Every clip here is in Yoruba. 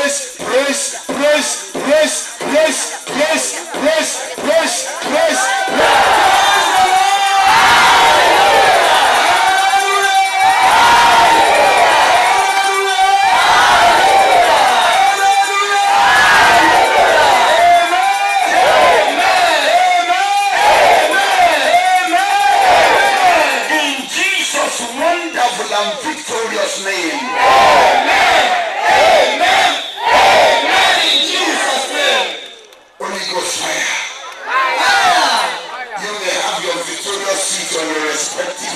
praise, praise, praise, praise, praise, praise, praise, praise, praise, praise. And victorious name. Amen. Amen. Amen. In Jesus' name. Holy Ghost fire. You may have your victorious seat on your respective.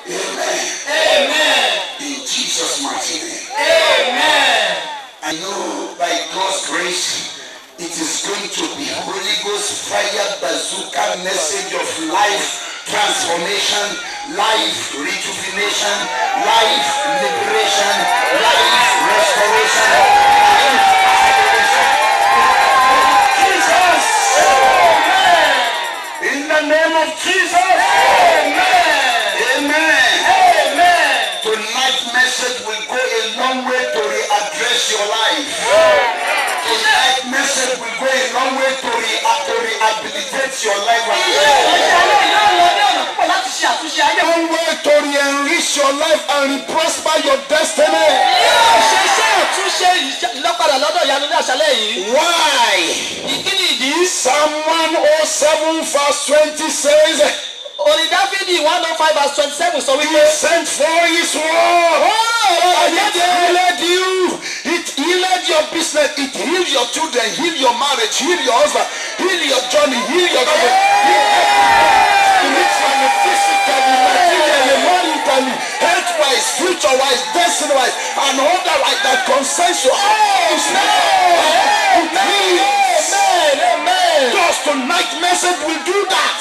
Amen. Amen. In Jesus' mighty name. Amen. I know by God's grace it is going to be Holy Ghost fire bazooka message of life. Transformation, life rejuvenation, life liberation, life restoration, life acceleration. Jesus! Amen! In the name of Jesus! Amen! Amen! Amen! Tonight's message will go a long way to readdress your life. Tonight's message will go a long way to rehabilitate your life. One way to enrich your life and prosper your destiny. Why? Psalm 107 verse 20 says, He sent for His word and it healed you. It healed your business. It healed your children. Heal your marriage. Heal your husband. Heal your journey. Heal your physically, materially, maritally, health-wise, future-wise, destiny-wise, and otherwise that concerns your life. Amen. Just tonight's message will do that.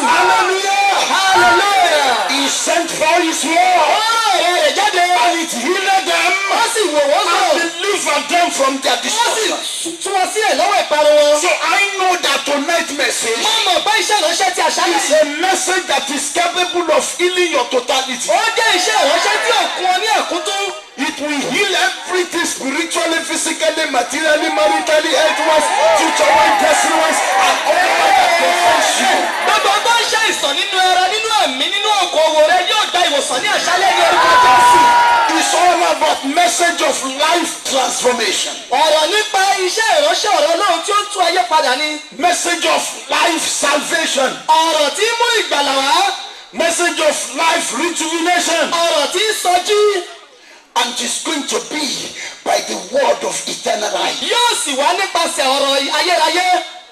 Hallelujah. Hallelujah. He sent for His word and it healed them and delivered them from their destruction. So I know that tonight's message is a message that is capable of healing your totality. It will heal everything spiritually, physically, materially, maritally, health-wise, future-wise, destiny-wise, and all that concerns you. It's all about message of life transformation. Message of life salvation. Message of life rejuvenation. And it's going to be by the word of eternal life.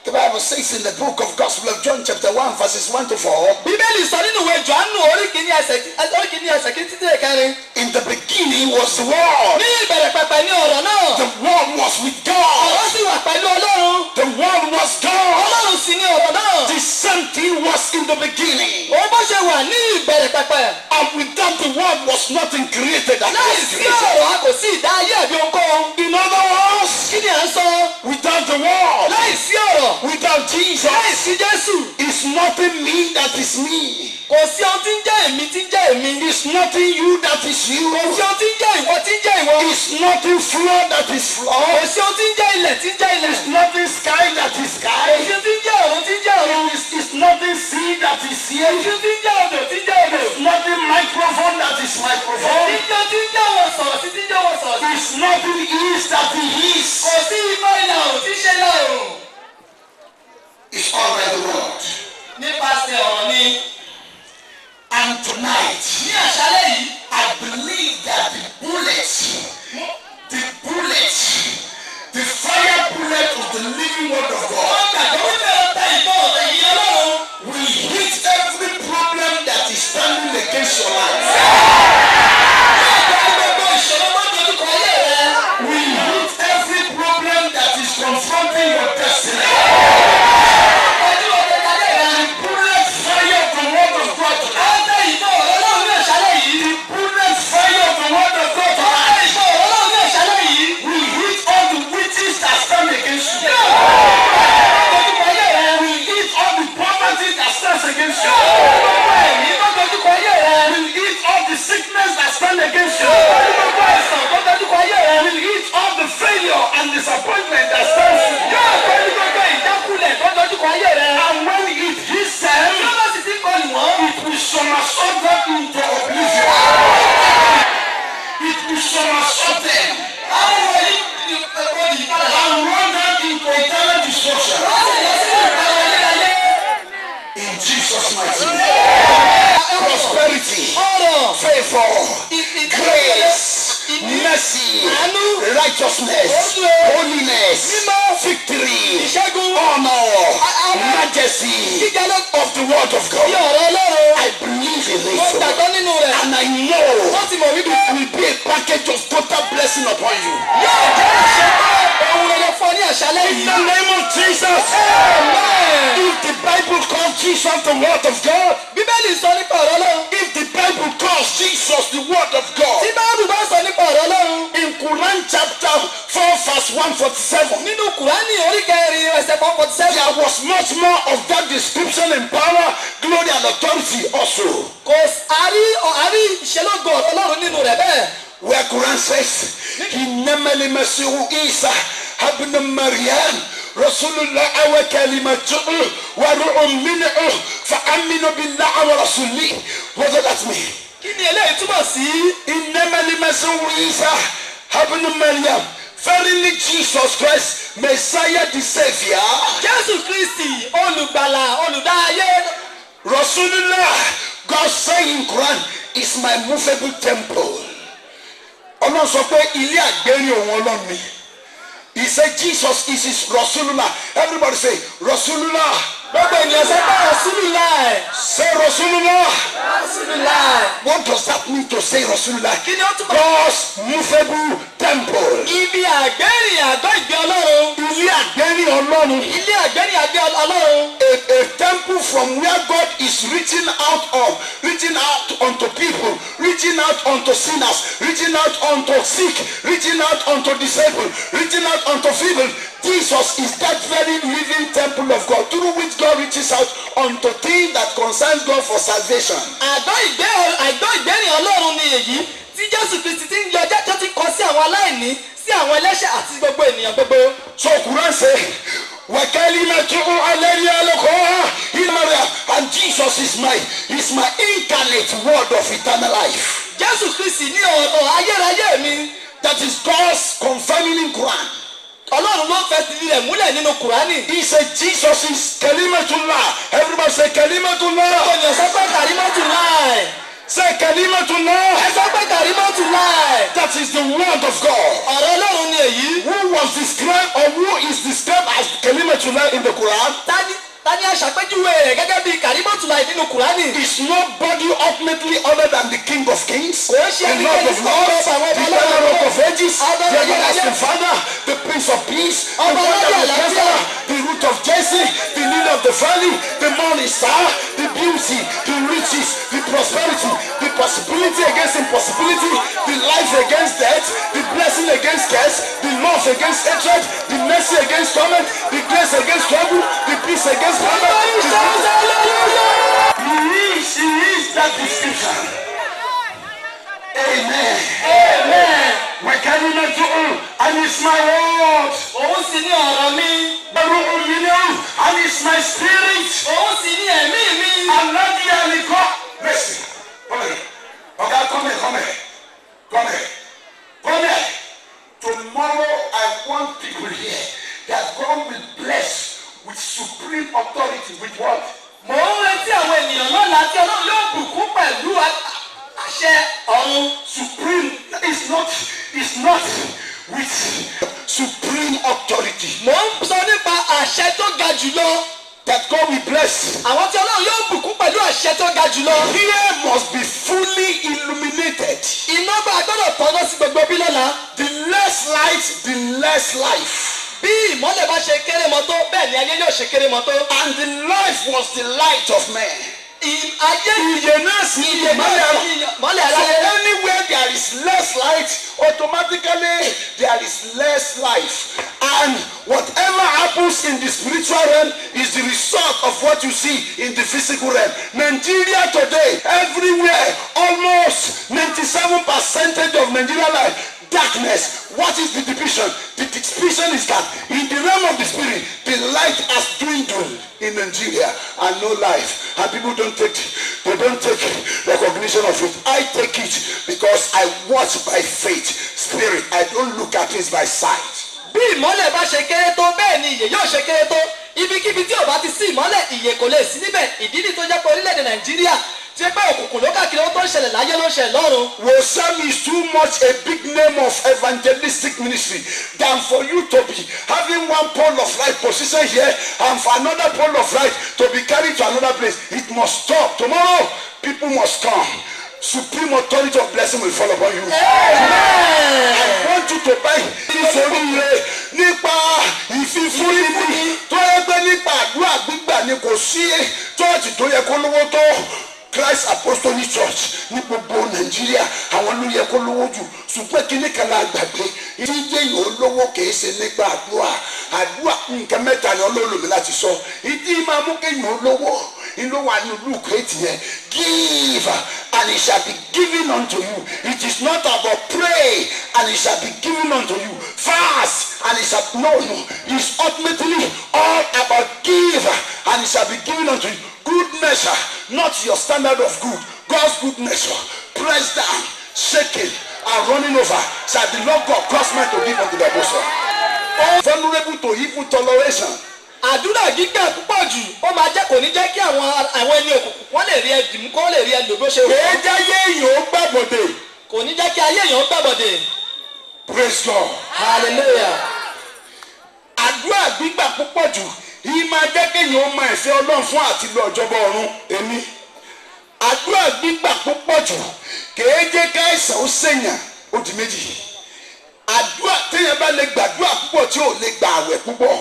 The Bible says in the book of Gospel of John chapter 1 verses 1 to 4. In the beginning was the Word. The Word was with God. The Word was God. The same thing was in the beginning. And without the Word was nothing created. In other words, without the Word, without Jesus, it's nothing me that is me. It's nothing you that is you. It's nothing floor that is floor. It's nothing sky that is sky. It's nothing sea that is sea. It's nothing microphone that is microphone. It's nothing east that is. It's all by the word. And tonight, I believe that the fire bullet of the living word of God will hit every problem that is standing against your life. Will hit every problem that is confronting your destiny. Will hit all the witches that stand against you. the sickness that stand against you. Will eat all the failure and disappointment that stands with you. And when it hits them, it will somersault them into oblivion. It will somersault them and run them into eternal destruction. In Jesus' mighty name. Prosperity, favor, grace, mercy, righteousness, holiness, victory, honor, majesty of the word of God. I believe in it. And I know it will be a package of total blessing upon you. In the name of Jesus. If the Bible calls Jesus the word of God, if the Bible calls Jesus the word of God, in Quran chapter 4 verse 147, there was much more of that description in power, glory and authority also. Where Quran says, Innamal Masihu Isa ibn Maryam Rasulullah wa kalimatuhu wa ru'un minhu fa'aminu billahi wa rasulihi. What does that mean? Innamal Masihu Isa ibn Maryam. Verily Jesus Christ, Messiah the Savior. Jesus Christ, Rasulullah, God saying in Quran, is my movable temple. Ọlọ́run sọ pé ilé àgbérí òun Ọlọ́run mi. He said Jesus is his Rasulullah. Everybody say Rasulullah. Gbogbo ènìyàn sọ pé Rasulullah. Say Rasulullah. Rasulullah. What does that mean to say Rasulullah? God's movable temple. Ibi àgbérí àgọ́ ìgbé Ọlọ́run. Ilé àgbérí Ọlọ́run. Ilé àgbérí àgbé Ọlọ́run. A temple from where God is reaching out unto people, reaching out unto sinners, reaching out unto sick, reaching out unto disabled, reaching out unto feeble. Jesus is that very living temple of God through which God reaches out unto things that concerns God for salvation. Àgọ́ ìgbérin Ọlọ́run ni èyí tí Jésù Kristi ti ń yọ ọjọ́ tó ti kọ sí àwọn aláìní, sí àwọn ẹlẹ́ṣẹ̀ àti gbogbo ènìyàn gbogbo. So Quran say, وَكَلِمَتُهُ عَلَيَّ لَقَاهَا إِنَّ مَرْيَمَ, and Jesus is my incarnate word of eternal life. Jésù Kristi ní ọ̀rọ̀ ayérayé mi. That is God's confirming in Quran. Ọlọ́run ló fẹ́ ti rẹ̀ múlẹ̀ nínú Kùránì. He said Jesus is Kalimatullah. Everybody say Kalimatullah. Ọ̀yàn sọ pé Kalimatullah. Say Kalimatullah. Ẹ sọ pé Kalimatullah. That is the word of God. Ọ̀rọ̀ Ọlọ́run ni èyí. Who was described or who is described as Kalimatullah in the Quran? Tani aṣàpèjúwe rẹ̀ gẹ́gẹ́ bí Kalimatullah nínú Kùránì. Is nobody ultimately other than the King of Kings, the Lord of Lords, the Lord of Ages, the everlasting Father, the Prince of Peace, the Wonder of Counselor, the Root of Jesse, the Lily of the Valley, the Morning Star, the beauty, the riches, the prosperity, the possibility against impossibility, the life against death, the blessing against curse, the love against hatred, the mercy against torment, the grace against trouble, the peace against He is that description. Amen. Amen. And it's my word. And it's my spirit. And let the enemy come. Listen. Come here. Okay, come here. Tomorrow I want people here that God will bless with supreme authority. With what? Mo ń retí àwọn ènìyàn lọ́la tí Ọlọ́run yóò bùkún pẹ̀lú àṣẹ ọ̀run. Supreme is not with supreme authority. Mo ń sọ nípa àṣẹ tó ga jùlọ. That God will bless. Àwọn tí Ọlọ́run yóò bùkún pẹ̀lú àṣẹ tó ga jùlọ. Here must be fully illuminated. Iná bá gbọ́dọ̀ tọ́nà sí gbogbo bí lọ́la. The less light, the less life. Bí ìmọ́lẹ̀ bá ṣe kéré mọ́ tó, bẹ́ẹ̀ ni ayé yóò ṣe kéré mọ́ tó. And the life was the light of man. Ayé ìyè náà sì ni ìmọ́lẹ̀ aláyé. So anywhere there is less light, automatically there is less life. And whatever happens in the spiritual realm is the result of what you see in the physical realm. Nigeria today, everywhere, almost Because 97% of Nigerian life, darkness. What is the division? The division is that in the realm of the spirit, the light has dwindled in Nigeria and no life. And people don't take recognition of it. I take it because I watch by faith, spirit. I don't look at it by sight. Bí ìmọ́lẹ̀ bá ṣe kéré tó bẹ́ẹ̀ ni ìyè yóò ṣe kéré tó. Ibikíbi tí ò bá ti sí ìmọ́lẹ̀ ìyè kò lè sí níbẹ̀. Ìdí ni tó jẹ́ pé orílẹ̀-èdè Nàìjíríà tí pé òkùnkùn ló káàkiri ó tó ń ṣẹlẹ̀ láyé ló ń ṣẹlẹ̀ lọ́run. Wosam is too much a big name of evangelistic ministry than for you to be having one pole of light position here and for another pole of light to be carried to another place. It must stop. Tomorrow, people must come. Supreme authority of blessing will fall upon you. Amen. I want you to buy nípa ìfífúnni tó yẹ pé nípa àdúrà gbígbà ni kò sí church tó yẹ kó lówó tó. Christ Apostolic Church ní gbogbo Nàìjíríà àwọn ló yẹ kó lówó jù ṣùgbọ́n kíní kan la gbàgbé ìdíje yìí ó lówó kìí ṣe nípa àdúrà nǹkan mẹ́ta ni olólùmí láti sọ ìdí máa mú kéèyàn ó lówó inú wa ní Luke 8 yẹn give and it shall be given unto you. It is not about pray and it shall be given unto you. Fast and it shall it's ultimately all about give and it shall be given unto you. Good measure, not your standard of good. God's good measure, pressed down, shaking, and running over. Shall the Lord God cause men to give unto their bosom. Vulnerable to evil toleration. Àdúrà gbígbà púpọ̀ jù ó máa jẹ́ kò ní jẹ́ kí àwọn ẹni òkùnkùn wọ́n lè rí ẹdùn kó lè rí ẹlò bó ṣe wù. Èjì ayé èèyàn ó gbàbọ̀dé. Kò ní jẹ́ kí ayé èèyàn ó gbàbọ̀dé. Praise God. Hallelujah. Àdúrà gbígbà púpọ̀ jù yìí máa jẹ́ kéèyàn ó mọ ẹ̀fẹ́ Ọlọ́run fún àti lọ ìjọba ọ̀run èmi. Àdúrà gbígbà púpọ̀ jù kèé jẹ́ káìsàn ó ṣèyàn ó di méjì. Àdúrà téèyàn bá lè gbàdúrà púpọ̀ tí ò lè gbà àwẹ̀ púpọ̀.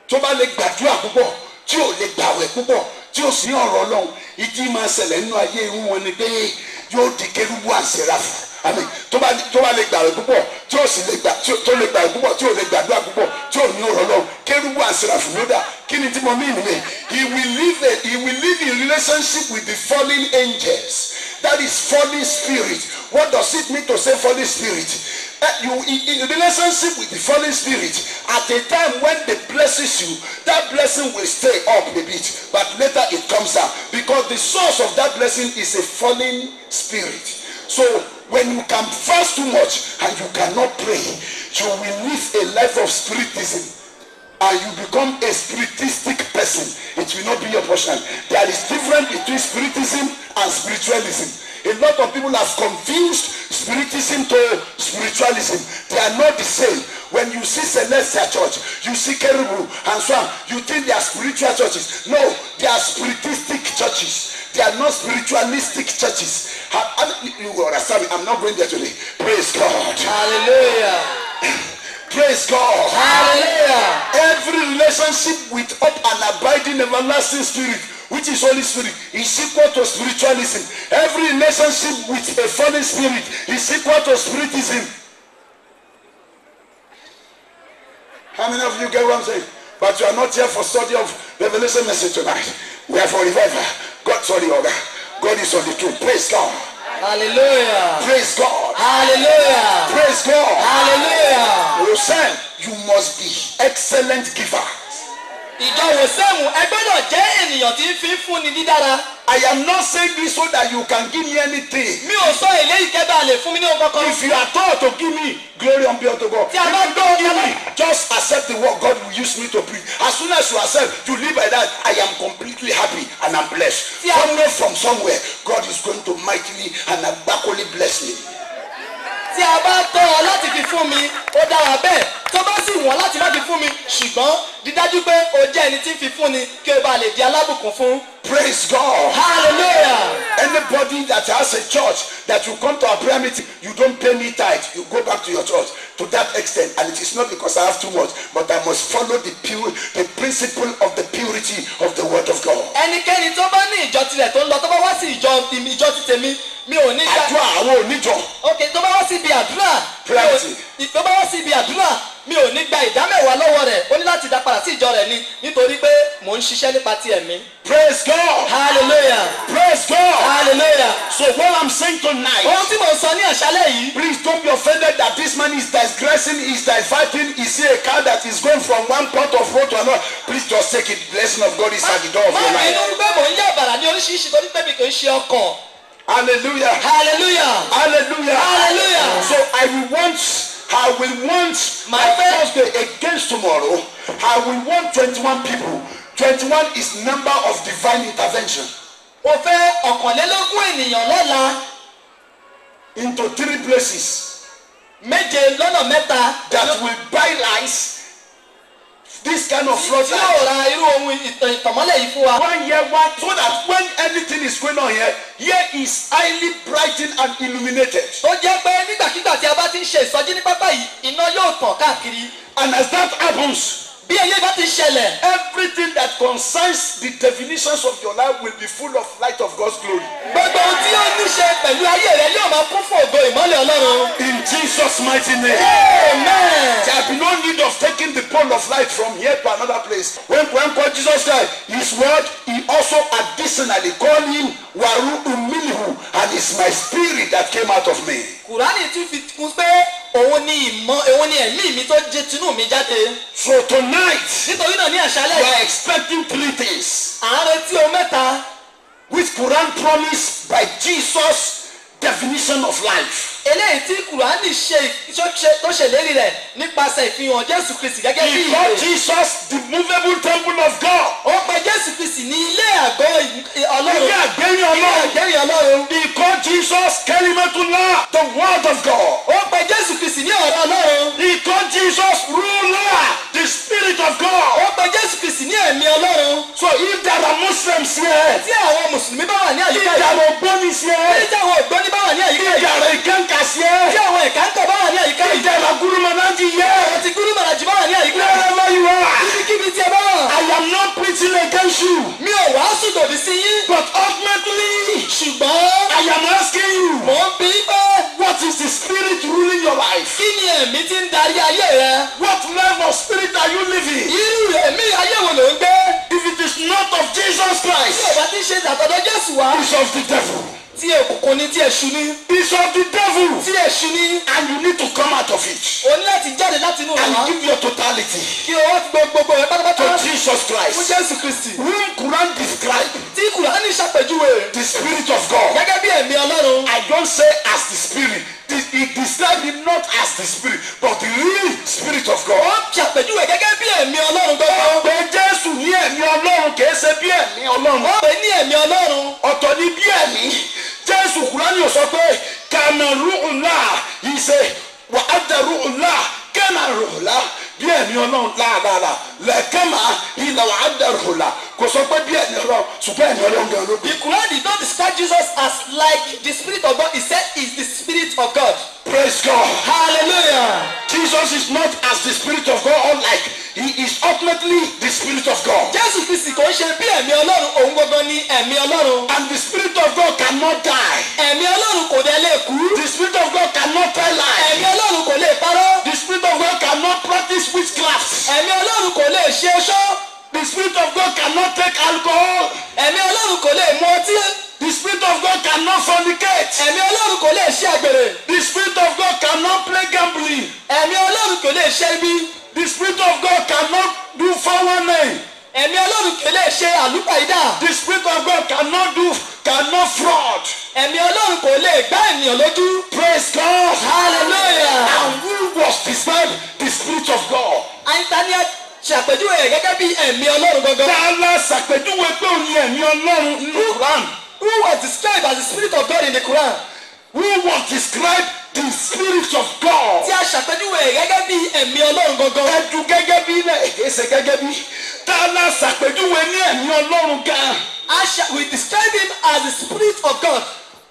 Tó bá lè gbàdúrà púpọ̀ tí ò lè gbàwẹ̀ púpọ̀ tí ò sí ọ̀rọ̀ Ọlọ́run ìdí máa ṣẹlẹ̀ nínú ayé irú wọn ni pé yóò di kérúbù àṣẹráfù àmín tó bá lè gbàwẹ̀ púpọ̀ tí ò sì lè gbàwẹ̀ púpọ̀ tí ò lè gbàdúrà púpọ̀ tí ò ní ọ̀rọ̀ Ọlọ́run kérúbù àṣẹráfù ló dà kí ni tí mo mí nìyẹn he will live in relationship with the fallen angels, that is fallen spirit. What does it mean to say fallen spirit? You in relationship with the fallen spirit at a time when they blesses you, that blessing will stay up a bit, but later it comes down because the source of that blessing is a fallen spirit. So when you can fast too much and you cannot pray, you will live a life of spiritism and you become a spiritistic person. It will not be your portion. There is difference between spiritism and spiritualism. A lot of people have confused spiritism to spiritualism. They are not the same. When you see Celestial Church, you see Kerubu and so on, you think they are spiritual churches. No, they are spiritistic churches. They are not spiritualistic churches. You understand me? I'm not going there today. Praise God. Hallelujah. Praise God. Hallelujah. Every relationship with up and abiding everlasting spirit, which is Holy Spirit, is equal to spiritualism. Every relationship with a fallen spirit is equal to spiritism. How many of you get what I'm saying? But you are not here for study of revelation message tonight. We are for revival. God is on the throne. Praise God. Hallelujah. Praise God. Hallelujah. Praise God. Hallelujah. Listen, you must be excellent giver. Ìjọ Wòsẹ́mù ẹgbẹ́ náà jẹ́ ènìyàn tí ń fi fúnni dídára. I am not saying this so that you can give me anything. Mi ò sọ eléyìí kẹ́bà lè fún mi ní ohun kankan. If you are told to give me, glory and be unto God. If you don't give me, just accept the word God will use me to preach. As soon as you accept, you live by that. I am completely happy and I'm blessed. Coming from somewhere, God is going to mightily and abundantly bless me. Tí a bá tọ́ ọ láti fi fún mi, ó dára bẹ́ẹ̀. Tó bá sì wọ́n láti má fi fún mi, ṣùgbọ́n dídájú pé o jẹ́ ẹni tí ń fi fún ni kí o bá lè di alábùkún fún. Praise God. Hallelujah. Anybody that has a church that you come to a prayer meeting, you don't pay me tithe, you go back to your church to that extent. And it is not because I have too much, but I must follow the principle of the purity of the word of God. Ẹnikẹ́ni tó bá ní ìjọ tirẹ̀ tó ń lọ tó bá wá sí ìjọ ti tèmi mi ò ní. Àdúrà àwọn oníjọ. Ok, tó bá wá sí ibi àdúrà. Plenty. Tó bá wá sí ibi àdúrà mi ò ní gba ìdámẹ́wàá lọ́wọ́ rẹ̀ ó ní láti dá padà sí ìjọ rẹ̀ ni nítorí pé mò ń ṣiṣẹ́ nípa ti ẹ̀mí. Praise God. Hallelujah. Praise God. Hallelujah. So what I'm saying tonight, ohun tí mo sọ ní àṣálẹ́ yìí. please don't be offended that this man is digressing, is diverting. You see a car that is going from one part of road to another. Please just take it. The blessing of God is at the door of your má life. bínú pé mò ń yá bàrà ní oríṣiríṣi torí pé mi kò ń ṣe ọkàn. Hallelujah. Hallelujah. Hallelujah. Hallelujah. So I will want my Thursday against tomorrow. I will want 21 people. 21 is number of divine intervention. Mo fẹ́ ọ̀kànlélógún ènìyàn lọ́la. Into 3 places. Méje lọ́nà mẹ́ta. That will buy lights. This kind of flood. Tí yóò ra irú ohun ìtànmọ́lẹ̀ yìí fún wa. 1 year, so that when anything is going on here is highly brightened and illuminated. Tó jẹ́ pé nígbàkigbà tí a bá ti ń ṣe ìsọjí ní pápá yìí, iná yóò tàn káàkiri. And as that happens, bí eléyìí bá ti ṣẹlẹ̀. everything that concerns the definitions of your life will be full of light of God's glory. Gbogbo ohun tí ó ní ṣe pẹ̀lú ayé rẹ yóò máa kún fún ògo ìmọ́lẹ̀ Ọlọ́run. In Jesus' mighty name. Amen. There will be no need of taking the pole of light from here to another place. When Jesus Christ, his word, he also additionally called him Waru Umilihu, and it's my spirit that came out of me. Kùránì tún fi kún pé òun ni ẹ̀mí mi tó jẹ́ tinú mi jáde. So tonight, Nítorí náà ní àṣálẹ́ we yìí. are expecting 3 things. À ń retí ohun mẹ́ta. Which Quran promised by Jesus' definition of life. Eléyìí tí Kùránì tó ṣèlérí rẹ̀ nípasẹ̀ ìfihàn Jésù Kristi gẹ́gẹ́ bí He called Jesus the movable temple of God. Ó pe Jésù Kristi ní ilé àgọ́ Ọlọ́run. Ilé àgbẹ̀yìn Ọlọ́run. Ilé àgbẹ̀yìn Ọlọ́run. He called Jesus Kalimatullah, the word of God. Ó pe Jésù Kristi ní ọ̀rọ̀ Ọlọ́run. He called Jesus ruler, the spirit of God. Ó pe Jésù Kristi ní ẹ̀mí Ọlọ́run. So if there are Muslims here, Tí àwọn Mùsùlùmí bá wà ní if àyíká there yìí. are Ogbonis here, Tí àwọn ògbóni bá wà ní àyíká if yìí. there are Ikenkas here, Tí àwọn ìkáńtọ̀ bá wà ní àyíká if yìí. there are Guru Manadi here, Àti Gúrú Màràjì bá wà ní àyíká yìí. wherever you are, Ibikíbi tí ẹ bá wà. I am not preaching against you, Mi ò wàásù lòdì sí yín. but ultimately, Ṣùgbọ́n I am asking you, mò ń bi í pé what is the spirit ruling your life? kí ni ẹ̀mí tí ń darí ayé rẹ? What level of spirit are you living? Irú ẹ̀mí ayé wo ló ń gbé? If it is not of Jesus Tí Christ, ò bá ti ṣe àtọ̀dọ̀ Jésù wá. it's of the devil. Tí òkùnkùn ni tí èṣù ni. It's of the devil. Tí èṣù ni. And you need to come out of it O ní láti jáde láti inú rẹ̀ wá. and give your totality Kí o wá gbogbo rẹ̀ pátápátá. to Jesus Fún Christ. Jésù Kristi. Whom Quran describe Tí Kùránì ṣàpèjúwe the spirit of God. gẹ́gẹ́ bí ẹ̀mí Ọlọ́run. I don't say as the spirit. He described him not as the spirit, but the real spirit of Ó God. ṣàpèjúwe gẹ́gẹ́ bí ẹ̀mí Ọlọ́run gbogbo. Pé Jésù ní ẹ̀mí Ọlọ́run kìí ṣe bí ẹ̀mí Ọlọ́run. Ó pè ní ẹ̀mí Ọlọ́run. Ọ̀tọ̀ ni bí ẹ̀mí. Jésù Kùránì ò sọ pé kàmá rúùlá yìí ṣe wà á dẹ rúùlá kẹ́nà rúùlá bí ẹ̀mí Ọlọ́run láàdáàlà lẹ́kẹ́mà ìlà wà á dẹ rúùlá kò sọ pé bí ẹ̀mí Ọlọ́run ṣùgbọ́n ẹ̀mí Ọlọ́run gan ló bí. The Quran did not describe Jesus as like the spirit of God. He said he's the spirit of God. Praise God. Hallelujah. Jesus is not as the spirit of God unlike. He is ultimately the spirit of God. Jésù Kristi kò ń ṣe bí ẹ̀mí Ọlọ́run, òun gangan ni ẹ̀mí Ọlọ́run. And the spirit of God cannot die. Ẹ̀mí Ọlọ́run kò dẹ̀ lè kú. The spirit of God cannot tell lies. Ẹ̀mí Ọlọ́run kò lè parọ́. The spirit of God cannot practice witchcraft. Ẹ̀mí Ọlọ́run kò lè ṣe oṣó. The spirit of God cannot take alcohol. Ẹ̀mí Ọlọ́run kò lè mu ọtí. The spirit of God cannot fornicate. Ẹ̀mí Ọlọ́run kò lè ṣe àgbèrè. The spirit of God cannot play gambling. Ẹ̀mí Ọlọ́run kò lè ṣe ibi. The spirit of God cannot do 419. Ẹ̀mí Ọlọ́run kò lè ṣe àlùpàídà. The spirit of God cannot fraud. Ẹ̀mí Ọlọ́run kò lè gbá ènìyàn lójú. Praise God. Hallelujah. And who was described the spirit of God? Àìntánìyà ṣàpèjúwe rẹ̀ gẹ́gẹ́ bí ẹ̀mí Ọlọ́run gangan. Tààlà ṣàpèjúwe pé òun ni ẹ̀mí Ọlọ́run nínú Quran. Who was described as the spirit of God in the Quran? Who was described the spirit of God? Tí a ṣàpèjúwe rẹ̀ gẹ́gẹ́ bí ẹ̀mí Ọlọ́run gangan. Ẹ̀dùn gẹ́gẹ́ bí ilẹ̀ èké ṣe gẹ́gẹ́ bí. Tààlà ṣàpèjúwe ní ẹ̀mí Ọlọ́run gan. We describe him as the spirit of God.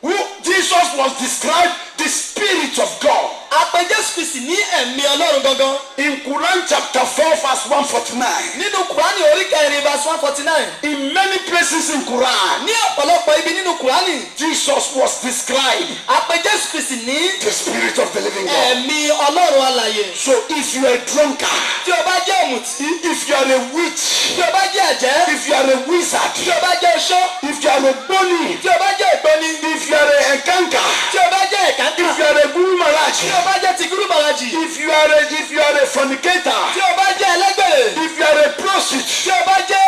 Who Jesus was described the spirit of God. a pe Jésù Kristi ní ẹ̀mí Ọlọ́run gangan. In Quran chapter 4 verse 149. Nínú Kùránì orí kẹrin verse 149. In many places in Quran, Ní ọ̀pọ̀lọpọ̀ ibi nínú Kùránì. Jesus was described A pe Jésù Kristi ní the Spirit of the living God. ẹ̀mí Ọlọ́run alààyè. So if you are a drunkard, Tí o bá jẹ́ òmùtí. if you are a witch, Tí o bá jẹ́ ẹ̀jẹ́. if you are a wizard, Tí o bá jẹ́ oṣó. if you are a bunny, Tí o bá jẹ́ ìgbóni. if you are a enkanka, Tí o bá jẹ́ ẹ̀kántà. if you are a guru Tí maraji, o bá jẹ́ tìgúrú màràjì. if you are a fornicator, Tí o bá jẹ́ ẹlẹ́gbẹ̀rẹ̀. if you are a prostitute, Tí o bá jẹ́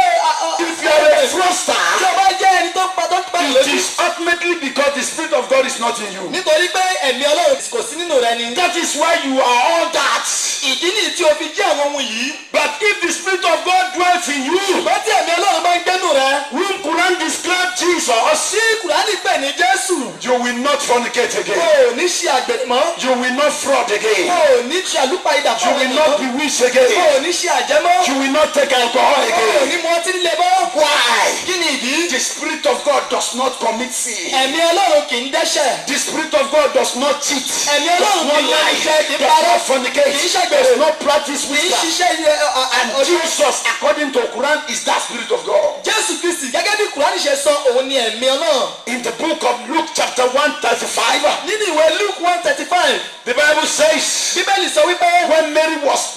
if you are a tí fraudster, o bá jẹ́ ẹni tó pa it lójú. is ultimately because the Spirit of God is not in you. Nítorí pé ẹ̀mí Ọlọ́run kò sí nínú rẹ ni. That is why you are all that. Ìdí nìyí tí o fi jẹ́ àwọn ohun yìí. But if the Spirit of God dwells in you, Ṣùgbọ́n tí ẹ̀mí Ọlọ́run bá ń gbénú rẹ. whom Quran describes Jesus, Sí Kùránì pè ní Jésù. you will not fornicate O again. ò ní ṣe àgbèrè mọ́. You will not fraud O again. ò ní ṣe àlùpàídà You fún will ènìyàn. not bewitch O again. ò ní ṣe àjẹmọ́. You will not take alcohol O ò again. ní mu ọtí líle mọ́. Why? Kí ni ìdí? The Spirit of God does not commit sin. Ẹ̀mí Ọlọ́run kì í dẹ́ṣẹ̀. The Spirit of God does not cheat. Ẹ̀mí Does Ọlọ́run not kì í lie. jẹ́ kì í Does parọ́. not fornicate. Kì í ṣàgbèrè. Does not practice Kì í witchcraft. ṣiṣẹ́ And Jesus, according to Quran, is that Spirit of God. Jésù Kristi gẹ́gẹ́ bí Kùránì ṣe sọ òun ni ẹ̀mí Ọlọ́run. In the book of Luke chapter 135, Nínú ìwé Luke 1:35, the Bible says, Bíbélì sọ wípé when Mary was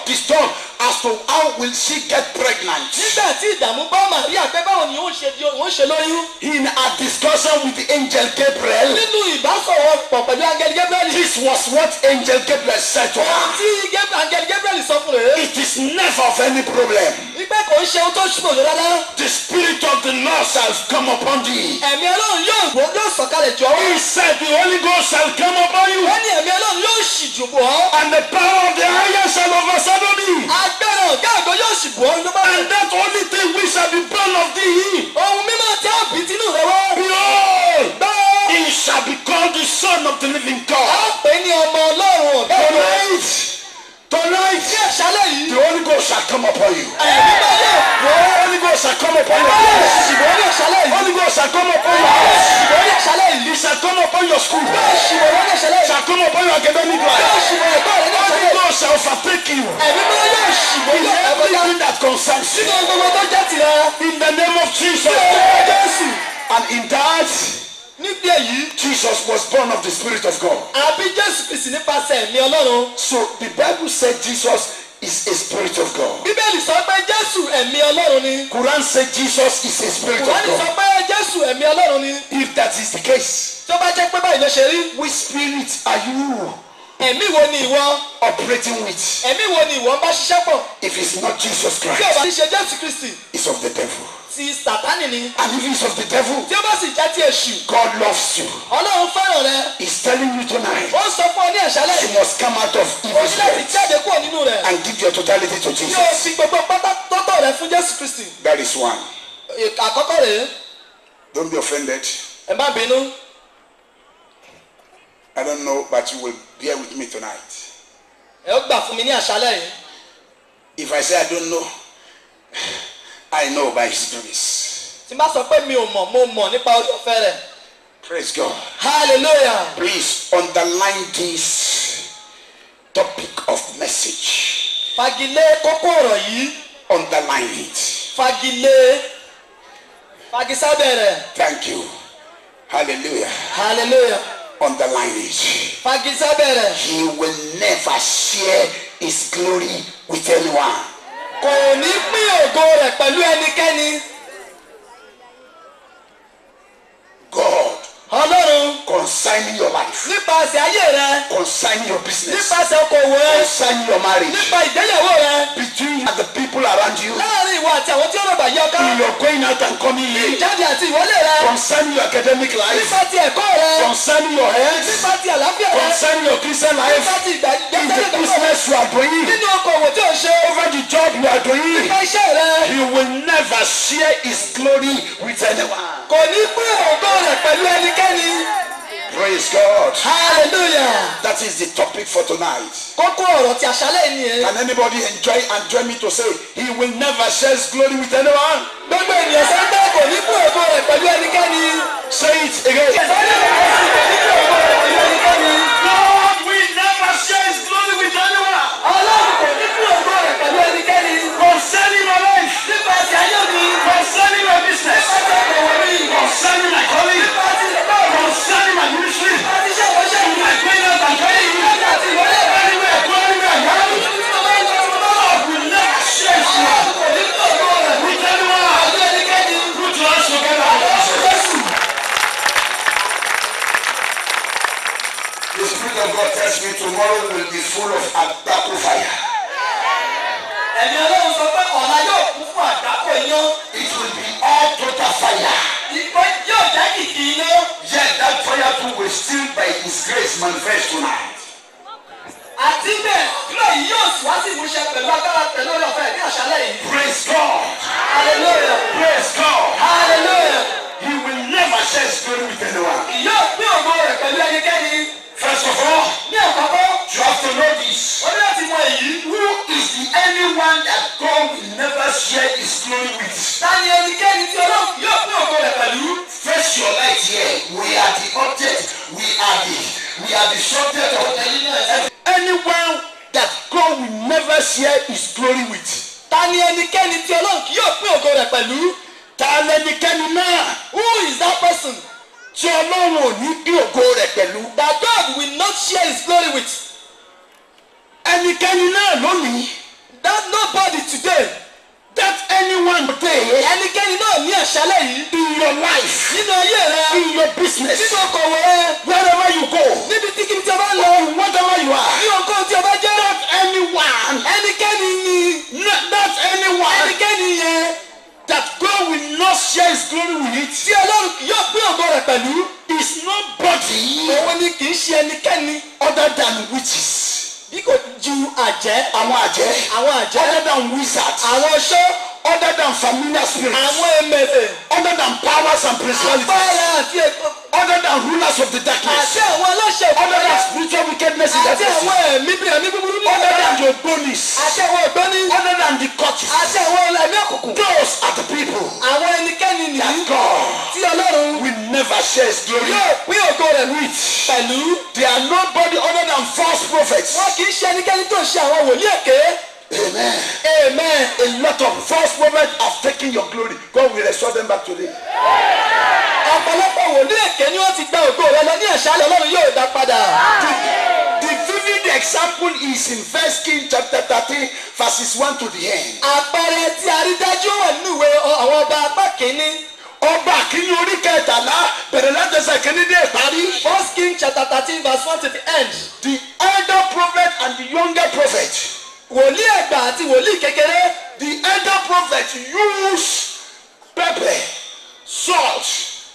disturbed as to how will she get pregnant, nígbà tí ìdààmú bá Màríà pé báwo ni òun ṣe lóyún. in a discussion with the angel Gabriel, Nínú ìbásọ̀rọ̀ pọ̀ pẹ̀lú Áńgẹ́lì Gabriel. this was what angel Gabriel said to Ohun her. tí Áńgẹ́lì Gabriel sọ fún rẹ̀. It is never of any problem. Wípé kò ń ṣe ohun tó ṣùgbọ́n rárá. The Spirit of the Lord shall come upon thee. Ẹ̀mí Ọlọ́run yóò sọ̀kalẹ̀ jọ wá. He said, the Holy Ghost shall come upon you, Wọ́n ní ẹ̀mí Ọlọ́run yóò ṣì jù bọ̀ ọ́. and the power of the highest shall overshadow thee. Agbára ọ̀gá àgọ́ yóò ṣì bọ̀ ọ́. And that only thing which shall be born of thee, Ohun mímọ́ tí a bí tinú rẹ̀ wá. behold, Gbọ́. he shall be called the Son of the living A God. pè ní ọmọ Ọlọ́run ọ̀gá àgọ́. Tonight, Ní àṣálẹ̀ yìí. the Holy Ghost shall come upon you. Ẹ̀mí bá yóò bọ̀ ọ́. Holy Ghost shall come upon Yóò you. ṣìbọ̀ ní àṣálẹ̀ yìí. Holy Ghost shall come upon you. Ṣìbọ̀ ní àṣálẹ̀ yìí. He shall come upon your school. Yóò ṣìbọ̀ ní àṣálẹ̀ yìí. Shall come upon your academic Yóò life. ṣìbọ̀ ẹ̀gbọ́n rẹ̀ ní àṣálẹ̀ Holy yìí. Ghost shall overtake you. Ẹ̀mí bá yóò ṣìbọ̀ In ní ẹ̀gbọ́n everything that concerns you. nínú gbogbo tó jẹ́ tirẹ̀. In the name of Jesus. Jésù. And in that, Níbi èyí, Jesus was born of the Spirit of God. àbí Jésù Kristi nípasẹ̀ ẹ̀mí Ọlọ́run. So the Bible said Jesus is a Spirit of God. Bíbélì sọ pé Jésù ẹ̀mí Ọlọ́run ni. Quran said Jesus is a Spirit of Kùránì sọ God. pé Jésù ẹ̀mí Ọlọ́run ni. If that is the case, Tó bá jẹ́ pé báyìí ló ṣe rí. which spirit are you Ẹ̀mí wo ni ìwọ? operating with? Ẹ̀mí wo ni ìwọ ń bá ṣiṣẹ́ pọ̀? If it's not Jesus Tí ò Christ, bá ti ṣe Jésù Kristi, it's of the devil. ti Sàtánì ni. And if it's of the devil, Tí ó bá sì jẹ́ ti èṣù, God loves you. Ọlọ́run fẹ́ràn rẹ. He's telling you tonight, Ó sọ fún ọ ní àṣálẹ̀ you yìí. must come out of O evil ní láti spirits jáde kúrò nínú rẹ̀. and give your totality to Kí o Jesus. fi gbogbo pátákó rẹ fún Jésù Kristi. That is one. Àkọ́kọ́ rèé, Don't be offended. ẹ má bínú. I don't know, but you will bear with me tonight. Ẹ ó gbà fún mi ní àṣálẹ̀ yìí. If I say I don't know, I know by His grace. Tí n bá sọ pé mi ò mọ̀, mo mọ̀ nípa orí ọ̀fẹ́ rẹ̀. Praise God. Hallelujah. Please underline this topic of message. Fagilé kókó ọ̀rọ̀ yìí. Underline it. Fagisábẹ̀ rẹ̀. Thank you. Hallelujah. Hallelujah. Underline it. Fagisábẹ̀ rẹ̀. He will never share His glory with anyone. Kò ní pín ògo rẹ̀ pẹ̀lú ẹnikẹ́ni. God, Ọlọ́run concerning your life, nípasẹ̀ ayé rẹ, concerning your business, nípasẹ̀ okòwò rẹ, concerning your marriage, nípa ìgbéyàwó rẹ, between you and the people around you, láàrin ìwọ àti àwọn tí ó rọ̀gbà yí ọká, in your going out and coming in, ìjáde àti ìwọlé rẹ, concerning your academic life, nípa ti ẹ̀kọ́ rẹ, concerning your health, nípa ti àlàáfíà rẹ, concerning your Christian nípa life, ti in the ìgbàgbọ́ business you are doing, nínú okòwò tí ò ń ṣe, over the job you are doing, nípa iṣẹ́ rẹ, He will never share His glory with anyone. kò ní pín ògo rẹ̀ pẹ̀lú ẹnikẹ́ni. Praise God. Hallelujah. That is the topic for tonight. Kókó ọ̀rọ̀ ti àṣálẹ̀ ni ẹ̀. Can anybody enjoy me to say He will never share His glory with anyone? Gbogbo ènìyàn sọ pé kò ní pín ògo rẹ̀ pẹ̀lú ẹnikẹ́ni. Say it again. Sọ́dọ̀ kò sí kò ní pín ògo rẹ̀ pẹ̀lú ẹnikẹ́ni. God will never The Spirit of God tells me tomorrow will be full of Agbako fire. Ẹ̀mí Ọlọ́run sọ pé ọ̀la yóò kún fún àgbákò iná. It will be all total fire. Ìpè yóò jẹ́ kìkì iná. Yet that fire too will still by His grace manifest tonight. Àti bẹ́ẹ̀ kílò yìí yóò wá sí ìmúṣẹ pẹ̀lú agbára pẹ̀lú orí ọ̀fẹ́ ní àṣálẹ́ yìí. Praise God. Hallelujah. Praise God. Hallelujah. He will never share His glory with anyone. Yóò pín ògo rẹ̀ pẹ̀lú ẹnikẹ́ni. First of all, Ní àkọ́kọ́, you have to know this. ó ní láti mọ èyí. Who is the anyone that God will never share His glory with? Ta ni ẹnikẹ́ni tí Ọlọ́run yóò pín ògo rẹ̀ pẹ̀lú? Face your light here. We are the object. We are the subject of anyone that God will never share His glory with. Ta ni ẹnikẹ́ni tí Ọlọ́run yóò pín ògo rẹ̀ pẹ̀lú? Ta lẹnikẹ́ni náà? Who is that person Tí Ọlọ́run ò ní bí ògo rẹ̀ pẹ̀lú. that God will not share his glory with? Ẹnikẹ́ni náà lónìí. That nobody today. That anyone today. Ẹnikẹ́ni náà ní àṣálẹ́ yìí. In your life. Nínú ayé rẹ. In your business. Nínú okòwò rẹ. Wherever you go. Níbi tí kìí tí o bá lọ. Whatever you are. Ní ohunkóhun tí o bá jẹ́. Not anyone. Ẹnikẹ́ni ni. Not anyone. Ẹnikẹ́ni yẹn. That God will not share His glory with. Tí Ọlọ́run yóò pín ògo rẹ̀ pẹ̀lú. Is nobody. Òun ni kì í ṣe ẹnikẹ́ni. Other than witches. Bí kò ju àjẹ́. Àwọn àjẹ́. Àwọn àjẹ́. Other than wizards. Àwọn ọ̀ṣọ́. Other than familiar spirits. Àwọn èmèrè. Other than powers and principalities. Agbára àti èkó. Other than rulers of the darkness. Àti àwọn aláṣẹ Other òkúta. than spiritual wickedness in the Àti àwọn ẹ̀mí búburú ní Other ọ̀dọ̀. than the Ogbonis. Àti àwọn ògbóni. Other than the coaches. Àti àwọn ẹ̀mí òkùnkùn. Those are the people Àwọn ẹnikẹ́ni nìyí. that God Tí Ọlọ́run will never share His glory yóò pín ògo rẹ̀ with. pẹ̀lú. They are nobody other than false prophets. Wọ́n kì í ṣe ẹnikẹ́ni tó ń ṣe àwọn wòlíì èké. Amen. Amen. A lot of false prophets have taken your glory. God will restore them back today. Ọ̀pọ̀lọpọ̀ wòlíì èké ni wọ́n ti gba ògo rẹ̀ lọ ní àṣálẹ́ Ọlọ́run yóò dá padà. The vivid example is in 1 Kings chapter 13 verses 1 to the end. Àpẹẹrẹ tí a rí dájú wà nínú ìwé àwọn ọba apá kìíní. Ọba kìíní orí kẹtàlá bẹ̀rẹ̀ láti ẹsẹ̀ kìíní dé ìparí. 1 Kings chapter 13 verse 1 to the end. The elder prophet and the younger prophet. Wòlíì àgbà àti wòlíì kékeré. The elder prophet used pepper, salt,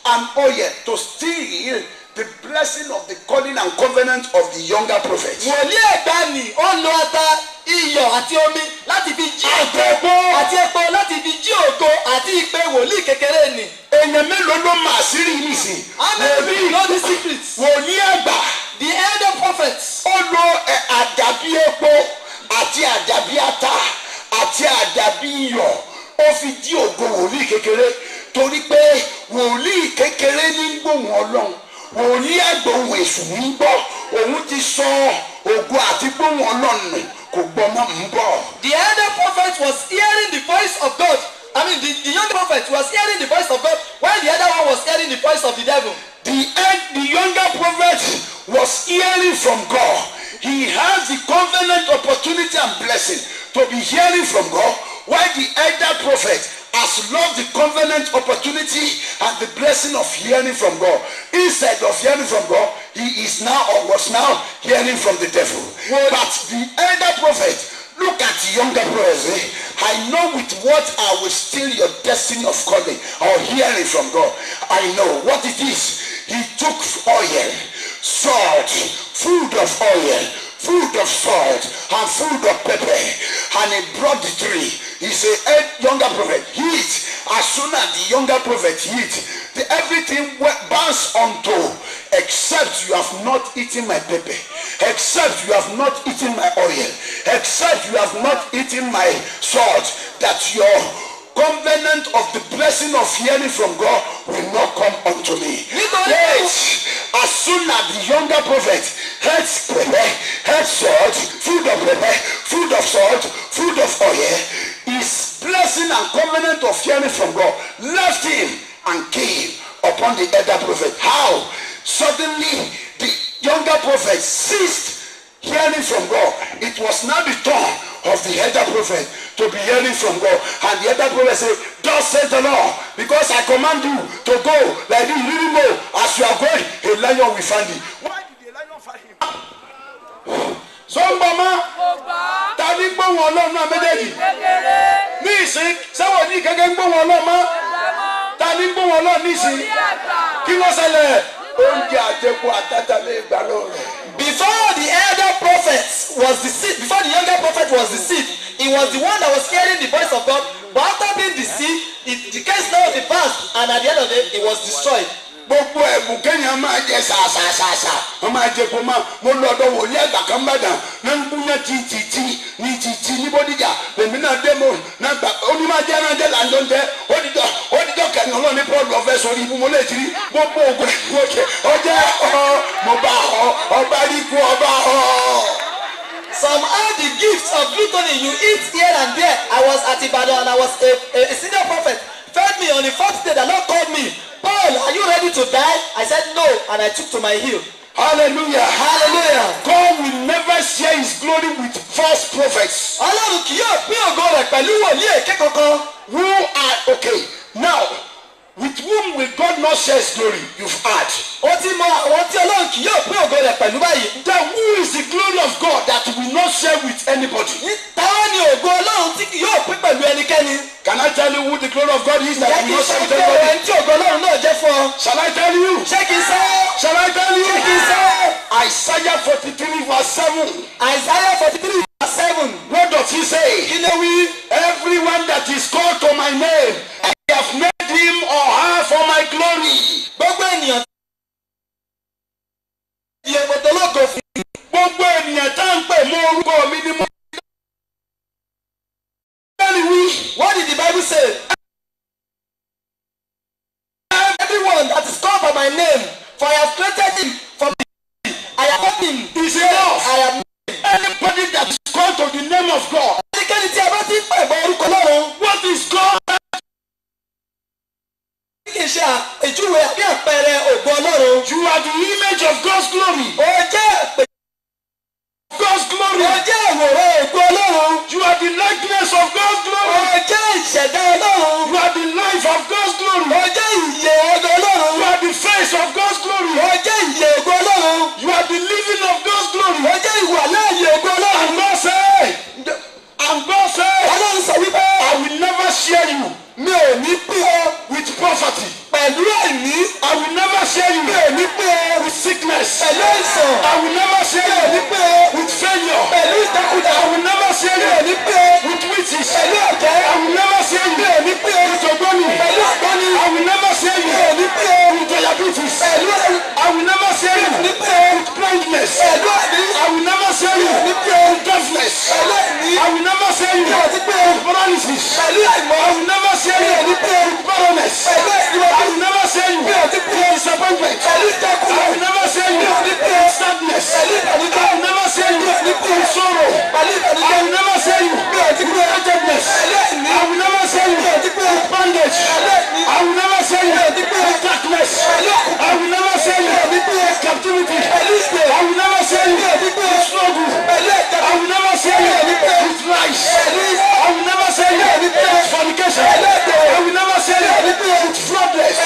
and oil to steal the blessing of the calling and covenant of the younger prophet. Wòlíì àgbà ni ó lo ata, iyọ̀ àti omi láti fi jí Àtẹ̀bó. àti epo láti fi jí ògo àti ìpè wòlíì kékeré ni. Èèyàn mélòó ló máa sírí nìsín? How many people know the secrets? Wòlíì àgbà. The elder prophets. Ó lo àdàbí epo àti àdàbí ata àti àdàbí iyọ̀ ó fi jí ògo wòlíì kékeré torí pé wòlíì kékeré ní gbóhùn Ọlọ́run wòlíì àgbà ohùn èṣù ní gbọ́ òun ti sọ ògo àti gbóhùn Ọlọ́run nù kò gbọ́ mọ́ ń bọ̀. The elder prophet was hearing the voice of God. The young prophet was hearing the voice of God while the other one was hearing the voice of the devil. The younger prophet was hearing from God. He has the covenant opportunity and blessing to be hearing from God, while the elder prophet has lost the covenant opportunity and the blessing of hearing from God. Instead of hearing from God, he is now or was now hearing from the devil. But the elder prophet, look at the younger prophet. I know with what I will steal your destiny of calling or hearing from God. I know what it is. He took oil, salt, food of oil, food of salt, and food of pepper, and he brought the three. He said, hey, younger prophet, eat. As soon as the younger prophet eat, everything bounce unto, except you have not eaten my pepper, except you have not eaten my oil, except you have not eaten my salt, that your covenant of the blessing of hearing from God will not come unto me. Wait, as soon as the younger prophet had pepper, had salt, food of pepper, food of salt, food of oil, his blessing and covenant of hearing from God left him and came upon the elder prophet. How? Suddenly the younger prophet ceased hearing from God. It was now the turn of the elder prophet to be hearing from God. And the elder prophet said, thus says the Lord, because I command you to go like this, you didn't go. As you are going, a lion will find you. Why did the lion find him? Sọ́ngbọ́mọ́ tàbí gbóhùn Ọlọ́run náà méjèèjì. Ní ìsìn sẹ́wọ̀n ní gẹ́gẹ́ gbóhùn Ọlọ́run mọ́. Tàbí gbóhùn Ọlọ́run ní ìsìn. Kí ló ṣẹlẹ̀? Oúnjẹ àtẹ̀kù àtàtàlẹ̀ ìgbà lọ́rẹ̀. Before the elder prophet was deceived, before the younger prophet was deceived, he was the one that was hearing the voice of God. But after being deceived, the case now was passed, and at the end of the day, he was destroyed. Gbogbo ẹ̀bùn kéèyàn máa jẹ ṣàṣàṣàṣà wọ́n máa jẹ kó máa mo lọ ọ̀dọ̀ wòlíì àgbà kan bàdàn náà ń gbúná títí ní Bódìjà lèmi náà dé mo náà gbà onímọ̀jẹ́ náà jẹ́ làǹdó ń jẹ́ ódìjọ́ kẹ́ni ọlọ́ọ̀ni Paul ọ̀fẹ́ sórí ibú mo lè ti rí gbogbo ògùn ìwọ́jẹ́ ọjẹ́ mo bá ọba rí kú ọba Somehow the gifts of gluttony you eat here and there. I was at Ibadan and I was a senior prophet. Fed me on the fourth day. The Lord called me. Paul, are you ready to die? I said no, and I took to my heel. Hallelujah. Hallelujah. God will never share his glory with false prophets. Ọlọ́run kì yóò pín ògo rẹ̀ pẹ̀lú wòlíì èké kankan. Who are okay now? With whom will God not share his glory? You've heard. Ó ti mọ àwọn tí Ọlọ́run kì yóò pín ògo rẹ̀ pẹ̀lú báyìí. Then who is the glory of God that will not share with anybody? Táwọn ni ògo Ọlọ́run tí kì yóò pín pẹ̀lú ẹnikẹ́ni. Can I tell you who the glory of God is that will not share with Jẹ́ kí n ṣe anybody? ẹni tí ògo Ọlọ́run náà jẹ́ fún ọ. Shall I tell you? Ṣé kí n sọ? Shall I tell you? Ṣé kí n sọ? Isaiah 43 verse 7. Isaiah 43 verse 7. What does he say? Kí ló wí? Everyone that is called to my name, I have made him or her for my glory. Gbogbo ènìyàn yẹ gbọdọ̀ lógo fún mi. Gbogbo ènìyàn tá ń pè mọ́ orúkọ mi ni mo. What did the Bible say? Everyone that is called by my name, for I have created him from the I have called him. Is enough. I have Anybody that is called to the name of God. ẹnikẹ́ni tí a bá ti ń pè mọ́ orúkọ Ọlọ́run. What is God? Kì í ṣe ìjúwe àbí àpẹẹrẹ ògo Ọlọ́run. You are the image of God's glory. Ó jẹ́ àpè. God's glory. Ó jẹ́ àwòrán ògo Ọlọ́run. You are the likeness of God's Ó glory. jẹ́ ìṣẹ̀dá Ọlọ́run. You are the life of God's glory. Ó jẹ́ ìyè ògo Ọlọ́run. You are the face of God's glory. Ó jẹ́ ìyè ògo Ọlọ́run. You are the living of God's glory. Ó jẹ́ ìwà láàyè ògo Ọlọ́run. And God said, Ọlọ́run sọ wípé I will never share you mi ò ní pín ọ with poverty. pẹ̀lú àìní. I will never share you Mi ò ní pín ọ with sickness. pẹ̀lú àìsàn. I will never share Mi ò ní you pín ọ with failure. pẹ̀lú ìdákúdà. I will never share Mi ò ní you pín ọ with witches. pẹ̀lú ọ̀jẹ́. I will never share Mi you ò ní pín ọ with ogoni. pẹ̀lú àgbọ́ni. I will never share Mi ò you ní pín ọ with diabetes. pẹ̀lú I will never share you ní pín ọ with blindness. pẹ̀lú àìní. I will never share you ní pín ọ with deafness. pẹ̀lú àìní. I will never share you Mi ò ní pín ọ with paralysis. pẹ̀lú àìmọ́. I will never share you with barrenness. Pẹ̀lú àìní. I will never share you Mi ò ní pín ọ with disappointment. pẹ̀lú ìdákúdà. I will never share you Mi ò ní pín ọ with sadness. pẹ̀lú ìbànújẹ́. I will never share you with sorrow. pẹ̀lú I ìbànújẹ́. will never share you Mi ò ní with pín ọ wretchedness. pẹ̀lú àìní. I will never share you with bondage. I will never share you with darkness. I will never share you with captivity. I will never share you with struggle. I will never share you with lies. I will never share you with fornication. I will never share you with fraudulence.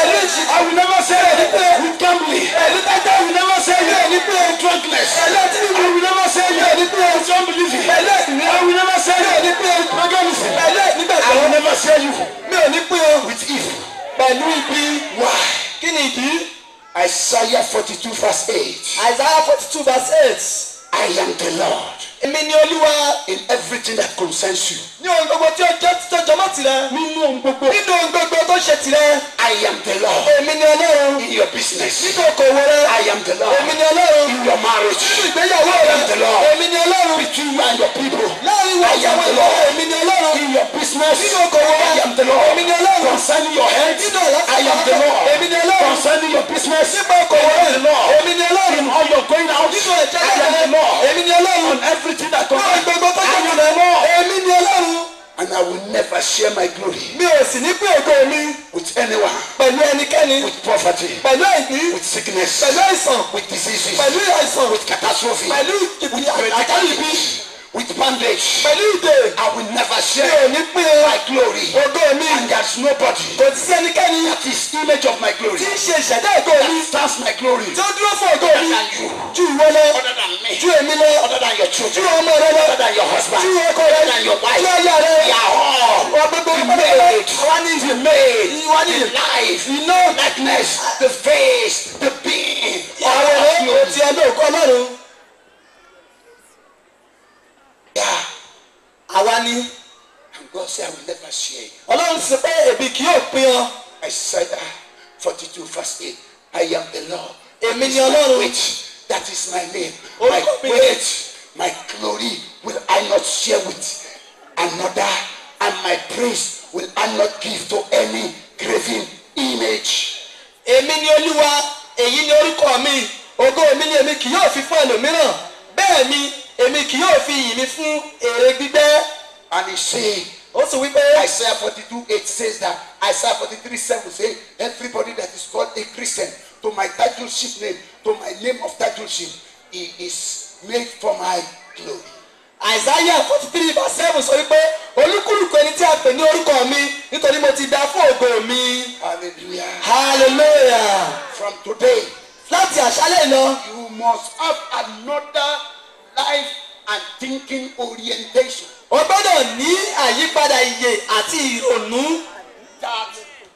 I will never share you with gambling. I will never share you with drunkenness. I will never share you with unbelieving. I will never share you with paganism. I will never share you Mi ò ní pín ọ with evil. pẹ̀lú ibi. Why? Kí ni ìdí? Isaiah 42 verse 8. Isaiah 42 verse 8. I am the Lord Èmi ni Olúwa in everything that concerns you. ní ohun gbogbo tí ó jẹ́ tó jọmọ́ tirẹ̀. Nínú ohun gbogbo. Nínú ohun gbogbo tó ṣe tirẹ̀. I am the Lord Èmi ni Ọlọ́run. in your business. Nínú okòwò rẹ. I am the Lord Èmi ni Ọlọ́run. in your marriage. Nínú ìgbéyàwó I rẹ. am the Lord Èmi ni Ọlọ́run. between you and your people. Láàrin I ìwọ àti am àwọn the ìlú. Lord Èmi ni Ọlọ́run. in your business. Nínú okòwò rẹ. I am the Lord Èmi ni Ọlọ́run. concerning your health. Nínú àlàáfíà. I am the Lord Èmi ni Ọlọ́run. concerning your business. Nípa okòwò I rẹ. am the Lord Èmi ni Ọlọ́run. in all your going out. Nínú ẹ̀jẹ̀ I am the rẹ. Lord Èmi ni Ọlọ́run. on everything that Ní ohun concerns gbogbo tó I jẹ́ am tirẹ̀. the Lord. Èmi ni Ọlọ́run. And I will never share my glory Mi ò sì ní pín ògo mi with anyone, pẹ̀lú ẹnikẹ́ni. with poverty, Pẹ̀lú àìní. with sickness, Pẹ̀lú àìsàn. with diseases, Pẹ̀lú àìsàn. with catastrophe, Pẹ̀lú with àjálù ibi. predicament, with bondage. Pẹ̀lú ìdè. I will never Mi ò share ní pín my glory. ògo mi. And there's nobody Kò sí ẹnikẹ́ni that is image of my glory tí ń ṣe ìṣẹ̀dá ògo mi. that stands my glory Tí ó dúró fún ògo mi. than you. Ju ìwọ lọ. Other than me. Ju èmi lọ. Other than your children. Ju ọmọ rẹ lọ. Other than your husband. Ju ọkọ rẹ. Other than your wife. Ju aya rẹ. We are all. Wọ́n gbogbo the ọmọ rẹ. made. Àwa ní The made. Ìwà ní The life. iná. Likeness. The face. The being. Àwòrán All ti ọdún òkú Ọlọ́run. Yeah. Àwa ní. And God said, I will never share you. Ọlọ́run sọ pé èmi kì yóò pín ọ. Isaiah 42 verse 8. I am the Lord. Èmi ni Ọlọ́run. Wait, that is my name. Orúkọ mi ni. Wait, my glory will I not share with another, and my praise will I not give to any graven image. Èmi ni Olúwa, èyí ni orúkọ mi. Ògo mi ni èmi kì yóò fi fún ẹlòmíràn. Bẹ́ẹ̀ ni èmi kì yóò fi ìyìn mi fún ère gbígbẹ́. And he said, Ó sì wí pé Isaiah 42:8 says that. Isaiah 43:7 says, everybody that is called a Christian, to my titleship name, to my name of titleship, he is made for my glory. Isaiah 43:7 sọ wípé olúkúlùkù ẹni tí a pè ní orúkọ mi nítorí mo ti dá fún ògo mi. Hallelujah. Hallelujah. From today, Láti àṣálẹ̀ lọ, you must have another life and thinking orientation. o gbọ́dọ̀ ní àyípadà ìyè àti ìrònú That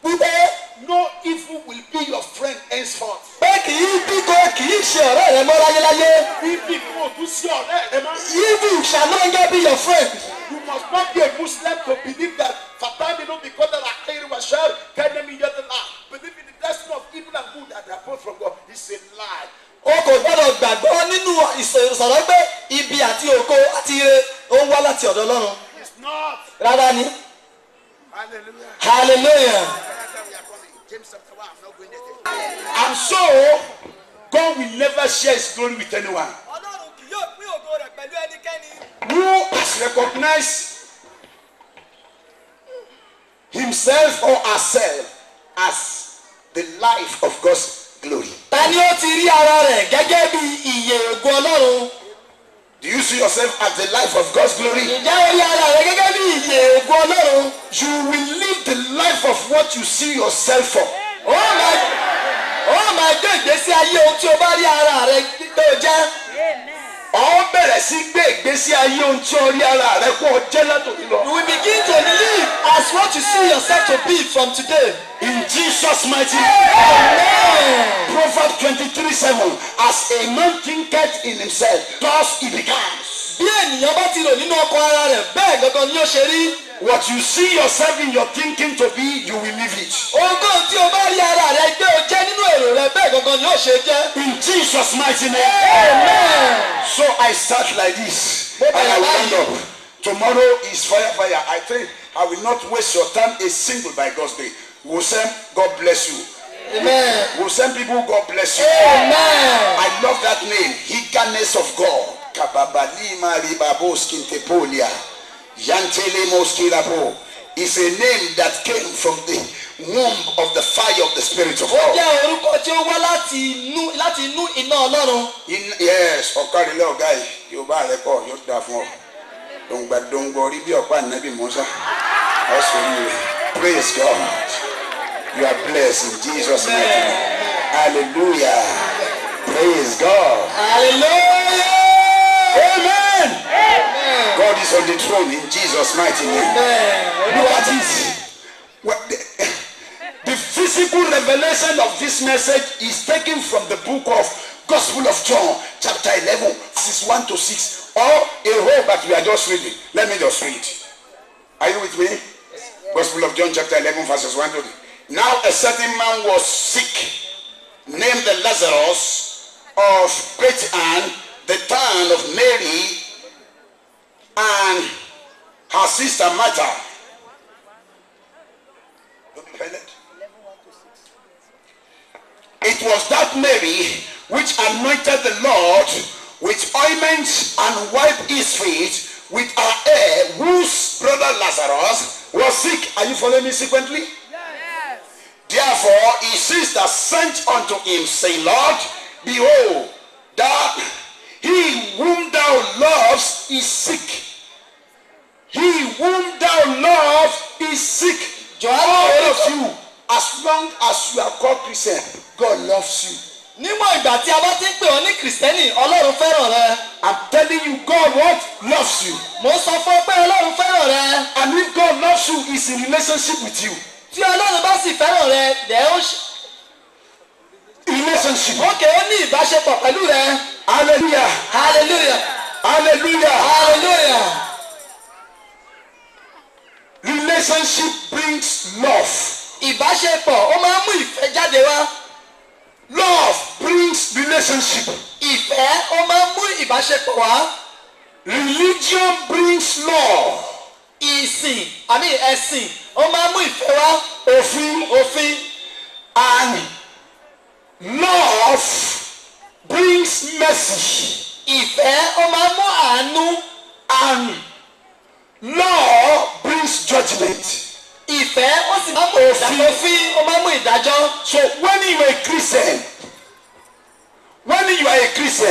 wípé no evil will be your friend henceforth. pé kì í ṣe ọ̀rẹ́ rẹ mọ́ láyéláyé. Ibi kò tún sí ọ̀rẹ́ rẹ mọ́. Evil shall no longer be your friend. You must not be a Muslim to believe that Fatamino because of Akiri Washar, Kademi Yadala, believe in the destiny of evil and good that are both from God. It's a lie. O kò gbọ́dọ̀ gbàgbọ́ nínú ìsọ̀rọ̀ pé ibi àti ògo àti ire ó ń wá láti ọ̀dọ̀ Ọlọ́run. It's not. Rárá ni. Hallelujah. Hallelujah. James chapter 1, I'm not going there. And so, God will never share his glory with anyone Ọlọ́run kì yóò pín ògo rẹ̀ pẹ̀lú ẹnikẹ́ni. who has recognized himself or herself as the life of God's glory. Ta ni ó ti rí ara rẹ̀ gẹ́gẹ́ bí ìyè ògo Ọlọ́run? Do you see yourself as the life of God's glory? Ǹjẹ́ o rí ara rẹ̀ gẹ́gẹ́ bí ìyè ògo Ọlọ́run? You will live the life of what you see yourself for. Ó máa gbé ìgbésí ayé ohun tí o bá rí ara rẹ̀ pé o jẹ́. Ó bẹ̀rẹ̀ sí gbé ìgbésí ayé ohun tí o rí ara rẹ kó o jẹ́ látòkí lọ. You will begin to live as what you see yourself to be from today. In Jesus' mighty name. Amen. Proverbs 23:7. As a man thinketh in himself, thus he becomes. Bí ènìyàn bá ti rò nínú ọkàn ara rẹ̀ bẹ́ẹ̀ gangan ni ó ṣe rí. What you see yourself in your thinking to be, you will live it. Ohunkóhun tí o bá rí ara rẹ̀ gbé o jẹ́ nínú èrò rẹ̀ bẹ́ẹ̀ gangan ni ó ṣe jẹ́. In Jesus' mighty name. Amen. So I start like this. And I will end up. Tomorrow is fire. I think I will not waste your time a single by God's grace. We'll send God bless you. Amen. We'll send people God bless you. Amen. I love that name. Eagerness of God. Kababalima ribaboski tepolia. Yantele moskilabo. Is a name that came from the womb of the fire of the Spirit of Ó God. jẹ́ orúkọ tí ó wá láti inú iná Ọlọ́run. Yes, ọ̀kárílẹ̀ ọ̀gá yìí yóò bá rẹ pọ̀ yóò dáa fún ọ. Dòǹgbàdòǹgbò rí bí ọ̀pá ànábì Mùsá. Praise God. You are blessed in Jesus' mighty name. Hallelujah. Praise God. Hallelujah. Amen. God is on the throne in Jesus' mighty name. Look at it. The physical revelation of this message is taken from the book of Gospel of John, chapter 11, verses 1 to 6, or a whole that we are just reading. Let me just read. Are you with me? Gospel of John, chapter 11, verses 1 to 3. Now a certain man was sick, named Lazarus of Bethany, the town of Mary, and her sister Martha. It was that Mary which anointed the Lord with ointment and wiped his feet with her hair, whose brother Lazarus was sick. Are you following me sequentially? Yes. Therefore his sister sent unto him, saying, Lord, behold, that he whom thou lovest is sick. He whom thou lovest is sick. All of you, as long as you are called Christian, God loves you. Níwọ̀n ìgbà tí a bá ti ń pè ọ́ ní kìrìsìtẹ́nì Ọlọ́run fẹ́ràn rẹ. I'm telling you, God what loves you. Mo sọ fún ọ pé Ọlọ́run fẹ́ràn rẹ. And if God loves you, He's in relationship with you. Tí Ọlọ́run bá sì fẹ́ràn rẹ, dẹ̀ ó Relationship. ókè ó ní ìbáṣepọ̀ pẹ̀lú rẹ. Hallelujah. Hallelujah. Hallelujah. Hallelujah. Relationship brings love. Ìbáṣepọ̀ ó máa ń mú ìfẹ́ jáde wá. Love brings relationship. Ìfẹ́ ó máa ń mú ìbáṣepọ̀ wá. Religion brings love. Ẹ̀sìn ó máa ń mú ìfẹ́ wá. Òfin. And love brings mercy. Ìfẹ́ ó máa ń mú àánú. And law brings judgment. Ìfẹ́ ó sì máa ń mú ìdájọ́. Òfin ó máa ń mú ìdájọ́. So when you are a Christian,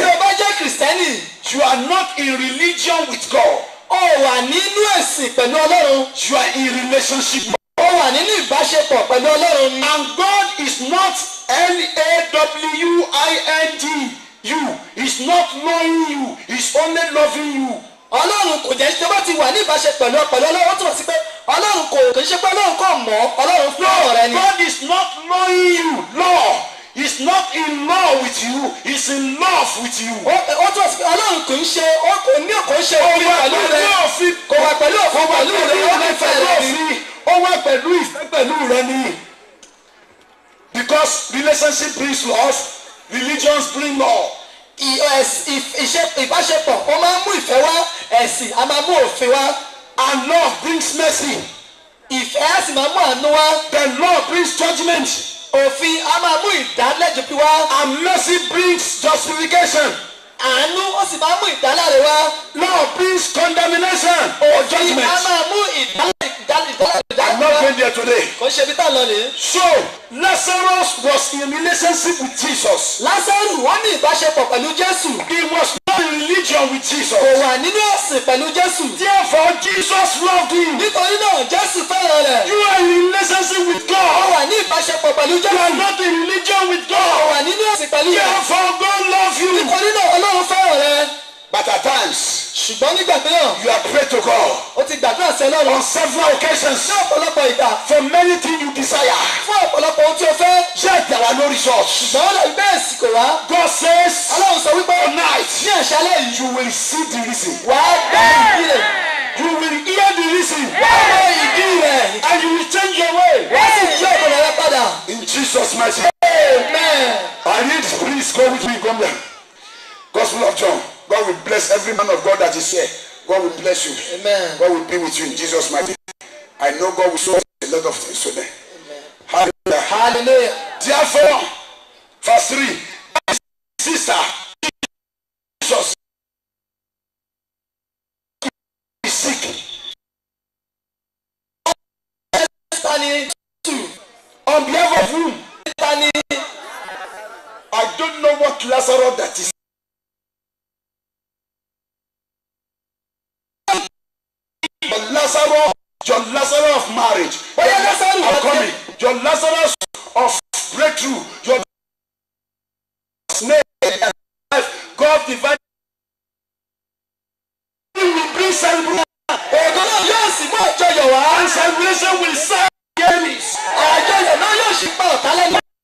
Tí o bá jẹ́ kìrìsìtẹ́nì, you are not in religion with God. o wà nínú ẹ̀sìn pẹ̀lú Ọlọ́run. You are in relationship. O wà nínú ìbáṣepọ̀ pẹ̀lú Ọlọ́run. And God is not LAWING. He's not knowing you. He's only loving you. Ọlọ́run kò jẹ́ tí o bá ti wà ní ìbáṣepọ̀ pẹ̀lú Ọlọ́run, ó túmọ̀ sí pé Ọlọ́run kò ṣe pé Ọlọ́run kò mọ̀, Ọlọ́run fẹ́ràn rẹ ni. God is not knowing you. Law. He's not in law with you. He's in love with you. Ó túmọ̀ sí pé Ọlọ́run kò ń ṣe òfin pẹ̀lú rẹ. Kò wà pẹ̀lú òfin pẹ̀lú rẹ. Ó nífẹ̀ẹ́ rẹ ni. Ó wà pẹ̀lú ìfẹ́ pẹ̀lú rẹ ni. Because relationship brings love. Religions bring law. Ìbáṣepọ̀ ó máa ń mú ìfẹ́ wá, ẹ̀sìn á máa mú òfin wá. And love brings mercy. Ìfẹ́ á sì máa mú àánú wá. Then law brings judgment. Òfin á máa mú ìdálẹ́jọ́ wá. And mercy brings justification. Àánú ó sì máa mú ìdáláre wá. Law brings condemnation or judgment. Á máa mú I'm not going there today. Kò ṣe bí tá a lọ rèé. So Lazarus was in relationship with Jesus. Lásárù wọ́n ní ìbáṣepọ̀ pẹ̀lú Jésù. He was not in religion with Jesus. Kò wà nínú ẹ̀sìn pẹ̀lú Jésù. Therefore Jesus loved him. Nítorí náà Jésù fẹ́ràn rẹ̀. You are in relationship with Ó God. wà ní ìbáṣepọ̀ pẹ̀lú You are Jésù. not in religion with Ó God. wà nínú ẹ̀sìn pẹ̀lú Jésù. Therefore God loves you. Nítorí náà Ọlọ́run fẹ́ràn rẹ̀. But at times Ṣùgbọ́n nígbà mìíràn, you have prayed to God ó ti gbàdúrà sí Ọlọ́run. on several occasions Ní ọ̀pọ̀lọpọ̀ ìgbà, for many things you desire. fún ọ̀pọ̀lọpọ̀ ohun tí o fẹ́. Yet there are no results. Ṣùgbọ́n ó dàbí bẹ́ẹ̀ sì kò wá. God says Ọlọ́run sọ wípé tonight ní àṣálẹ́ yìí, you will see the reason. wà á gbọ́ ìdí rẹ̀. You will hear the reason. Wà á gbọ́ ìdí rẹ̀. And you will change your way. Wà á sì yí ọ̀nà rẹ padà. In Jesus' mighty name. Amen. I need, please go with me. Come there. Gospel of John. God will bless every man of God that is here. God will bless you. Amen. God will be with you in Jesus' mighty name. I know God will show a lot of things today. Hallelujah. Hallelujah. Therefore, verse 3. Sister, Jesus is sick. On behalf of whom? I don't know what Lazarus that is. Your Lazarus of marriage. I'm coming. Your Lazarus of breakthrough. Your snake and life. God divine. Will bring celebration. And celebration will serve enemies. In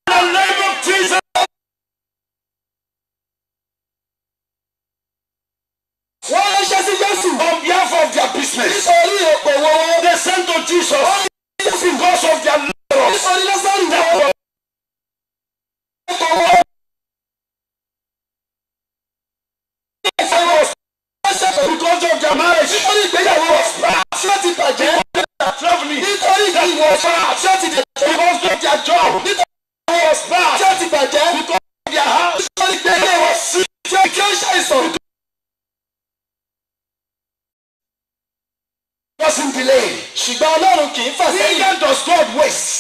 the name of Jesus. On behalf of their business, they sent to Jesus because of their Lazarus. Because of their marriage, traveling, because of their job, was bad, because of their house, was sick. Wasn't delayed. Ṣùgbọ́n Ọlọ́run kì í fà sẹ́yìn. Neither does God waste.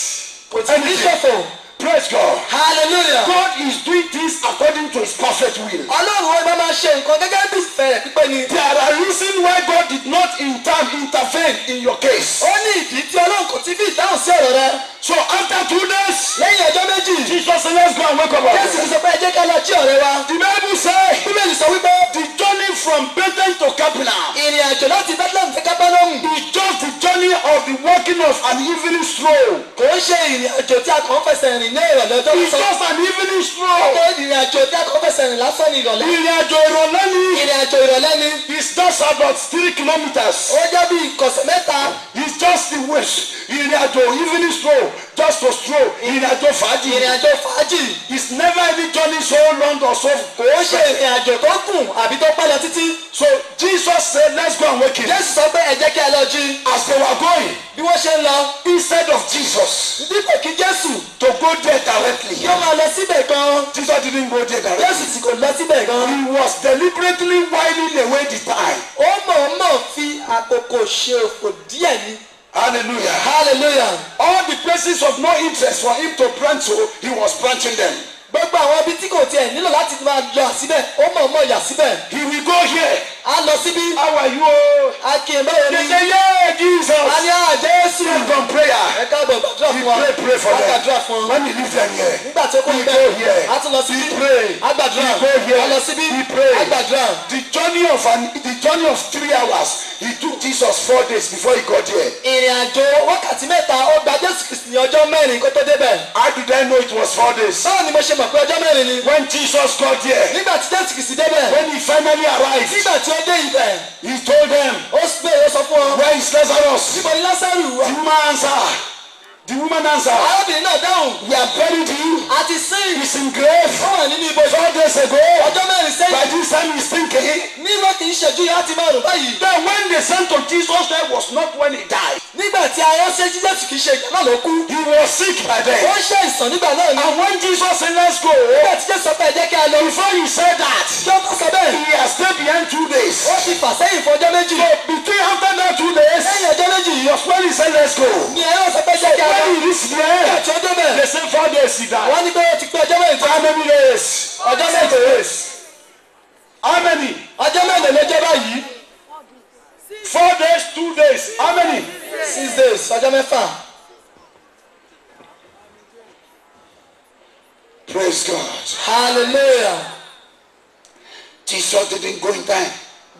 Kò tí ní ṣòfò. Praise God. Hallelujah. God is doing things according to his perfect will. Ọlọ́run ó máa ṣe nǹkan gẹ́gẹ́ bí ìfẹ́ rẹ̀ pípé ni. There are reasons why God did not in time intervene in your case. Ó ní ìdí tí ṣùgbọ́n Ọlọ́run kò tí fi ìdáhùn sí ọ̀rọ̀ rẹ. So after 2 days, lẹ́yìn ọjọ́ méjì. Jesus said, let's go and wake up our Jésù brother. sọ pé ẹ jẹ́ ká lọ jí ọ̀rẹ́ wa. The Bible says, Bíbélì sọ wípé the journey from Bethlehem to Capernaum ìrìn àjò láti Bethlehem sí Kápẹ́nọ́mù is just the journey of the walking of an evening stroll. kò ń ṣe ìrìn àjò tí a kàn ń fẹsẹ̀ rìn ní ìrọ̀lẹ́ ọjọ́ It's lásán. just an evening stroll. Ọjọ́ ìrìn àjò tí a kàn ń fẹsẹ̀ rìn lásán ní ìrọ̀lẹ́. Ìrìn àjò ìrọ̀lẹ́ ni. Ìrìn àjò ìrọ̀lẹ́ ni. It's just about 3 kilometers. Ó jẹ́ bí ìkọ̀sẹ̀ mẹ́ta. It's just the wish. Ìrìn àjò evening stroll, just to stroll. Ìrìn àjò fàájì. Ìrìn àjò fàájì. It's never any journey so long or so. Kò ń ṣe ìrìn àjò tó gùn àbí tó pẹ́ lọ títí. So Jesus said, let's go and wake him. Jésù sọ pé ẹ jẹ́ kí a lọ jí. As they were going, Bí wọ́n ṣe ń lọ. instead of Jesus Dípò kí Jésù to go there directly, kí ó máa lọ síbẹ̀ gan. Jesus didn't go there Jésù directly. sì kò lọ síbẹ̀ gan. He was deliberately whiling away the time. Ó mọ̀ọ́mọ̀ fi àkókò ṣe òfò díẹ̀ ni. Hallelujah. Hallelujah. All the places of no interest for him to branch to, he was branching them. Gbogbo àwọn ibi tí kò tiẹ̀ nílò láti máa yà síbẹ̀, ó mọ̀ọ́mọ̀ yà síbẹ̀. He will go here. A lọ síbí. How are you? A kì í báwo They ni. say, yeah, Jesus. A ní Jésù. Let's go and prayer. Ẹ káàbọ̀ gbàdúrà He fún wa. pray for A gbàdúrà them. fún wọn. When he leave them here, Nígbà tí ó kọ́ he ibẹ̀, go here. a tún lọ síbí. He pray. A gbàdúrà. He go here. A lọ síbí. He pray. A gbàdúrà. The journey of 3 hours. He took Jesus 4 days before he got here. Ìrìn àjò wákàtí mẹ́ta ó gba Jésù Kristi ní ọjọ́ mẹ́rin kó tó débẹ̀. How did I know it was 4 days? Báwo ni mo ṣe mọ̀ pé ọjọ́ mẹ́rin ni? When Jesus got here, Nígbà tí Jésù Kristi débẹ̀. when he finally arrived, Nígbà tí ó dé ibẹ̀. he told them, Ó sọ fún wọn. where is Lazarus? Níbo ni Lásárù wà? The woman answered. The woman answered, Arábìnrin náà dáhùn. we have buried him. A ti sin. He's in grave. Ó wà nínú ibojì. 4 days ago. Ọjọ́ mẹ́rin By sẹ́yìn. this time he's thinking. Nígbà tí ìṣẹ́jú yẹn á ti máa rùn báyìí. Then when they sent to Jesus, that was not when he died. Nígbà tí ayọ́ ṣe Jésù kì í ṣe ìgbà náà ló kú. He was sick by then. Ó ṣe ìsàn nígbà náà ni. And when Jesus said, let's go, Nígbà tí Jésù sọ pé ẹ jẹ́ kí a lọ. before he said that, Kí ó tó sọ bẹ́ẹ̀. he has stayed behind 2 days. Ó ti fà sẹ́yìn fún ọjọ́ méjì. So between after that 2 days, Lẹ́yìn ọjọ́ méjì yìí. was when he said, let's go. Ni ẹ̀rọ sọ pé jẹ́ kí a lọ. When he reached Nígbà there, tí ó débẹ̀. they said 4 days he died. Wọ́n ní pé ó ti pé ọjọ́ mẹ́rin tó. How many days? Ọjọ́ méje. How many? Ọjọ́ mẹ́rin ló jẹ́ báyìí. 4 days, 2 days. How many? 6 days. Ọjọ́ mẹ́fà. Praise God. Hallelujah. Jesus didn't go in time.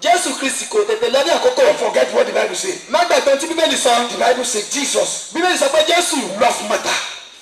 Jésù Kristi kò tètè lọ ní àkókò. Don't forget what the Bible says. Má gbàgbé tí Bíbélì sọ. The Bible says Jesus Bíbélì sọ pé Jésù loved Martha,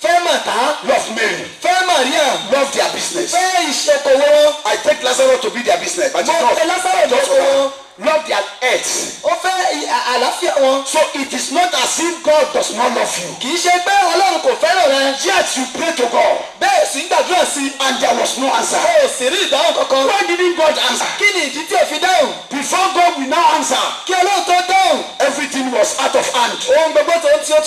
fẹ́ Màtá, loved Mary, fẹ́ Màríà, loved their business. fẹ́ ìṣokòwò wọn. I take Lazarus to be their business, but it's Mo not. fẹ́ Lásárù Just lóko wọn. love their earth. Ó fẹ́ àlàáfíà wọn. So it is not as if God does not love you. Kì í ṣe pé Ọlọ́run kò fẹ́ràn rẹ. Yet you pray to God Bẹ́ẹ̀ sì ń gbàdúrà sí i. and there was no answer. O ò sì rí ìdáhùn kankan. Why didn't God answer? Kí ni ìdí tí o fi dáhùn? Before God will now answer, Kí Ọlọ́run tó dáhùn. everything was out of hand. Ohun gbogbo tó ti wá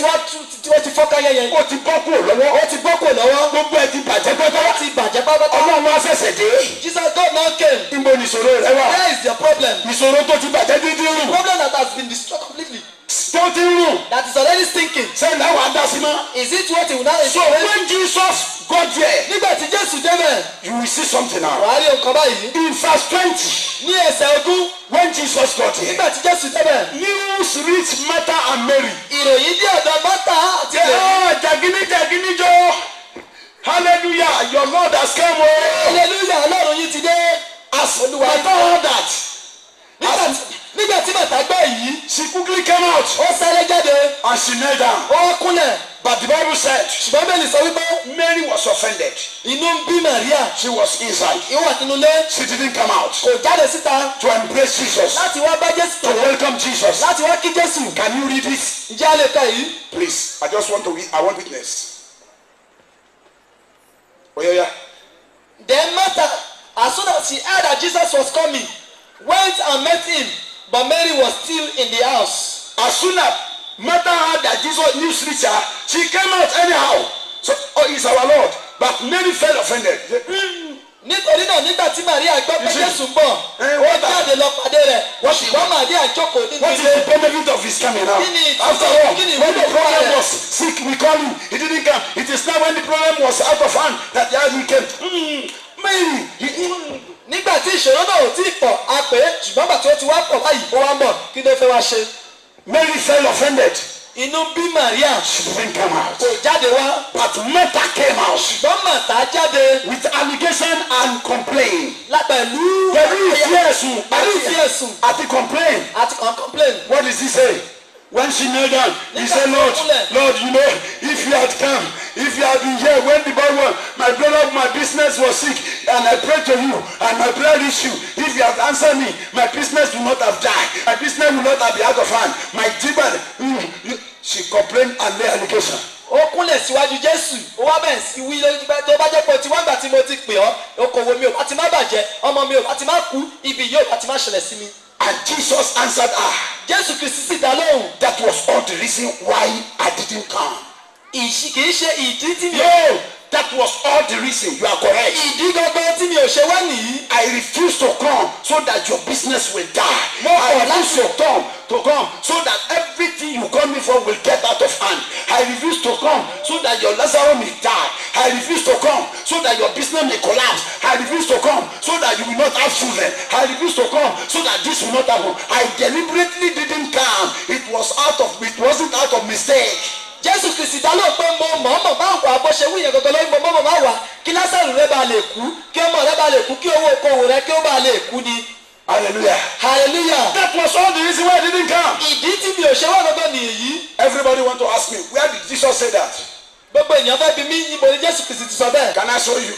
tí ó ti fọ́ká yẹyẹ. Ó ti bọ́ kúrò lọ́wọ́. Ó ti bọ́ kò lọ́wọ́. Gbogbo ẹ ti bàjẹ́ Ó pẹ́pẹ́. ti bàjẹ́ pátápátá. Ọlọ́run wá ṣẹ̀ṣẹ̀ dé. Jesus God now came. Níbo ni ìṣòro rẹ wà? Where is your problem? Ìṣòro tó ti bàjẹ́ dídí rùn. Problem that has been destroyed completely. Tó ti rùn. That is already stinking. Ṣé ìdáwọ̀ adá sí mọ́? Is it what he will now So explain? when Jesus got there, Nígbà tí Jésù débẹ̀, you will see something now. wàá rí nǹkan báyìí. In verse 20, Ní ẹsẹ̀ ogún, when Jesus got here, nígbà tí Jésù débẹ̀, news reached Martha and Mary. ìròyìn dé ọ̀dọ̀ Mátà àti Mary. Ah, jagini jo. Hallelujah, your Lord has come. Oh. Hallelujah, Ọlọ́run yìí ti dé. As Martha heard that, Nígbà tí Màtá gbọ́ èyí, she quickly came out ó sáré jáde, and she knelt down. ó kúnlẹ̀. But the Bible said Ṣùgbọ́n Bẹ́ẹ̀ni sọ wípé Mary was offended. inú ń bí Màríà. She was inside. Ó wà nínú ilé, She didn't come out kò jáde síta to embrace Jesus, láti wá bá Jésù to pàdé, welcome Jesus. láti wá kí Jésù. Can you read it? Ǹjẹ́ a lè ka yìí? Please, I just want to read. I want witness. Oh, yeah. Then Martha, as soon as she heard that Jesus was coming, went and met him, but Mary was still in the house. As soon as Martha heard that Jesus news reached her, she came out anyhow. So, oh, he's our Lord. But Mary felt offended. Nítorí náà nígbà tí Màríà gbọ́ pé Jésù ń bọ̀, ó what jáde lọ pàdé rẹ̀. Ṣùgbọ́n Màríà jókòó nínú What is ilé. the benefit of his coming now? Kini- After all, kini- when the problem kini- was sick, we called him. He didn't come. It is now when the problem was out of hand that he came. Mary, Nígbà tí ìṣòro náà ò tí ì pọ̀, a pè é, ṣùgbọ́n bàtí ó ti wá pọ̀ báyìí, ó wá ń bọ̀, kí ló fẹ́ wá ṣe? Mary felt offended. inú bí Maria. She didn't come out. Kò jáde wá. But Martha came out Ṣùgbọ́n Màtá jáde. with allegation and complaint. Pẹ̀lú ìfi ẹ̀sùn. Àti complaint. Àti complain. What does he say? When she knelt down, he said, Lord, you know, if you had come, if you had been here when the boy was, my brother, my business was sick, and I prayed to you, and my prayer reached you, if you had answered me, my business would not have died. My business would not have been out of hand. My demon, she complained and made allegation. Ó kúnlẹ̀ síwájú Jésù, ó wá bẹ̀rẹ̀ sí wí lórí pé tó bá jẹ́ pé o ti wá gbà tí mo ti pè ọ́, okòwò mi ò bá ti má bàjẹ́, ọmọ mi ò bá ti má kú, ibi yóò bá ti má ṣẹlẹ̀ sí mi. And Jesus answered her. Jésù Kristi sì dá lóhùn. That was all the reason why I didn't come. Kì í ṣe ìdí tí mi ò. No, that was all the reason. You are correct. Ìdí gangan tí mi ò ṣe wá nìyí. I refuse to come so that your business will die. Mo kọ̀ refuse to come so that everything you call me for will get out of hand. I refuse to come so that your Lazarus may die. I refuse to come so that your business may collapse. I refuse to come so that you will not have children. I refuse to come so that this will not happen. I deliberately didn't come. It wasn't out of mistake. Jésù Kristi dá lóhùn pé mo mọ̀ọ́mọ̀ máa wà bó ṣe wúyẹn gangan lórí mo mọ̀ọ́mọ̀ máa wà kí Lásárù rẹ bá lè kú kí ọmọ rẹ bá lè kú kí owó okòwò rẹ kí ó bá lè kú ni. Hallelujah. Hallelujah. That was all the reason why I didn't come. Ìdí tí mi ò ṣe wá gangan nìyí. Everybody want to ask me, where did Jesus say that? Gbogbo ènìyàn fẹ́ bi mí ibo ni Jésù Kristi ti sọ bẹ́ẹ̀. Can I show you?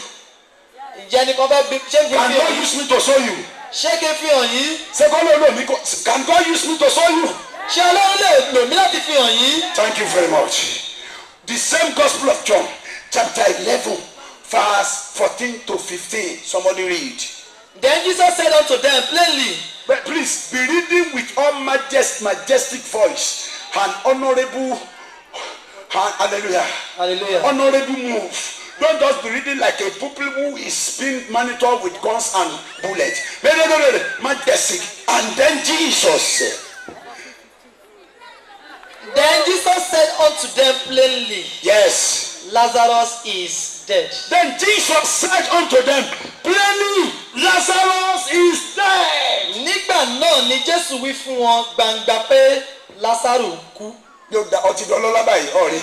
Ǹjẹ́ ẹnìkan fẹ́ bi ṣé fi Can fi God hàn yín? use me to show you? Ṣé kí n fi hàn yín? Say, God, no. Can God use me to show you? Ṣé Ọlọ́run lè lò mí láti fi hàn yín? Thank you very much. The same Gospel of John, chapter 11, verse 14 to 15. Somebody read. Then Jesus said unto them plainly. But please be reading with all majestic voice and honorable, hallelujah, honorable move. Don't just be reading like a people who is being monitored with guns and bullets. No, majestic. And then Jesus said. Then Jesus said unto them plainly. Yes. Lazarus is dead. Then Jesus said unto them plainly, Lazarus is dead. Nígbà náà ni Jésù wí fún wọn gbangba pé Lásárù kú. Yóò da ọtí dọlọ́lá báyìí ọ̀rẹ́.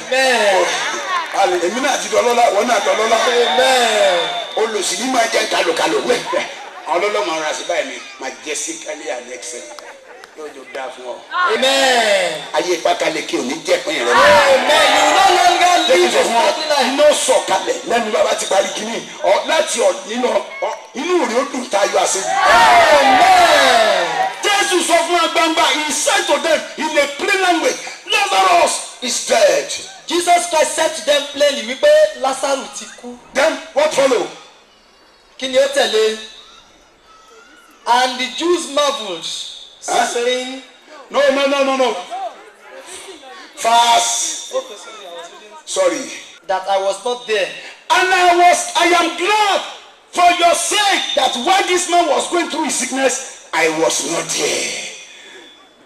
Amen. Èmi náà ti dọlọ́lá, wọ́n náà dọlọ́lá. Amen. Olùsí ní máa jẹ́ kálòkálò wẹ̀. Àwọn ọlọ́lọ́mọ ara sí báyìí ni majestically and excellent. Yóò jọ dáa fún ọ. Amen. Ayé ìpákalẹ̀ kí o ní jẹ́ pín rẹ̀. Amen. You no longer live a godly life. Iná sọ̀kalẹ̀ lẹ́nu bàbá ti parí kínní. Láti inú rẹ̀ ó dùn tayọ àṣẹ. Amen. Jésù sọ fún agbangba, he said to them in a plain language, Lazarus is dead. Jesus Christ said to them plainly wípé Lásárù ti kú. Then what follow? Kí ni ó tẹ̀lé? And the Jews marveled, saying, No. Fast. Sorry. That I was not there. And I am glad for your sake that while this man was going through his sickness, I was not there.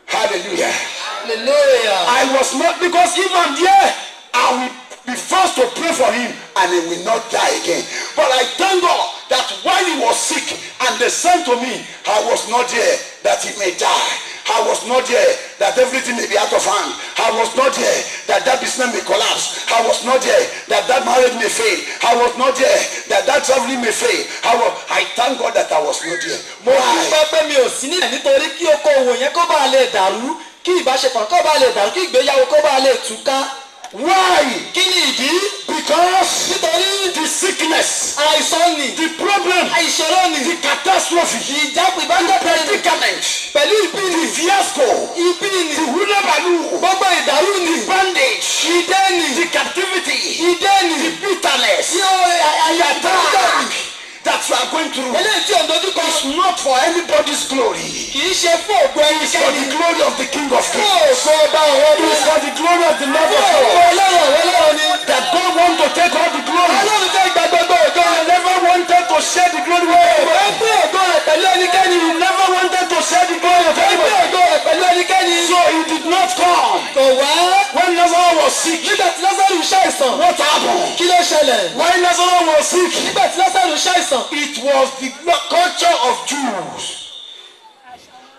Hallelujah. Hallelujah. I was not, because if I'm there, I will be forced to pray for him and he will not die again. But I thank God that while he was sick and they sent to me, I was not there that he may die. I was not there that everything may be out of hand. I was not there that business may collapse. I was not there that marriage may fail. I was not there that traveling may fail. I thank God that I was not there. Mo dúpẹ́ pé mi ò sí nílẹ̀ nítorí kí okòwò yẹn kó bá lè dàrú, kí ìbáṣepọ̀ kó bá lè dàrú, kí ìgbéyàwó kó bá lè túká. Why? Kí ni ìdí? Because nítorí the sickness, àìsàn ni, the problem, àìṣòro ni, the catastrophe, ìjápọ̀ predicament, pẹ̀lú ìpín ni, fiasco, ìpín ni, the hulabaloo, gbogbo ìdàrú ni, the bandage, ìdè ni, the captivity, ìdè ni, the bitterness, the attack that you are going through. Eléyìí tí ò ń dojú kọ. It's not for anybody's glory. Kì í ṣe fún ògo It's for the glory of the King of Kings. Fún ògo ọba àwọn ọdún. It's for the glory of the Lord of Fún ògo Lords. Ọlọ́run àwọn Ọlọ́run ni. That God wants to take all the glory. Ọlọ́run fẹ́ gba gbogbo ògo. He never wanted to share the glory with Ó anyone. pín ògo rẹ̀ pẹ̀lú ẹnikẹ́ni. He never wanted to share the glory with Ó pín anyone. ògo rẹ̀ pẹ̀lú ẹnikẹ́ni. So he did not come. Kò wá. When Lazarus was sick, Nígbà tí Lásárù ṣàìsàn. what happened? Kí ló ṣẹlẹ̀? When Lazarus was sick, Nígbà tí Lásárù ṣàìsàn. it was the culture of Jews.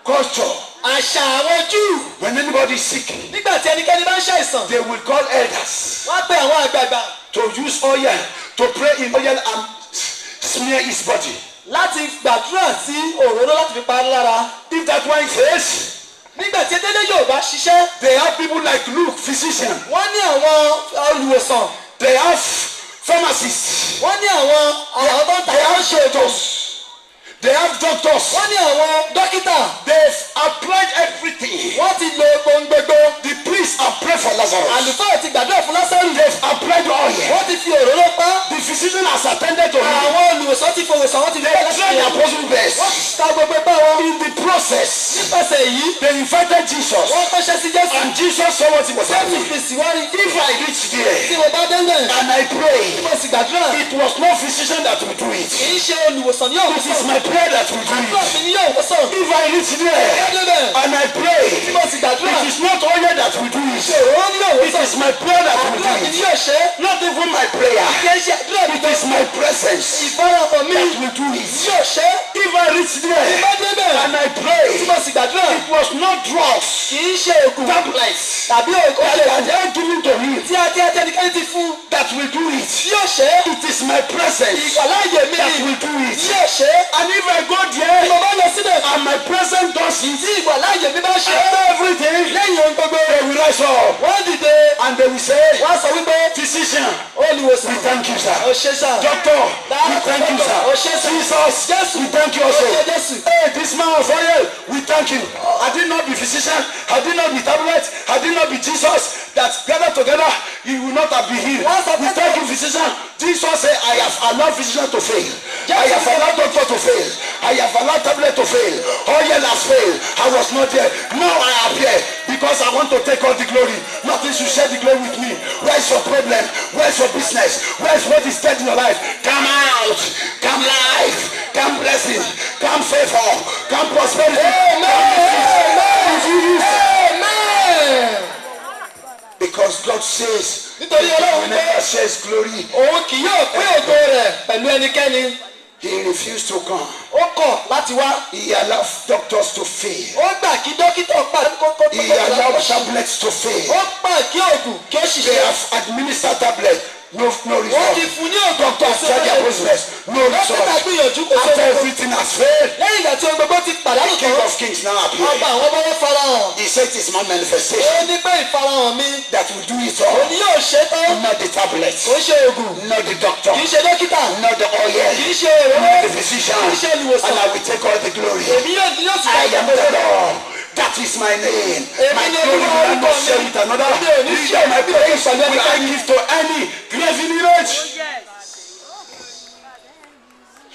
Culture. àṣà àwọn Júù. When anybody is sick, Nígbà tí ẹnikẹ́ni bá ń ṣàìsàn, they will call elders wọ́n á pe àwọn àgbààgbà to use oil, to pray in oil and smear his body. láti gbàdúrà sí òróró láti fi pa á lára. If that one fails, Nígbà tí dédé yóò bá ṣiṣẹ́, they have people like Luke, physician. wọ́n ní àwọn olùwòsàn, They have pharmacists. wọ́n ní àwọn tó ń ta They àwọn have ṣètò, doctors. They have doctors. wọ́n ní àwọn dókítà, They've applied everything. wọ́n ti lo ohun gbogbo. The priests have prayed for Lazarus. Àlùfáà ti gbàdúrà fún Lásárù. They've applied oil. Wọ́n ti fi òróró pa. The physician has attended to him. Àwọn olùwòsàn ti fòwòsàn, wọ́n ti They bẹ́ẹ̀ láti tried their ṣe. possible best. Wọ́n ti ta gbogbo ẹgbẹ́ wọn. In the process, Nípasẹ̀ èyí, they invited Jesus. wọ́n pẹ́ṣẹ́ sí Jésù. And Jesus saw what he was Jésù happening. fèsì wá rí. If I reach Tí there mo bá délẹ̀, and I pray, mo sì gbàdúrà. it was no physician that will do it. Kì í ṣe olùwòsàn ní It òwòsàn. is my prayer that will do Àdúrà it. mi ní yóò wòsàn. If I reach Mo there délẹ̀, and I tí pray, mo sì gbàdúrà. it is not oil that will do it. Òróró ní yóò It wòsàn. is my prayer that will Àdúrà mi do ní it. yóò ṣe. Not even my prayer. Kì í ṣe àdúrà mi It is my presence ìfarahàn mi that will do it. yóò ṣe. If I reach Tí mo there débẹ̀, and I tí pray, mo sì gbàdúrà. it was not drugs, Kì í ṣe ògùn tablets tàbí ògùn that they are given to him tí a ti ẹnikẹ́ni ti fún that will do it. yóò ṣe. It is my presence Ìgbàláyè mi that ni will do it. yóò ṣe. And if I go Tí there mo bá lọ síbẹ̀, and my presence does it, tí ìgbàláyè mi bá ṣe after everything, lẹ́yìn ohun gbogbo, they will rise up wọ́n dìde, and they will say, wọ́n sọ wípé physician, olùwòsàn we thank you, sir. ó ṣe sá. Doctor, we thank you, Ó sir. ṣe sá. Jesus, we thank you Ó ṣe also. Jésù. Hey, this man of oil, we thank you. Had it not be physician, had it not be tablet, had it not be Jesus that gathered together, he will not have been healed. We thank you, physician. Jesus said, I have allowed physician to fail. I have allowed doctor to fail. I have allowed tablet to fail. Oil has failed. I was not there. Now I appear because I want to take all the glory. Nothing should share the glory with me. Where's your problem? Where's your business? Where's what is dead in your life? Come out. Come life. Come blessing. Come favor. Come prosperity. Amen. Because God says, Nítorí Ọlọ́run pé whenever shares glory, òun kì yóò pín ògo rẹ̀ pẹ̀lú ẹnikẹ́ni. he refused to come. Ó kọ̀ láti wá. He allowed doctors to fail. Ó gbà kí dókítà pàdé kókó tó He allowed tablets to fail. Ó gbà kí òògùn kí ó They ṣiṣẹ́. have administered tablet. No Wọ́n ti result. fún ní òògùn tó Doctors ṣe tried their lọ́sẹ̀. business. No Dókítà result. gbìyànjú kò After sóko. everything has failed, Lẹ́yìn ìgbà tí ohun gbogbo ti pàdánù the King tán, of Kings now appeared. ọba àwọn ọmọ wọn farahàn. He said it is my Ó manifestation ní pé ìfarahàn mi, that will do it òun all. ni yóò ṣe tán. Not the tablets, Kò ń ṣe òògùn, not the doctor, kì í ṣe dókítà, not the oil, kì í ṣe òróró, not the physician. kì í ṣe olùwòsàn. And I will take all the glory. Èmi yóò sì I gbà am the Lord. That is my name. My ni glory Olúwa will not orúkọ mi. share with another. Èmi ò ní ṣe Neither my bí praise òkú pẹ̀lú will I ẹnikẹ́ni. give to any graven image.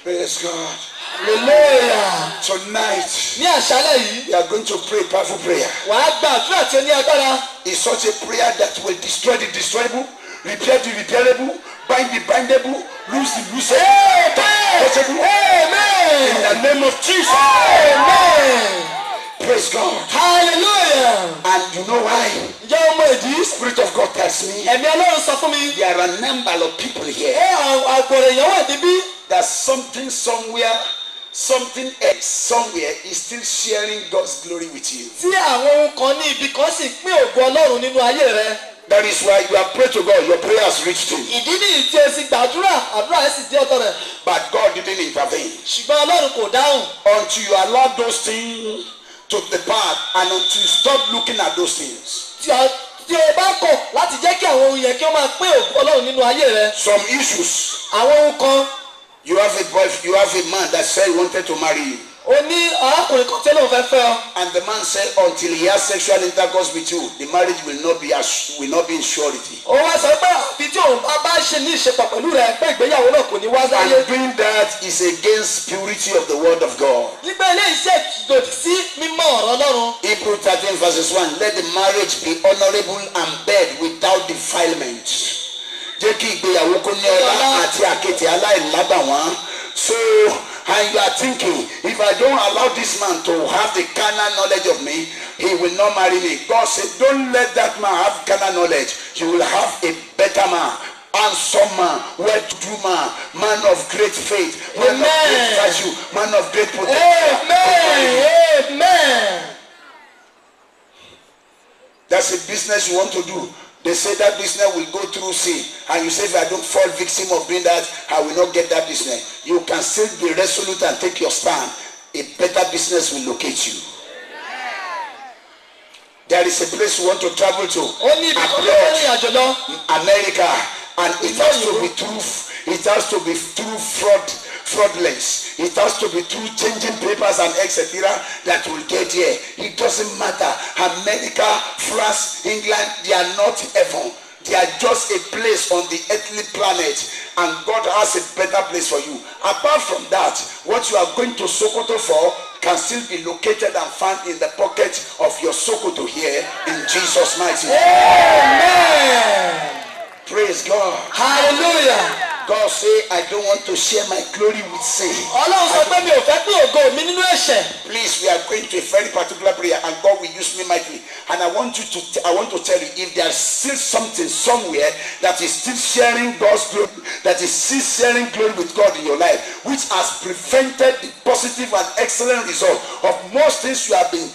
Praise God. Hallelujah. Tonight, Ní àṣálẹ̀ yìí, we are going to pray a powerful prayer. wàá gba àdúrà tí ó ní agbára. It's such a prayer that will destroy the destroyable, repair the repairable, bind the bindable, loose the loosable, touchable. Amen. In the name of Jesus. Amen. Praise God. Hallelujah. And you know why? Ǹjẹ́ o mọ ìdí? Spirit of God tells me Ẹ̀mí Ọlọ́run sọ fún mi. there are a number of people here. Àgbọ̀rọ̀ èèyàn wà níbí. That something somewhere, something else somewhere is still sharing God's glory with you. Tí àwọn ohun kan ní ibi kan sì pín ògo Ọlọ́run nínú ayé rẹ. That is why you have prayed to God. Your prayer has reached him. Ìdí nìyí tí o sì gbàdúrà, àdúrà ẹ̀ sì dé ọ̀dọ̀ rẹ̀. But God didn't intervene. Ṣùgbọ́n Ọlọ́run kò dáhùn. Until you allow those things to depart and until you stop looking at those things. Tí o bá kọ̀ láti jẹ́ kí àwọn ohun yẹn kí ó máa pín ògo Ọlọ́run nínú ayé rẹ. Some issues. Àwọn ohun kan. You have a man that said he wanted to marry you. O ní arákùnrin kan tí lóun fẹ́ fẹ́ ọ. And the man said until he has sexual intercourse with you, the marriage will not be in surety. Ó wá sọ pé àfi tí òun bá ṣe ní ìṣepọ̀ pẹ̀lú rẹ̀ pé ìgbéyàwó náà kò ní wá sáyé. And doing that is against purity of the word of God. Nígbà eléyìí ṣe lòdì sí mímọ́ ọ̀rọ̀ Ọlọ́run. Hebrews 13 verses 1. Let the marriage be honourable and bed without defilement. Jẹ́ kí ìgbéyàwó kó ní ọlá àti àkètì aláìlábàwọ́n. So, and you are thinking, if I don't allow this man to have the carnal knowledge of me, he will not marry me. God said, don't let that man have carnal knowledge. You will have a better man, handsome man, well-to-do man, man of great faith, man of great virtue, man of great potential. Amen. Amen. has a business you want to do. They say that business will go through sin. And you say, if I don't fall victim of doing that, I will not get that business. You can still be resolute and take your stand. A better business will locate you. There is a place you want to travel to. Abroad, America. And it has to be true. It has to be through fraudulence. It has to be through changing papers and etc. that will get here. It doesn't matter. America, France, England, they are not heaven. They are just a place on the earthly planet, and God has a better place for you. Apart from that, what you are going to Sokoto for can still be located and found in the pocket of your Sokoto here in Jesus' mighty name. Amen. Praise God. Hallelujah. God say, I don't want to share my glory with sin. Please, we are going to a very particular prayer, and God will use me mightily. And I want to tell you, if there is still something somewhere that is still sharing God's glory, that is still sharing glory with God in your life, which has prevented the positive and excellent result of most things you have been,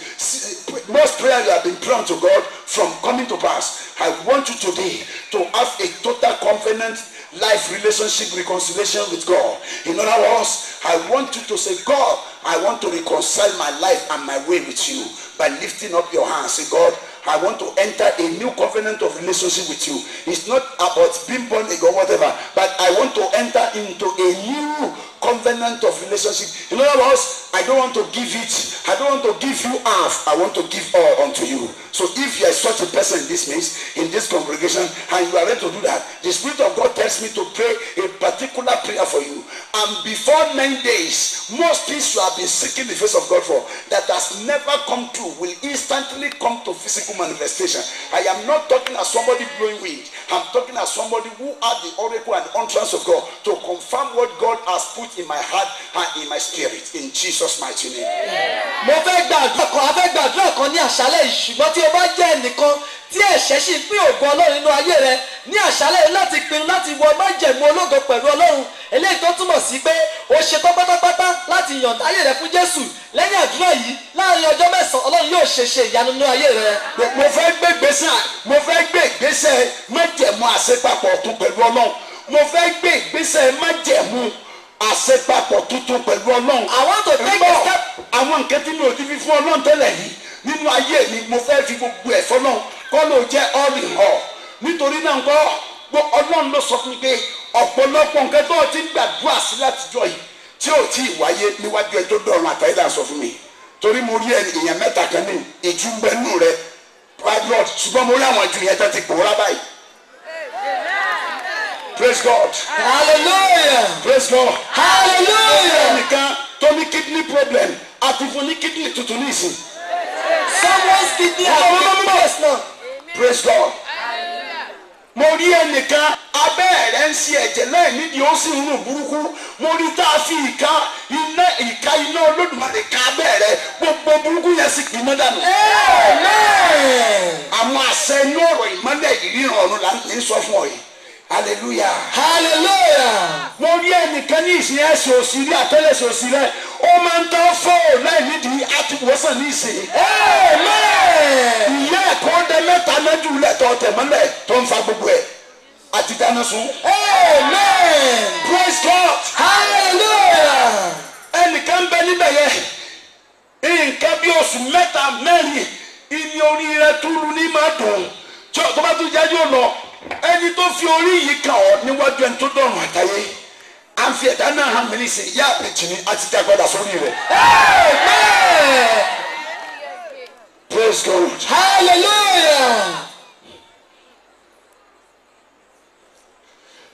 most prayer you have been praying to God from coming to pass, I want you today to have a total covenant life relationship reconciliation with God. In other words, I want you to say, God, I want to reconcile my life and my way with you by lifting up your hands. Say, God, I want to enter a new covenant of relationship with you. It's not about being born again or whatever, but I want to enter into a new covenant of relationship. In other words, I don't want to give it. I don't want to give you half. I want to give all unto you. So if you are such a person in this midst, in this congregation, and you are ready to do that, the Spirit of God tells me to pray a particular prayer for you. And before 9 days, most things you have been seeking the face of God for that has never come true will instantly come to physical manifestation. I am not talking as somebody blowing wind. I'm talking as somebody who had the oracle and the entrance of God to confirm what God has put in my heart and in my spirit. In Jesus' mighty name. Mo fẹ́ gbàdúrà kan ní àṣálẹ́ yìí, ṣùgbọ́n tí o bá jẹ́ ẹnìkan tí ẹ̀ṣẹ̀ sì pín ògo Ọlọ́run nínú ayé rẹ ní àṣálẹ́ yìí láti pinnu láti wọ májẹ̀mú ológo pẹ̀lú Ọlọ́run, eléyìí tó túmọ̀ sí pé o ṣetán pátápátá láti yọ̀ǹda ayé rẹ fún Jésù. Lẹ́yìn àdúrà yìí, láàrin ọjọ́ 9 Ọlọ́run yóò ṣe ìyanu nínú ayé rẹ. Mo fẹ́ gbé ìgbésẹ̀ májẹ̀mú àṣepapọ̀ ọ̀tun pẹ̀lú Ọlọ́run. Mo fẹ́ gbé ìgbésẹ̀ májẹ̀mú àṣepapọ̀ tuntun pẹ̀lú Ọlọ́run. I want to take a step. Àwọn nǹkan tí mi ò ti fi fún Ọlọ́run tẹ́lẹ̀ yìí nínú ayé mi, mo fẹ́ fi gbogbo ẹ̀ fọ́lọ́run kọ́ ló jẹ́ all in all. Nítorí náà gbọ́ Ọlọ́run ló sọ fún mi pé ọ̀pọ̀lọpọ̀ nǹkan tó ti ń gbàdúrà sí látijọ́ yìí tí ò tí ì wáyé níwájú ẹjọ́ dọ̀run àtàyídà sọ fún mi. Torí mo rí èèyàn mẹ́ta kan ní ìjú ń bẹ nínú rẹ̀ pilot, ṣùgbọ́n mo rí àwọn ìjú yẹn tó ti pòórá báyìí. Praise God. Hallelujah. Praise God. Hallelujah. Ẹnìkan tó ní kidney problem àti fún ní kidney tuntun ní ìsìn. Someone's kidney has been replaced now. Praise God. Mo rí ẹnìkan abẹ́ rẹ̀ ń ṣe ẹ̀jẹ̀ láì nídìí ó sì ń rùn burúkú. Mo rí tá a fi ìka iná Olódùmarè ká abẹ́ rẹ̀ gbogbo burúkú yẹn sì kì í ná dànù. Àwọn àṣẹ inú ọ̀rọ̀ ìmọ́lẹ̀ ìríran ọ̀run là ń sọ fún ọ yìí. Hallelujah. Hallelujah. Mo rí ẹnìkan ní ìsìn ẹsẹ̀ òsì rí àtẹ́lẹsẹ̀ òsì rẹ̀ ó máa ń tán fọ́ láì nídìí àti wọ́sàn ní ìsìn. Ìyá ẹ̀kọ́ dẹ mẹ́ta mẹ́jù lẹ́tọ̀ tẹ̀mọ́lẹ̀ tó ń fa gbogbo ẹ̀ àti dáná sun. Amen. Praise God. Hallelujah. Ẹnìkan bẹ níbẹ̀ yẹn nǹkan bí oṣù mẹ́ta mẹ́rin ìní orí rẹ̀ túlù ní máa dùn tó bá tún jáde ó lọ. Ẹni tó fi orí yìí kàn ọ́ níwájú ẹni tó dọ̀rùn àtàyè à ń fi ẹ̀dá náà hàn mí ní sè yá àpèjì ni àti tí a gbọ́dọ̀ sórí rẹ̀. Amen. Praise God. Hallelujah.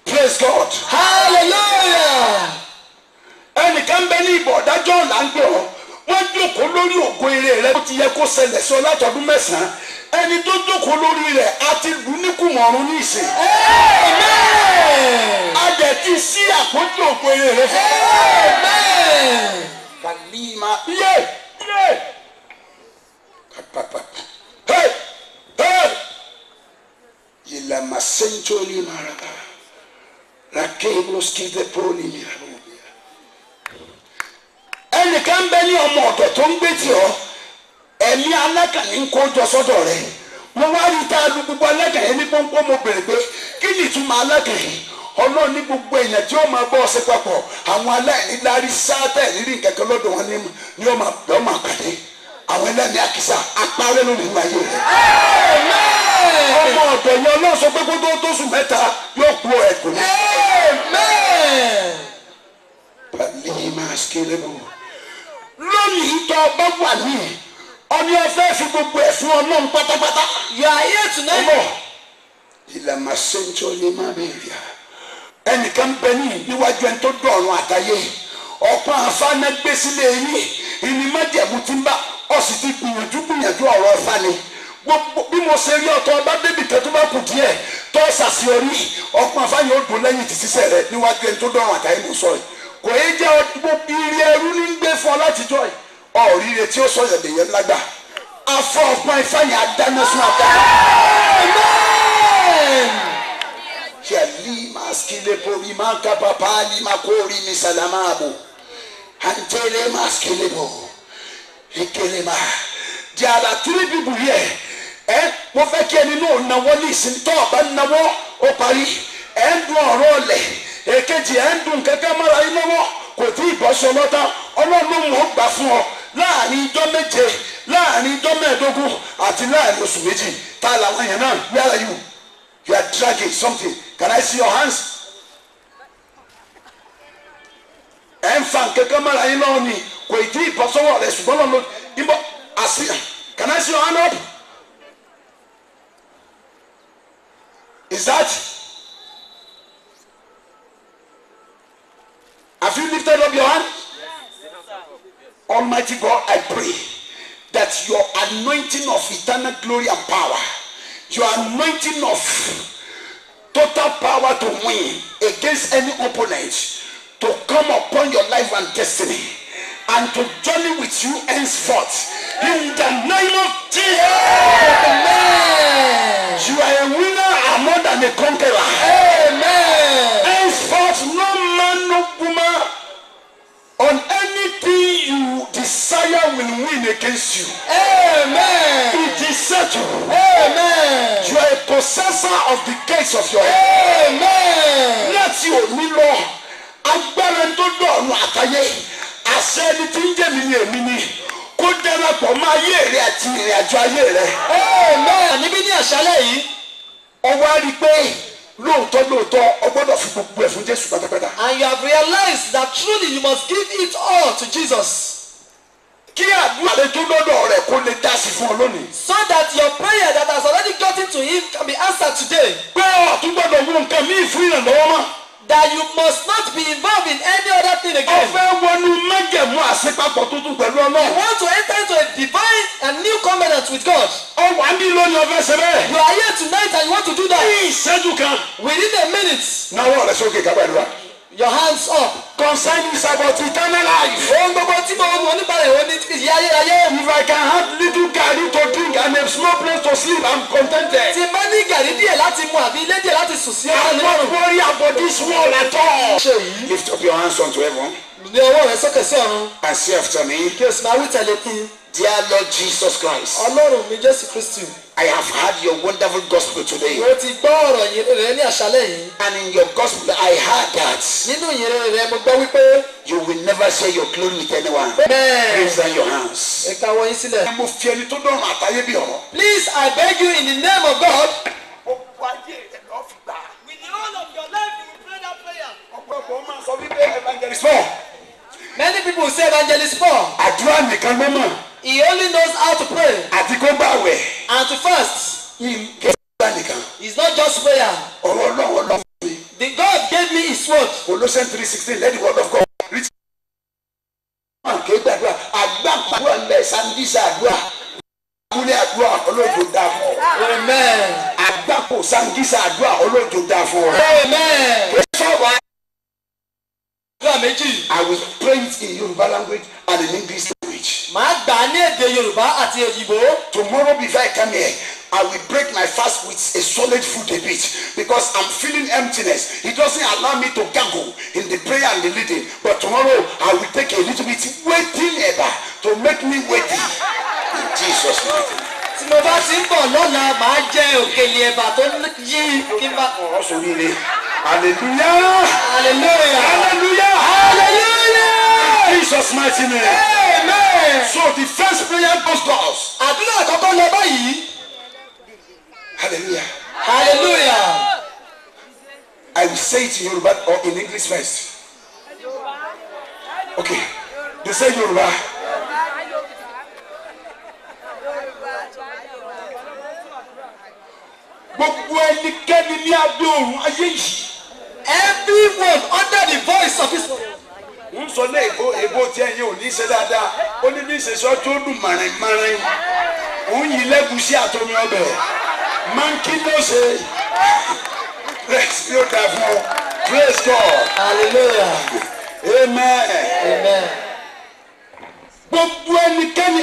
Praise God. Hallelujah. Ẹnìkan bẹ ní ìbọ̀ ọ̀dájọ́ là ń gbé ọ wọ́n jókòó lórí ògo eré rẹ̀ ó ti yẹ kó ṣẹlẹ̀ sọ látọdún 9. Ẹni tó jókòó lórí rẹ̀ àti lù ní kùmọ̀rún ní ìsìn. Adẹ̀ ti sí àpótí ògo eré rẹ̀ fún. Kàlímà yé. Yìlàmà sẹ́ńtórì màràbà ràkébùsì dẹ̀ pọ́lì mìíràn. Ẹnìkan bẹ ní ọmọ ọ̀dọ̀ tó ń gbé tì ọ́ ẹ̀mí alákàní ń kó jọ sọ́dọ̀ rẹ̀ mo wá rí tá a lu gbogbo alága yẹn ní pọ́npọ́n mo bèrè pé kí ni ìtumọ̀ alága yìí ọlọ́run ní gbogbo èèyàn tí ó máa bọ́ ọ̀sẹ̀ papọ̀ àwọn aláìní lárí sáátẹ̀ rírí kẹ̀kẹ́ lọ́dọ̀ wọn ni ó máa pàdé àwọn ẹlẹ́ni àkísà apárẹ́ lónìí nínú ayé rẹ̀. ọmọ ọ̀dọ̀ yẹn ọlọ́run sọ pé kó tó sùn mẹ́ta yóò kú ẹ̀kọ́ ní. pàlẹ́ máa ṣe lónìí tó bá wà ní ọní ọ̀fẹ́ fi gbogbo ẹ̀ fún ọlọ́run pátápátá. You are here tonight. ọmọ ìlànà sẹ́ńtọ́ ní má bẹ̀rẹ̀ yà ẹnìkan bẹ ní níwájú ẹni tó dọ̀rùn àtàyè ọ̀pọ̀ àǹfààní gbé sílé yìí ìnímọ̀jẹ̀mú ti ń bá ọ̀sì ti gbìyànjú ọ̀rọ̀ ọ̀fààní gbogbo bí mo ṣe rí ọ̀tọ̀ ọba débi kan tó bá kù díẹ̀ tó ṣàṣeyọrí ọ̀pọ̀ àǹfààní ó dùn lẹ́yìn ti ṣiṣẹ́ rẹ níwájú ẹni tó dọ̀rùn àtàyè mú sọ yìí kò yé jẹ́ ìrì ẹrú ní gbé fún ọ látijọ́ yìí ọ̀ríire tí ó sọ yẹn lèyẹn lágbà afọ ọ̀pọ̀ ìfàyà dáná sún àdáná. Shalima skile pori manka papa lima kori mi salamabo antele maskile bo ikelema. There are 3 people here mo fẹ́ kí ẹni náà náwó ní ìsìn tó ọba náwó ó parí ẹ̀ ń dún ọ̀rọ̀ ọ̀lẹ̀ èkejì ẹ̀ ń dún kẹ́kẹ́ mọ́ra yín lọ́wọ́ kò tí ì bọ́ sọ lọ́tà ọlọ́run mọ̀ gbà fún ọ láàrin ijọ́ méje láàrin ijọ́ mẹ́ẹ̀ẹ́dógún àti láàrin oṣù méjì tá a làwọn yẹn náà where are you? You are dragging something. Can I see your hands? Kẹ̀kẹ́ mọ́ra yín lọ́wọ́ ni kò tí ì bọ́ sọ́wọ́ rẹ̀ ṣùgbọ́n lọ́nà ìbọn àṣìyàn. Can I see your hand up? Is that? Have you lifted up your hand? Almighty God, I pray that your anointing of eternal glory and power, your anointing of total power to win against any opponent, to come upon your life and destiny, and to journey with you henceforth. In the name of Jesus. Amen. You are a winner and more than a conqueror. Amen. Henceforth, no man, no woman on anything you desire will win against you. Amen. It is settled. Amen. You are a possessor of the gates of your head. Amen. Let you know agbára tó dọ̀rùn àtayé àṣẹ ẹni tí ń jẹ́ mi ní èmi ni kó darapọ̀ mọ́ ayé rẹ àti ìrìn àjò ayé rẹ. Amen. Níbí ní àṣálẹ́ yìí ọwọ́ á rí i pé lóòótọ́ o gbọ́dọ̀ fi gbogbo ẹ̀ fún Jésù pátápátá. And you have realized that truly you must give it all to Jesus. Kí àdúrà rẹ tó lọ́dọ̀ rẹ̀ kó lè dá sí fún ọ lónìí. So that your prayer that has already gotten to him can be answered today. Pé ọ̀tún gbọ́dọ̀ wo nǹkan míì fún ìrànlọ́wọ́ mọ́. That you must not be involved in any other thing again. Ọ̀fẹ́ wọnú májẹ̀mú àṣepapọ̀ tuntun pẹ̀lú Ọlọ́run. You want to enter into a divine and new covenant with God. Ọwọ́ àbí lónìí ọ̀fẹ́ ṣe bẹ́ẹ̀. You are here tonight and you want to do that. Ní ìṣẹ́jú kan. Within a minute. Náwó rẹ̀ sókè kábàdúrà. Your hands up. Concerning about eternal life. Ohun gbogbo tí mo mọ̀ nípa rẹ̀ wọ́n ní ìyá ayé. If I can have little garri to drink and a small place to sleep, I'm contented. Tí bá ní gàrí díẹ̀ láti mu àbí ilé díẹ̀ láti sùn sí ọ̀rọ̀ nínú. I'm not worried about this world at all. Ṣé yìí? Lift up your hands unto heaven. Ní ọwọ́ rẹ̀ sókè sí ọ̀run. And say after me. Kí o sì máa wí tẹ̀lé kí. Dear Lord Jesus Christ. Ọlọ́run mi Jésù Kristi. I have heard your wonderful gospel today. Mo ti gbọ́ ọ̀rọ̀ rẹ ní àṣálẹ́ yìí. And in your gospel I heard that. Nínú ìyẹn rẹ mo gbọ́ wípé. You will never share your glory with anyone. Amen. Raise down your hands. Ẹ káwọ́ yín sílẹ̀. Mo fi ẹni tó dọ̀rùn àtayé bí ọ̀rọ̀. Please, I beg you in the name of God. Ọ̀pọ̀ ayé rẹ̀ lọ́ fi gbà. With the whole of your life you will pray that prayer. Ọ̀pọ̀lọpọ̀ máa sọ wípé evangelist Paul. Many people say evangelist Paul. Àdúrà nìkan ló mọ̀. He only knows how to pray. Àti kó gbààwẹ̀. And to fast. It's not just prayer. Ọ̀rọ̀ Ọlọ́run lọ fún mi. The God gave me his word. Colossians 3:16 let the word of God reach. Ké gbàdúrà àgbàpàdúrà ń bẹ sandisa àdúrà. Múlẹ̀ àdúrà olóòjò dá fún ọ. Amen. Àgbàpò sandisa àdúrà olóòjò dá fún ọ. Amen. I will pray it in Yoruba language and in English language. Màá gbà ní èdè Yorùbá àti Òyìnbó. Tomorrow before I come here, I will break my fast with a solid food a bit because I'm feeling emptiness. It doesn't allow me to gaggle in the prayer and the leading. But tomorrow I will take a little bit waiting ever to make me waiting. In Jesus' name. tí mo bá ti ń bọ̀ lọ́la màá jẹ òkèlè ẹ̀bà tó yí kí n bá. ọ̀sùn mi ni hallelujah hallelujah hallelujah hallelujah Jesus mighty name. amen. So the first prayer goes to us. àdúrà àkọ́kọ́ lọ báyìí. Hallelujah. hallelujah. I will say it in Yoruba or in English first. Okay. They say Yoruba. Gbogbo ẹnikẹ́ni ní abẹ́ ọ̀run ayé yìí. everyone under the voice of his. Ń sọ ní èbó tí ẹ̀yin ò ní ṣe dáadáa. Ó ní bí ìṣèṣọ́ tó dùn mọ̀rìn-mọ̀rìn. Òun yìí lẹ́gùsí àtomi ọbẹ̀. Máa ń kí ló ṣe. Praise you, devil. Praise God. hallelujah. Amen. amen. Gbogbo ẹnikẹ́ni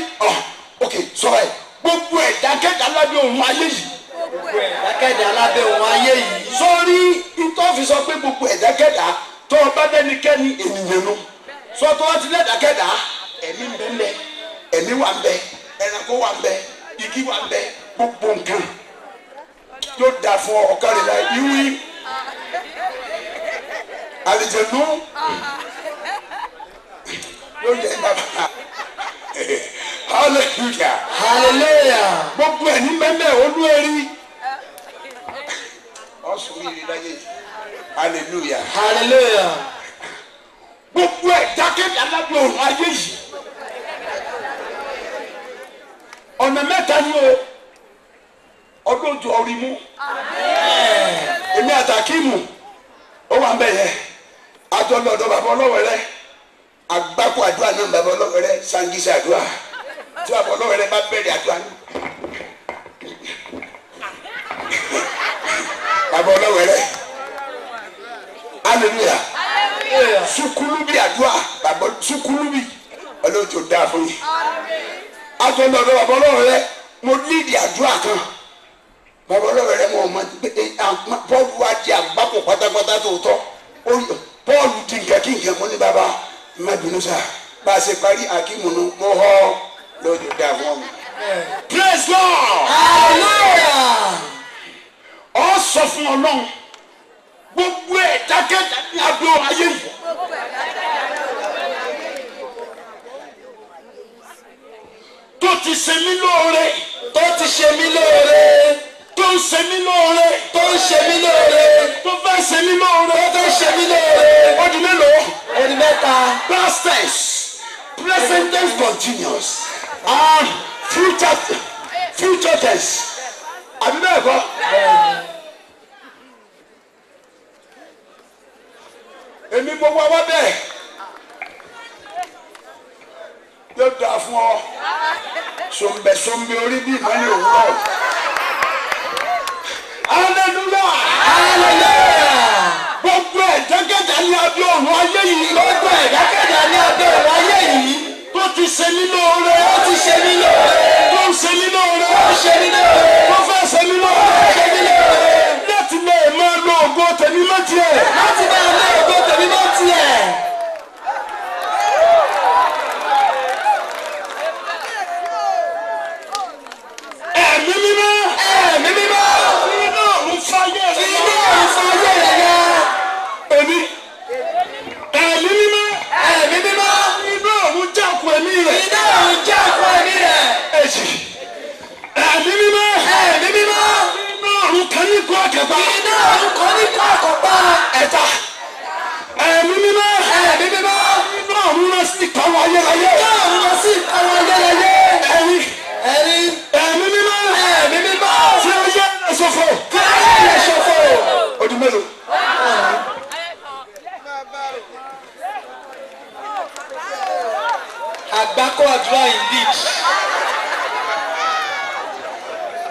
okay sorry gbogbo ẹ̀dákẹ́dá lábẹ́ ọ̀run ayé yìí. gbogbo ẹ̀dákẹ́dá lábẹ́ ọ̀run ayé yìí. Sọ́rí ìtọ́fi sọ pé gbogbo ẹ̀dákẹ́dá tó o bá dẹ́nikẹ́ni ènìyàn nu. Sọ tó o ti lẹ́dákẹ́dá ẹ̀mí ń bẹ ń bẹ ẹ̀mí wà ń bẹ ẹranko wà ń bẹ igi wà ń bẹ gbogbo nǹkan yóò dà fún ọ̀kadì la ìwí àlìjẹ̀nu yóò yẹ bàbá hallelujah hallelujah. gbogbo ẹ̀ ní mẹ́mẹ́ olú ẹ̀rí ọ̀sùn mi rí láyé hallelujah hallelujah. gbogbo ẹ̀ dákẹ́dá lábẹ́ ọ̀run ayé yìí ọ̀nà mẹ́ta ni o ọdún ojú ọrí mú èmi àtàkìmù ó wà ń bẹ̀ yẹ àjọ lọ́dọ̀ bàbá ọlọ́wẹ̀rẹ́ agbáko àdúrà náà bàbá ọlọ́wẹ̀rẹ́ sangisa àdúrà tí bàbá ọlọ́wẹ̀rẹ́ bá bẹ̀rẹ̀ àdúrà ní. bàbá ọlọ́wẹ̀rẹ́ hallelujah sukulubi àdúrà bàbá sukulubi ọlọ́run tó dáa fún yìí àjọ lọ́dọ̀ bàbá ọlọ́wẹ̀rẹ́ mo lídìí àdúrà kan bàbá ọlọ́wẹ̀rẹ́ mo mọ Pọ́ọ̀lù wa di àgbákò pátápátá tó tọ́ Pọ́ọ̀lù di nǹkan kí nǹkan mọ́ ní bàbá má bínú sá bá a ṣe parí akímùnú mo họ lójú dá fún ọmọ. Praise God. hallelujah. Ọ sọ fún Ọlọ́run gbogbo ẹ̀ dákẹ́dá ní abẹ́ ayé yìí. Tó ti ṣe mí lóore. tó ti ṣe mí lóore. Tó ń ṣe mí lóore. tó ń ṣe mí lóore. Tó fẹ́ ṣe mí lóore. tó fẹ́ ṣe mí lóore. Ó di mélòó? ẹni mẹ́ta. Past tense, present tense continuous, and future tense. Àbí bẹ́ẹ̀ kọ́? Èmi gbogbo wa bẹ́ẹ̀ yóò dáa fún ọ. Sọ̀nbẹ̀sọ̀nbẹ̀ orí bí ìmọ̀lẹ̀ òwúrọ̀. Hallelujah! hallelujah. Gbogbo ẹ̀dákẹ́dá ní abẹ́ ọ̀run ayé yìí. gbogbo ẹ̀dákẹ́dá ní abẹ́ ọ̀run ayé yìí. Tó ti ṣe mí lóore. tó ti ṣe mí lóore. Tó ń ṣe mí lóore. tó ń ṣe mí lóore. Tó fẹ́ ṣe mí lóore. ṣe mí lóore. Láti lè máa lo ògo tèmi mọ́ tiẹ̀. láti máa lé ògo tèmi mọ́ tiẹ̀. Ẹ̀mí mímọ́. ẹ̀mí mímọ́. Iná òun fáyé rẹ̀. inú ọ̀run fún ayé rẹ̀ yá. Èmi. Ẹ̀mí mímọ́. ẹ̀mí mímọ́. Iná òun jákò ẹ̀mí rẹ̀. inú ọ̀run jẹ́ àpò ẹ̀mí rẹ̀. Èjì. Ẹ̀mí mímọ́. ẹ̀mí mímọ́. Iná òun kan ní kó àkàbà. inú ọ̀run kò ní kọ́ àkọ́pá. Ẹ̀ta. Ẹ̀mí mímọ́. ẹ̀mí mímọ́. Iná òun lọ sí ìkàwé ayérayé. inú ọ̀run lọ sí ìpàrọ̀ ayẹyẹ. Ẹ̀yin. ẹ̀rí. Ẹ̀mí mímọ́. ẹ̀mí mímọ́. Tí ó yẹ ẹ̀ ṣòfò. kí ayé rẹ̀ ṣòfò. Odi mélòó? àgbákò àdúrà indeed.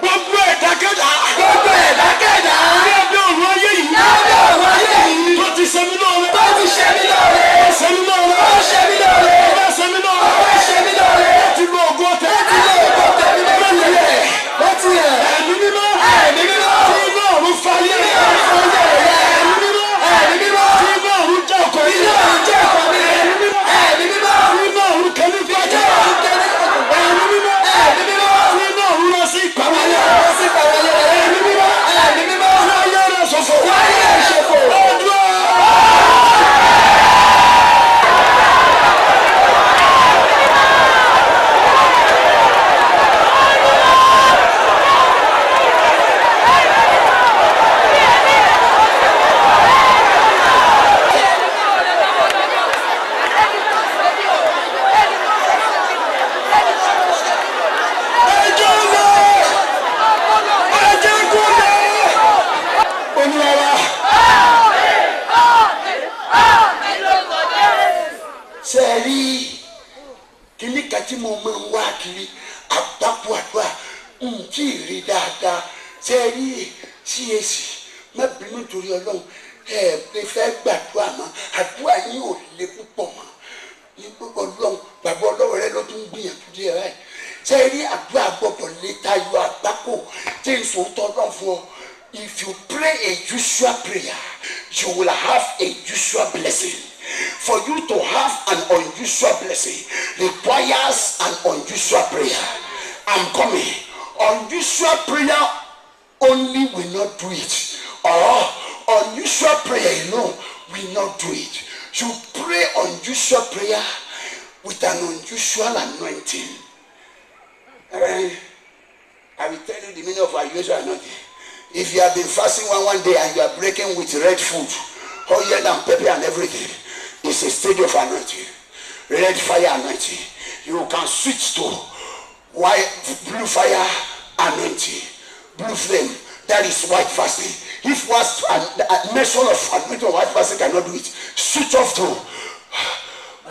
Gbogbo ẹ̀dákẹ́dá. gbogbo ẹ̀dákẹ́dá. Ní abẹ́ ọ̀run ayé yìí. lábẹ́ ọ̀run ayé yìí. Tó ti ṣe mí lóore. tó ti ṣe mí lóore. Tó ṣe mí lóore. tó ṣe mí lóore. Tó ṣe mí lóore. tó ṣe mí lóore. Láti lo ògo tẹ̀. láti lé ògo tèmi mọ́ tiẹ̀. mọ́ tiẹ̀. Ẹ̀mí mímọ́. ẹ̀mí mímọ́. Tí iná ọ̀run fáyé inú rẹ̀. ọ̀run fún ayé rẹ̀ yá. Ẹ̀mí mímọ́. ẹ̀mí mímọ́. Tí iná ọ̀run jẹ́ ọkọ̀ yìí. inú ọ̀run jẹ́ ẹ̀kọ́ mi. ẹ̀mí mímọ́. Tí iná ọ̀run kẹ́lí inú fájá. ọ̀run jẹ́ ẹ̀kọ́ mi. Ẹ̀mí mímọ́. ẹ̀mí mímọ́. Tí iná ọ̀run lọ sí tí mo máa ń wá kiri àgbákò àdúrà tí ì rí dáadáa ṣe rí CAC má bínú torí Ọlọ́run lè fẹ́ gbàdúrà mọ́ àdúrà yín ò le púpọ̀ mọ́ Ọlọ́run bàbá ọlọ́wọ́ rẹ ló tún gbìyànjú díẹ̀ báyìí ṣe rí àdúrà gbọ́dọ̀ lè tayọ àgbákò tí n sòótọ́ Ọlọ́run fún ọ. If you pray a usual prayer, you will have a usual blessing. For you to have an unusual blessing requires an unusual prayer. I'm coming. Unusual prayer only will not do it. Or unusual prayer alone will not do it. You pray unusual prayer with an unusual anointing. I will tell you the meaning of unusual anointing. If you have been fasting one day and you are breaking with red food, oil and pepper and everything, it's a stage of anointing. Red fire anointing. You can switch to white, blue fire anointing. Blue flame. That is white fasting. If was a measure of anointing of white fasting cannot do it, switch off to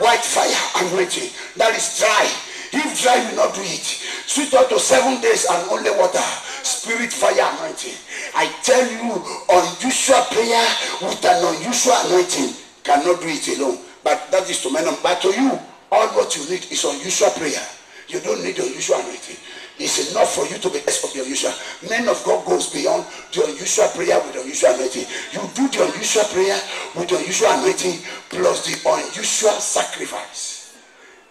white fire anointing. That is dry. If dry will not do it, switch out to 7 days and only water. Spirit fire anointing. I tell you, unusual prayer with an unusual anointing cannot do it alone. But that is to men. But to you, all what you need is unusual prayer. You don't need unusual anointing. It's enough for you to be less of the unusual. Men of God goes beyond the unusual prayer with unusual anointing. You do the unusual prayer with the unusual anointing plus the unusual sacrifice.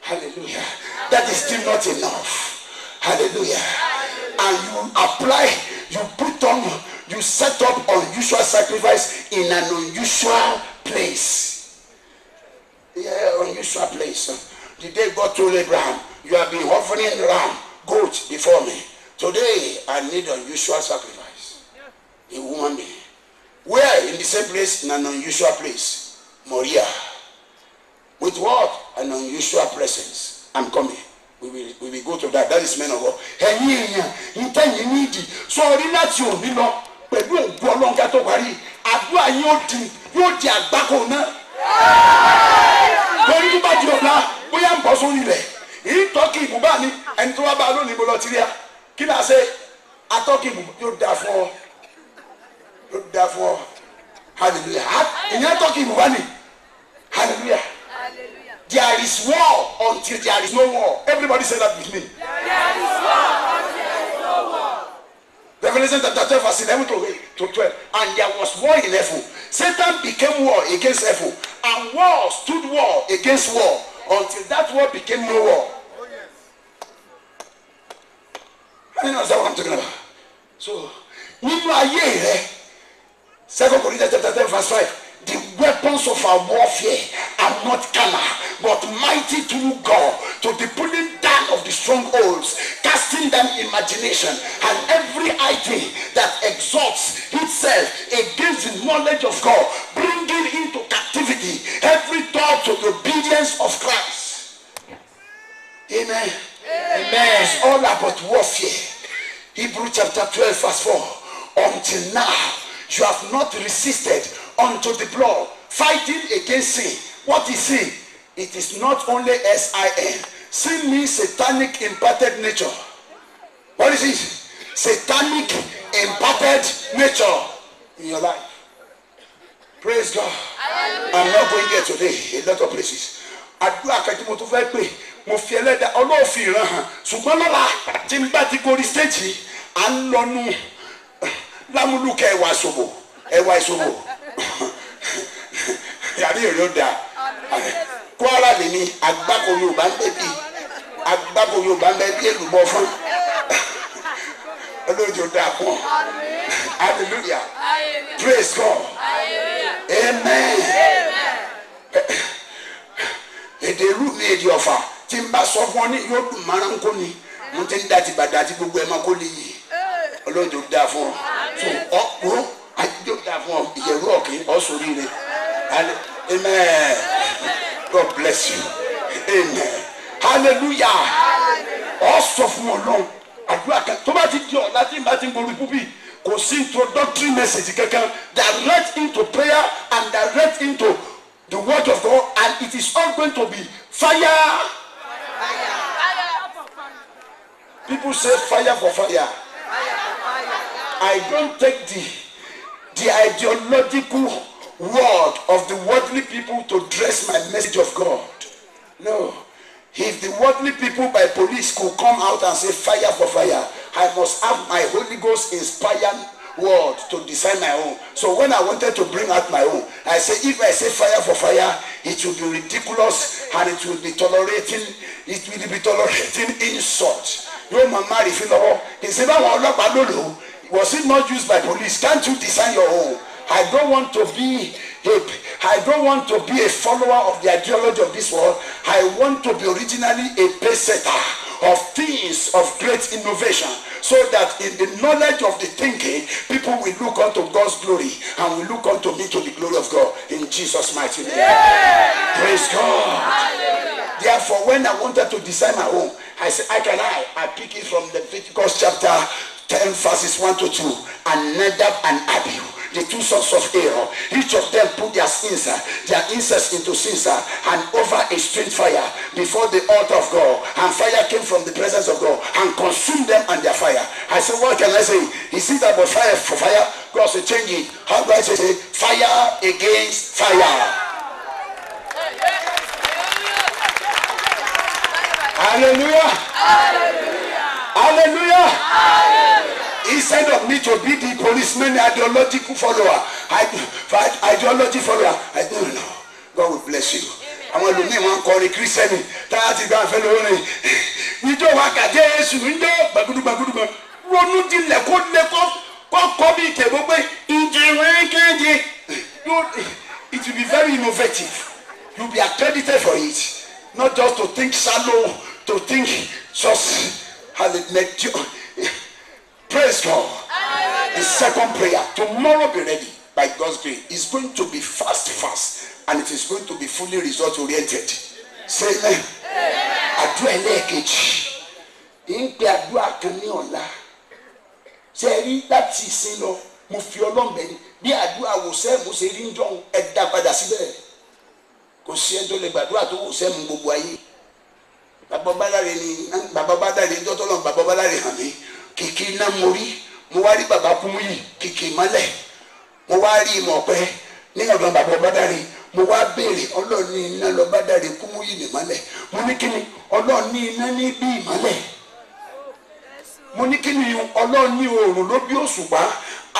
Hallelujah. That is still not enough. Hallelujah. And you apply, you put on, you set up unusual sacrifice in an unusual place. Yeah, unusual place. The day God told Abraham, you have been offering ram, goat before me. Today I need unusual sacrifice. A woman being. Where? In the same place, in an unusual place. Moriah. With what? An unusual presence. I'm coming. We will go to that. That is men of God. Sorry, not you. But you go along that over. Adua you di agbako na. Going to bad you now. We am bossing there. He talking Bubani and to Abalo Nibolotiria. Can I say? I talking you therefore. You therefore. Hallelujah. And you are talking Bubani. Hallelujah. There is war until there is no war. Everybody say that with me. There is war until there is no war. Revelation chapter 12 verse 11 to 12. And there was war in heaven. Satan became war against heaven. And war stood war against war until that war became no war. I know what I'm talking about. So, when you are here, 2 Corinthians chapter 10 verse 5. The weapons of our warfare are not carnal, but mighty through God to the pulling down of the strongholds, casting down imagination and every idea that exalts itself against the knowledge of God, bringing into captivity every thought to the obedience of Christ. Amen. Amen. It's all about warfare. Hebrews chapter 12 verse 4. Until now, you have not resisted unto the blood, fighting against sin. What is sin? It is not only sin. Sin means satanic imparted nature. What is it? Satanic imparted nature in your life. Praise God. I'm not going there today. A lot of places. Àdúrà kan tí mo tún fẹ́ pè mo fi ẹlẹ́dàá ọlọ́ọ̀fin ìran hàn ṣùgbọ́n lọ́la tí n bá ti gorí stéèjì à ń lọ́nu lámúlùkẹ́ ẹ̀wà ìṣòwò yàrá èrè ó dáa Kwara lè ní agbáko Yorùbá ń bẹ bí èlùbọ́ fún olóòjò dáa fún ọ. Hallelujah. Praise God. Amen. Èdè rú ní èdè ọ̀fà tí n bá sọ fún ọ ní yóò dùn mara ń kó ni mo ti ń dá ti bàdá àti gbogbo ẹ̀ máa kó lè yìí olóòjò dáa fún ọ. So ọ̀pọ̀ àjò dáa fún ọ ìyẹ̀rú ọ̀kìn ọ̀sọ̀rí rẹ̀. Amen. God bless you. Amen. Hallelujah. Also fún Ọlọ́run àdúrà kan tó bá ti di ọ̀la tí n bá ti ń borí púpì kò sí introductory message kankan, direct into prayer and direct into the word of God, and it is all going to be fire. People say fire for fire. I don't take the ideological word of the worldly people to dress my message of God. No. If the worldly people by police could come out and say fire for fire, I must have my Holy Ghost inspired word to design my own. So when I wanted to bring out my own, I say if I say fire for fire, it will be ridiculous and it will be tolerating insult. Your mama, if you know, was it not used by police? Can't you design your own? I don't want to be a follower of the ideology of this world. I want to be originally a pacesetter of things of great innovation, so that in the knowledge of the thinking, people will look unto God's glory and will look unto me to the glory of God in Jesus' mighty name. Yeah. Praise God. Hallelujah. Therefore, when I wanted to design my own, I said, I pick it from Leviticus chapter 10 verses 1 to 2, and Nadab and Abihu, the two sons of Aaron, each of them put their incense into censer and over a strange fire before the altar of God, and fire came from the presence of God and consumed them and their fire. I said, what can I say? Is it about fire for fire? God said, change it. How do I say it? Fire against fire. Hallelujah. Hallelujah. Hallelujah. Hallelujah. Instead of me to be the policeman ideological follower, ideology follower, I don't know. God will bless you. I want to name one called a Christian. That is going fellow. We don't want to get Jesus. We don't. Bagudu. Ronu di leko. Kobi tebobe. It will be very innovative. You'll be accredited for it. Not just to think shallow, to think just praise God. The second prayer, tomorrow be ready by God's grace. It's going to be fast, and it is going to be fully result oriented. Say amen. Adua elekeji. Inpe adua kani ola. Say that is no mo fi Ọlọ́run be ni. Bí àdúrà wo se mo se ri njon e da padà síbẹ̀. Kò sí en tó lè gbàdúrà tó wo se mu gbogbo ayé. Baba Balare ni Baba Balare njo tó lọ Baba Balare hàn mí. Kìkì na mori mo wá rí bàbá Kúmúyì kìkì mọ́lẹ̀ mo wá rí ìmọ̀ pé ní ọ̀dọ̀ bàbá Bádàrí mo wá béèrè Ọlọ́run ní iná lọ Bádàrí Kúmúyì ní mọ́lẹ̀ mo ní kíni Ọlọ́run ní iná ní bí ìmọ́lẹ̀ mo ní kíni Ọlọ́run ní oòrùn ló bí òṣùpá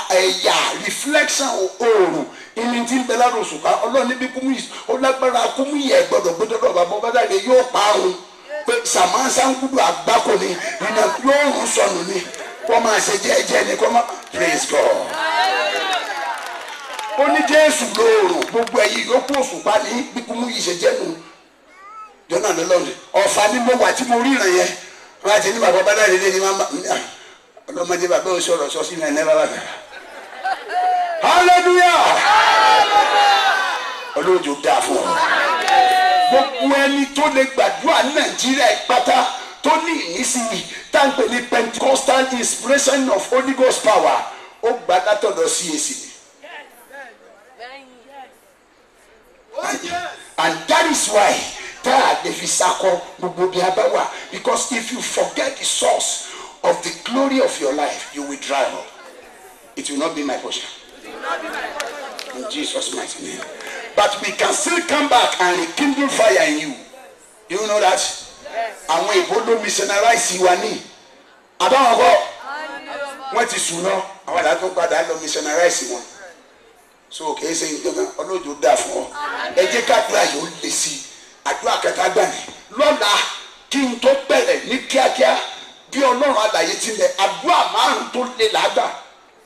ẹ̀yà reflection oòrùn ìní tí ń bẹ lára òṣùpá Ọlọ́run ní bí Kúmúyì ó lágbára Kúmúyì ẹ̀ gbọ́dọ̀ bàbá Bádàrí yóò parun pé sàmánsá ń kúdù àgbákò ní iná yóò rún sọnù ní kó máa ṣe jẹ́jẹ́ ní kó máa praise God. Ó ní Jésù lóòrùn gbogbo ẹ̀yìn yóò kó òṣùpá ní bí Kúmúyì ṣe jẹ́ nù. Jọ́nà lọ́lọ́run ọ̀fà ni mo wà tí mo ríran yẹn wọ́n á ti ní bàbá Bádàrí lé ní máa ọlọ́mọdé bàbá ò sọ̀rọ̀ sọ sínú ẹ̀ ní bàbá bàbá. Hallelujah. Olóòjò dáa fún ọ. Gbogbo ẹni tó lè gbàdúrà Nàìjíríà ìpátá tó ní ìnísí táǹpẹ ní Pentecostal inspiration of Holy Ghost power ó gbà látọ̀dọ̀ CAC. And that is why that the visako gbogbo bí a bá wà, because if you forget the source of the glory of your life, you will dry up. It will not be my portion. In Jesus' mighty name. But we can still come back and rekindle fire in you. Do you know that? Àwọn ìbòló missionarize wa ní. Àbáwọn kọ́ wọ́n ti sùn náà àwọn àdàtún padà lọ missionarize wọn. So kìí ṣe ìjọba Ọlọ́jọ́ dà fún ọ. Ẹ jẹ́ káàdúrà yóò lè sí àdúrà kẹta gbà ní. Lọ́la kí n tó bẹ̀rẹ̀ ní kíákíá bí Ọlọ́run àlàyé tilẹ̀ àdúrà márùn-ún tó lè làgbà.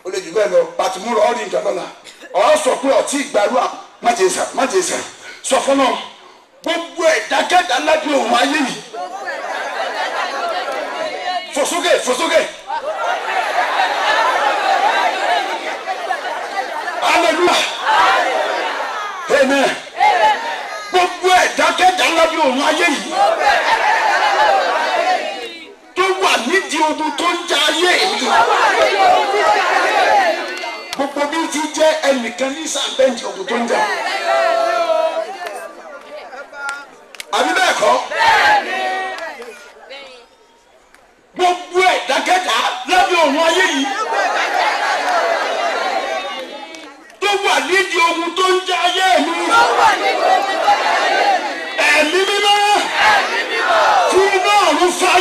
Ó lè jù bẹ́ẹ̀ lọ pàtìmúrò ọ̀rìn ìjọ lọ́la. Ọ̀ sọ pé ọtí ìgbàlúwà má jẹ́ sọ fún náà gbogbo ẹ̀dákẹ́dá lábẹ́ òun ayé yìí. Fòsókè. Hallelujah. Amen. Gbogbo ẹ̀dákẹ́dá lábẹ́ òun ayé yìí. Tó wà nídìí ogun tó ń jà ayé yìí. Gbogbo bí ti jẹ́ ẹnìkan ní sàbẹ̀ǹtì ogun tó ń jà. Àbí bẹ́ẹ̀ kọ́? Gbogbo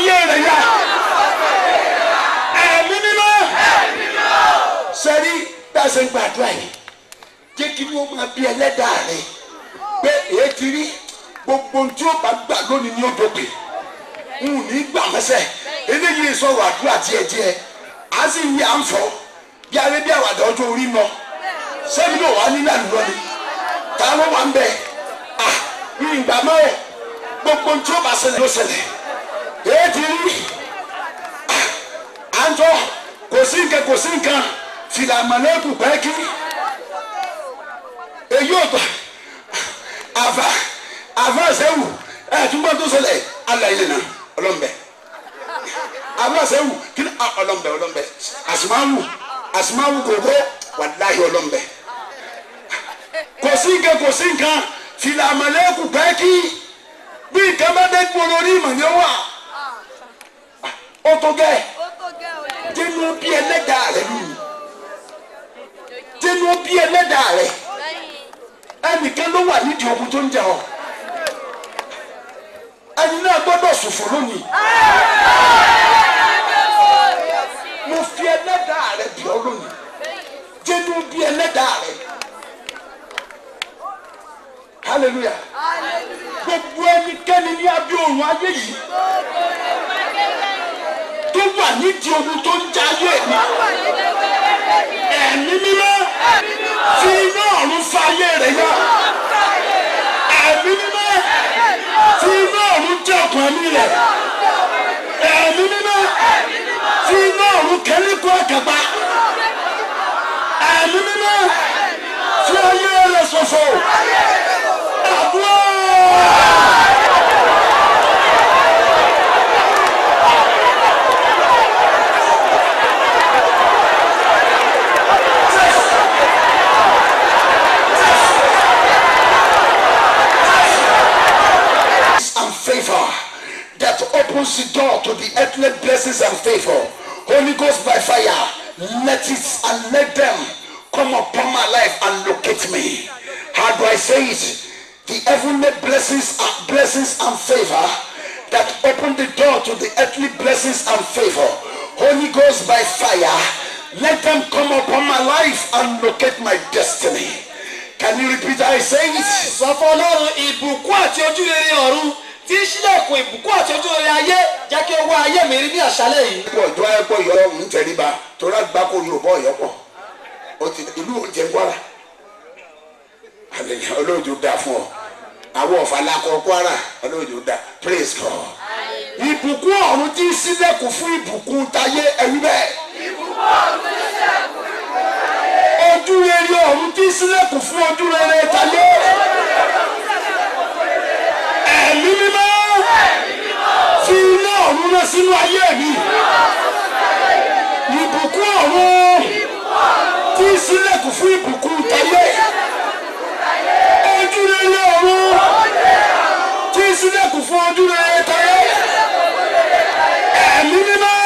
ayé rẹ̀ yá. Ẹ̀mí mímọ́. Sẹ́rí bá a ṣe ń gbàdúrà yìí jẹ́ kí wọ́n máa bí ẹlẹ́dàá rẹ̀ pé èyí ti rí gbogbo tí ó bá gbà lónìí ní òdòdó n ò ní gbà mẹ́sẹ̀ eléyìí sọ̀rọ̀ àdúrà díẹ̀díẹ̀ á sì ń yà ń fọ́ bí arẹ́ bí àwàdà ọjọ́ orí lọ sẹ́mi náà wà nílẹ̀ lọ ni ta ló wà ń bẹ̀ ìgbà mọ́ gbogbo tí ó bá ṣẹlẹ̀ ló ṣẹlẹ̀ èyí ti rí à ń tọ́ kò sí nǹkan fìlà mọ̀lẹ́kù pẹ́ẹ́kì èyí ò gbà àfa sẹ́wù túnbọ̀ tó ṣẹlẹ̀ alàyè náà ọlọ́mbẹ àfa sẹ́wù kí ni ọlọ́mbẹ àsìmáwù gbogbo wàláhì ọlọ́mbẹ kò sí nǹkan fìlà mọ̀lẹ́kù pẹ́ẹ́kì bí nǹkan bá dé gbòòrò orí ìmọ̀ ni ó wà ó tó gẹ́ dénú bí ẹlẹ́dàá rẹ lùmí dénú bí ẹlẹ́dàá rẹ ẹnìkan ló wà nídìí ogun tó ń jà ọ́ ẹni náà gbọ́dọ̀ ṣòfò lónìí mo fi ẹlẹ́dàá rẹ bì ọ́ lónìí dénú bí ẹlẹ́dàá rẹ hallelujah gbogbo ẹnikẹ́ni ní abẹ́ òrùn ayé yìí tó wà nídìí ogun tó ń jà ayé mi ẹ̀mí mímọ́ fi iná ọ̀run fa ayé rẹ̀ yá ẹ̀mí mímọ́ fi iná ọ̀run jẹ́ ọkàn mi rẹ̀ ẹ̀mí mímọ́ fi iná ọ̀run kẹ́líkù àkàbà ẹ̀mí mímọ́ fi ayé rẹ̀ ṣòfò àbúrò. Favor that opens the door to the earthly blessings and favor. Holy Ghost by fire, let them come upon my life and locate me. How do I say it? The heavenly blessings and favor that open the door to the earthly blessings and favor. Holy Ghost by fire, let them come upon my life and locate my destiny. Can you repeat how I say it? Sọ fún Ọlọ́run ìbùkún àti ojúrere ọ̀run tí sílẹ̀kùn ìbùkún àti ojúrere ayé jẹ́ kí owó ayé mi rí ní àṣálẹ́ yìí. Ọjọ́ ẹ̀pọ̀ yọ̀ọ́ ń tẹríba torí àgbákò Yorùbá ọ̀yọ́pọ̀ ìlú òjẹ̀ Kwara olóòjò dá fún ọ àwọn ọ̀fà lakọ Kwara olóòjò dá praise God. Ìbùkún ọ̀run tí sílẹ̀kùn fún ìbùkún táyé ẹ̀rí bẹ́ẹ̀. Ìbùkún ọ̀run tí sílẹ̀kùn fún ìbùkún táyé. Ojúrere ọ̀run tí sílẹ̀kùn fún ojúrere táyé. Ẹ̀mí mímọ́ fi iná ọ̀run náà sínú ayé mi. Ìbùkún ọ̀run tí sílẹ̀kùn fún ìbùkún táyé. Ojúrere ọ̀run tí sílẹ̀kùn fún ojúrere táyé. Ẹ̀mí mímọ́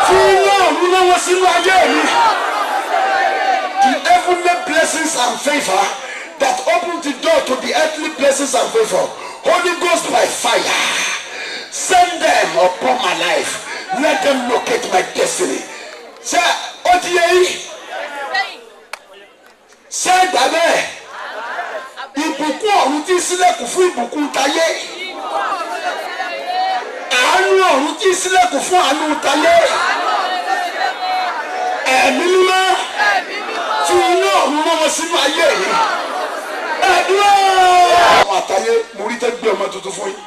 fi iná ọ̀run náà wọ́n sínú ayé mi. The heavenly blessings and favor that open the door to the earthly blessings and favor. Holy Ghost by fire, send them upon my life. Let them locate my destiny. Say, Odiye, say that ìbùkún ọ̀run tí sílẹ̀kùn fún ìbùkún táyé. Àánú ọ̀run tí sílẹ̀kùn fún àánú táyé. Ẹ̀mí mímọ́ tí iná ọ̀run rán wọn sínú ayé yìí. Ẹ̀dúró. Àwọn àtàyé mo rí tẹ́ gbé ọmọ tuntun fún yín.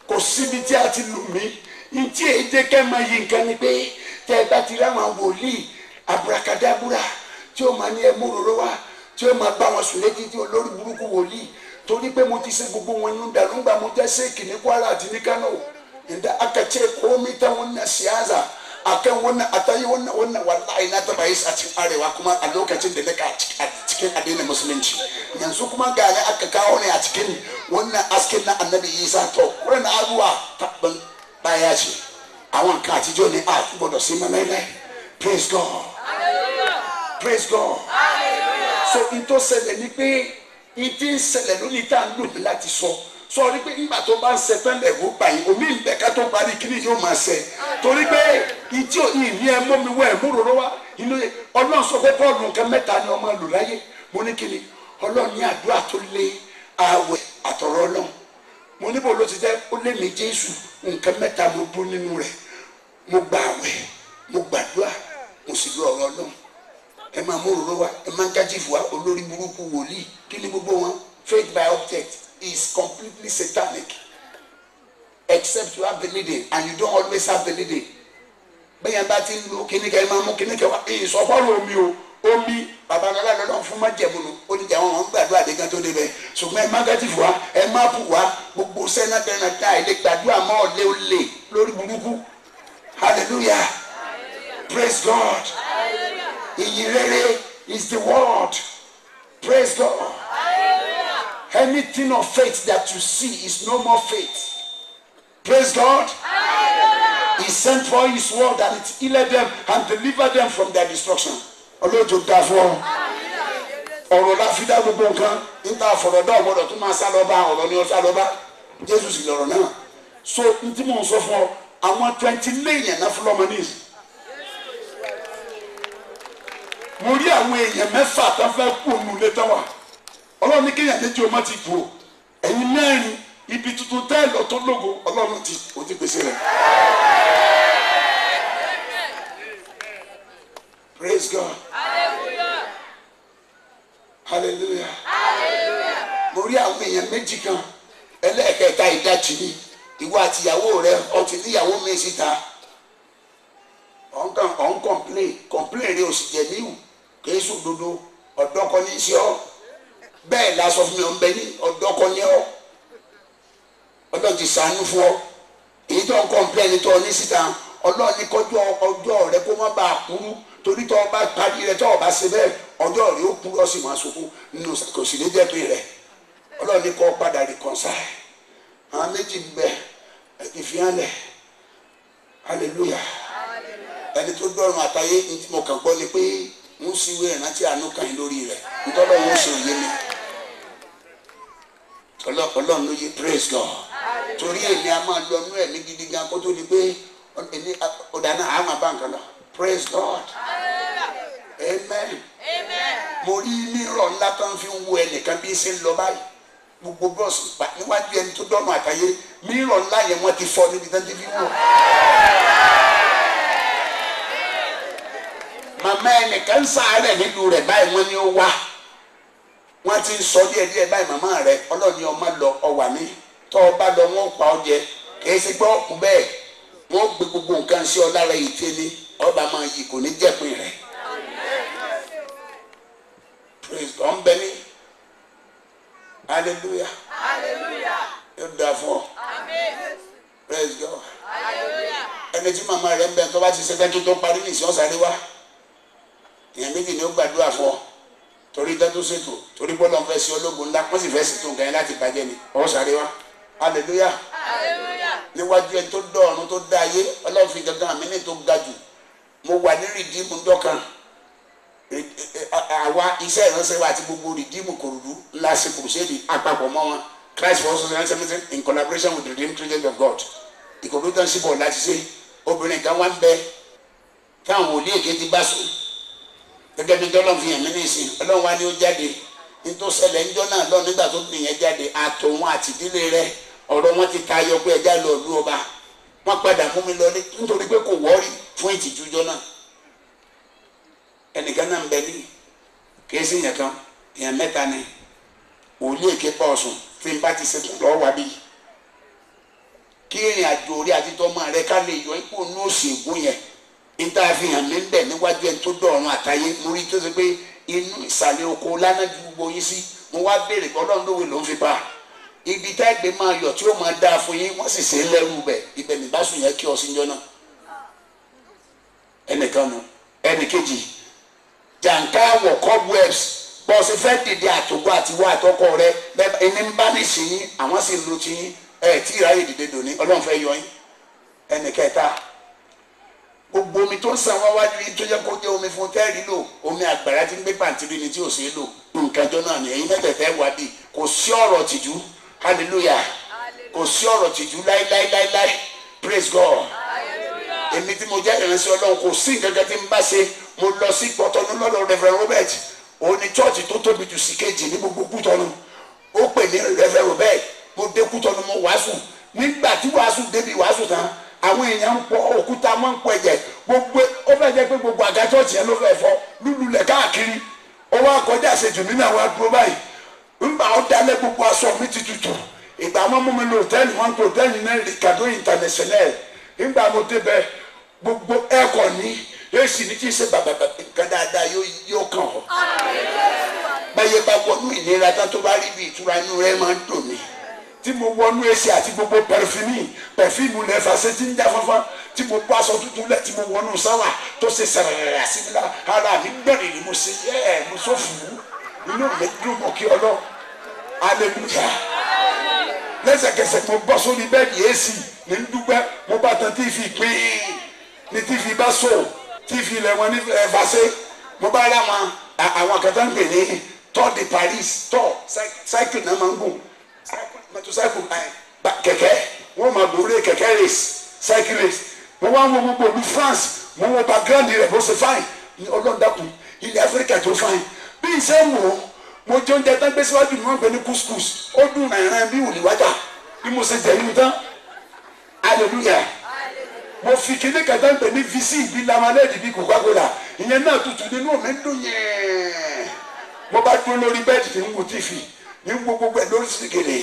Kò síbi tí a ti lù mí. Ntí èdè kẹ́ máa yí nǹkan ni pé tẹ́ ẹ bá ti rí àwọn wòlíì abúrakadàbúrà tí ó máa ní ẹ múròró wá tí ó máa bá wọn sùn létí tí olórí burúkú wòlíì torí pé mo ti ṣe gbogbo wọn inú dànù ńgbà mo jẹ́ sèkì ní Kwara àti ní Kano inda aka ce komai ta wannan siyasa akan wannan atayi wannan wallahi na taba yi a cikin arewa kuma a lokacin da nake a cikin addinin musulunci yanzu kuma ga ne aka kawo ne a cikin wannan askin na Annabi Isa to wannan abuwa tabban baya ce àwọn kan àtijọ́ ni a gbọ́dọ̀ sí mẹ́mẹ́lẹ́. Praise God. Hallelujah. Praise God. Hallelujah. So into ṣẹlẹ̀ ni pé ìtì ń ṣẹlẹ̀ lónìí tá à ń lò ní láti sọ sọrí pé nígbà tó bá ń ṣe tán lẹ̀wọ́ báyìí omi ìbẹ̀ ká tó parí kíní yóò máa ṣe torí pé ìtì ìní ẹ mọ́ mi wọ ẹ̀ múròró wá inú Ọlọ́run sọ pé Pọ́ọ̀lù nǹkan mẹ́ta ni ọmọ lò láyé mo ní kíni Ọlọ́run ní àdúrà tó lé ààwẹ̀ àtọ̀rọ̀ Ọlọ́run mo níbo ló ti jẹ́ ó lé mi Jésù nǹkan mẹ́ta mo bó nínú rẹ̀ mo gba àwẹ̀ mo gbàdúrà mo sì lo ọ̀rọ̀ Ọlọ́run ẹ máa múròró wá ẹ máa ń gájífù wá olórí burúkú wòlíì kí ni gbogbo wọn faith by object is completely satanic except you have the leading and you don't always have the leading bẹ́ẹ̀ bá ti ń lo kíníkẹ́ máa mú kíníkẹ́ wá ìsọfọ́rọ̀ omi o omi babalọ́lá lọ́lọ́ fún májẹ̀múnu ó ní jẹ́ wọn gbàdúrà dé kan tó débẹ̀ ṣùgbọ́n ẹ má gàtìfù wá ẹ má bù wá gbogbo sẹ́nàtẹ́nàtà ilé gbàdúrà mọ́ ọ̀lẹ́ olè lórí burúkú hallelujah praise God ìyìn rere is the word praise God. Anything of faith that you see is no more faith. Praise God. He sent for his word and it healed them and delivered them from their destruction. Ọlọ́jọ́ dá fún ọ. Ọ̀rọ̀ la fi dá gbogbo nǹkan. Níta àfọ̀rọ̀dá ọ̀gbọ́dọ̀ tó máa sá lọ bá ọ̀rọ̀ ni ó sá lọ bá. Jésù sì lọ̀rọ̀ náà. So n tí mò ń sọ fún ọ, àwọn 20 lẹ́yìn náà fún lọ́mọ ní ìsìn. Mo rí àwọn èèyàn mẹ́fà tó fẹ́ kú òun lé tán wà. Ọlọ́run ní kéèyàn méjì o má ti kú o ẹ̀yin mẹ́rin ibi tuntun tẹ́ ẹ̀ lọ tó lógo Ọlọ́run o ti pèsè rẹ̀. Praise God. Hallelujah. Hallelujah. Hallelujah. Mo rí àwọn èèyàn méjì kan ẹlẹ́ẹ̀kẹta ìdajì ni ìwọ àti ìyàwó rẹ ọtí níyàwó mi síta ọ̀n complain rẹ ò sì jẹ̀ níwù kì í sùn dodo ọ̀dọ́kọ ní í ṣe ọ́. Bẹ́ẹ̀ la sọ fún mi ọ̀nbẹ ní ọ̀dọ́kọ ní ọ́ Ọlọ́run ti ṣàánú fún ọ èyí tó ń kọ́ńpẹ́ẹ̀nì tó ní síta Ọlọ́run ní kọjú ọjọ́ rẹ kó má bàa kúrú torí tó bá parí rẹ tó bá ṣe bẹ́ẹ̀ ọjọ́ rẹ ó kúrú ọ sì máa sunkún nínú kò sì ní jẹ́ pé rẹ Ọlọ́run ní kọ́ padà reconcile àwọn méjì bẹ ìfihànlẹ̀ hallelujah ẹni tó dọ́run àtayé ní tí mo kàn gbọ́ ni pé ń síwé ìrántí àánú kan lórí rẹ nítorí wọn ṣe òye mi. Ọlọ́run ló yẹ praise God torí èmi a máa lọ nú ẹ̀mí gidi gan kó tó di pé ọ̀dàná àwọn abáǹkan lọ praise God amen mo rí mírọ̀ ńlá tó ń fi wo ẹnìkan bí ṣe ń lọ báyìí gbogbo bọ́ọ̀sì pa níwájú ẹni tó dọ́nà àtàyè mírọ̀ ńlá yẹn wọ́n ti fọ́ níbi tán ti fi wò. Màmá ẹnìkan sáré nílùú rẹ̀ báyìí wọ́n ní ó wá. Wọ́n ti ń sọ díẹ̀díẹ̀ báyìí màmá rẹ̀ ọlọ́ọ̀ni ọmọ lọ ọwà ní tọ́ ọ bá lọ wọ́n pa ọ jẹ kì í ṣe gbọ́ ọ̀kú bẹ́ẹ̀ wọ́n gbé gbogbo nǹkan sí ọ lára yìí tẹ́lẹ̀ ọba máa yí kò ní jẹ́pin rẹ̀. Praise God ń bẹ ní hallelujah yóò dáa fún ọ praise God ẹni tí màmá rẹ̀ ń bẹ tó bá ti ṣe fẹ́ kí tó parí nìṣẹ́ ọ̀sán rí wá èèyàn méjì ni ó gbàdúrà fún ọ torí dájú ṣètò torí bọ́lá ń fẹ́ sí ológun ńlá wọ́n sì fẹ́ ṣètò nǹkan yẹn láti bàjẹ́ ni ọwọ́ sáré wá hallelujah níwájú ẹni tó dọ̀ ọ̀run tó dá ayé Ọlọ́run fi gangan àmì ní tó ga jù mo wà ní rìdíìmù dọ́kan àwa iṣẹ́ ìránṣẹ́ wa àti gbogbo rìdíìmù Kòròdú ńlá ṣe kùrùsẹ́ẹ̀dì àpapọ̀ mọ́ wọn Christ for social services in collaboration with the Redeemed Church of God Ìkòròdú tán síbọ̀ láti ṣe obìnrin kan wá ń bẹ táwọn wòlíì èké ti bá sùn gẹ́gẹ́ bí dọ́lọ́n fi hàn mí ní ìsìn Ọlọ́run wa ni ó jáde nítorí ṣẹlẹ̀ ńjọ́ náà lọ nígbà tó bìnrin yẹn jáde àtòun àti ìdílé rẹ̀ ọ̀rọ̀ wọn ti tayọ pé ẹja lọ ìlú ọba wọn padà mú mi lọ nítorí pé kò wọ́ọ̀rì fún ìtìjú jọ náà ẹnìkan náà ń bẹ ní kéésì yẹn kan èèyàn mẹ́ta ni òòlù èké pa ọ̀sùn tí n bá ti ṣe lọ́ọ́ wá bí kí ìrìn àjò orí àti tọ́mọ rẹ ká lè yọ ipò ní òṣègùn yẹn níta fi hàn mí bẹ̀ níwájú ẹni tó dọ̀run àtayé mo rí tó ṣe pé inú ìsàlẹ̀ oko lánàá ju gbogbo yín sí mo wá béèrè pé Ọlọ́run lówe ló ń fi bá ibi tá ẹgbẹ́ máa yọ tí ó máa dáa fún yín wọ́n sì ṣe é lẹ́rù bẹ̀ ibẹ̀ nìbásùn yẹn kí ọ sí njọ́ náà ẹnìkan nù ẹnìkejì jàǹká wọ̀ cobwebs bọ́ọ̀sì fẹ́ dìde àtòkọ́ àti wá àtọkọ rẹ ẹni ń bá ní sí yín àwọn sì ń lo ti yín tí ìráyè dìde dòní Ọlọ́run fẹ́ yọ yín ẹnìkẹta gbogbo omi tó ń san wá wájú yín tó jẹ́ kó jẹ́ omi fún tẹ́ẹ̀rí lò omi àgbàrá tí ń gbé pàǹtírí ni tí ò sí lò nǹkan nǹkan jọ náà ni ẹ̀yin mẹ́tẹ̀ẹ̀fẹ́ wà bí kò sí ọ̀rọ̀ tìjú hallelujah kò sí ọ̀rọ̀ tìjú láíláíláíláí praise God èmi tí mo jẹ́ ìránṣẹ́ Ọlọ́run kò sí nǹkan kan tí n bá ṣe mo lọ sí Kútọ́nù lọ́dọ̀ Reverend Robert òun ni chọ́ọ̀chì tó tóbi jù sí kejì ní gbogbo Kútọ́nù ó pè ní Reverend Robert mo dé Kútọ́nù mo wàásù nígbà tí wàásù débi wàásù tán àwọn èèyàn ń pọ òkúta máa ń pọ ẹ̀jẹ̀ gbogbo ó fẹ́ jẹ́ pé gbogbo àga chọ́ọ̀chì yẹn ló fẹ́ fọ́ lúlulẹ̀ káàkiri ó wá kọjá àṣejù nínú àwọn adúró báyìí nígbà ó dalẹ̀ gbogbo aṣọ mi ti tutù ìgbà wọn mú mi lọ hòtẹ́ẹ̀lì wọn kò hòtẹ́ẹ̀lì náà Ricardo International nígbà mo débẹ̀ gbogbo ẹ̀kọ́ ní èsì ní kí n ṣe bàbà nǹkan dáadáa yóò kàn ọ́ báyẹ̀ bá wọnú ìnira tán tó bá rí bí ìtura inú rẹ̀ máa ń dùn mí tí mo wọnú èsì àti gbogbo pẹrifíìmù lẹ́fà ṣe ti ń já fọ́nfọ́n tí mo kó aṣọ tuntun lẹ̀ tí mo wọnú sáwà tó ṣe sẹ̀rẹ̀rẹ̀ sí mi lára ara mi gbẹ̀rẹ̀ ni mo ṣe mo sọ fún inú mi dùn mọ́ kí ọlọ́ hallelujah lẹ́sẹ̀kẹsẹ̀ mo bọ́ sórí bẹ́ẹ̀dì èsì ní dúpẹ́ mo bá tan tíìfì pín ní tíìfì bá so tíìfì ilẹ̀ wọn ní ẹ̀fàṣẹ́ mo bá rà wọn àwọn kẹta ń pè ní Tour de Paris tour cycle náà máa ń gùn motorcycle kẹ̀kẹ́ wọ́n máa gbòòrè kẹ̀kẹ́ race cycle race mo wá wo gbogbo olú France mo wo background rẹ̀ bó ṣe fine ní ọlọ́dàkùn ilẹ̀ Áfíríkà tó fine bí iṣẹ́ wò ó mo jẹ oúnjẹ tán gbé síwájú mi wọ́n gbé ní couscous ó dùn ràìràn bí òlìwájà bí mo ṣe jẹ yín tán hallelujah mo fi kíní kẹta ń pè ní vc bí lamalẹ́ẹ̀dì bí Coca-Cola ìyẹn náà tutù nínú mi ń dùn yẹn mo bá dún lórí bẹ́ẹ̀dì ní wo tv ní gbogbo ẹ̀ lórí sìgìrì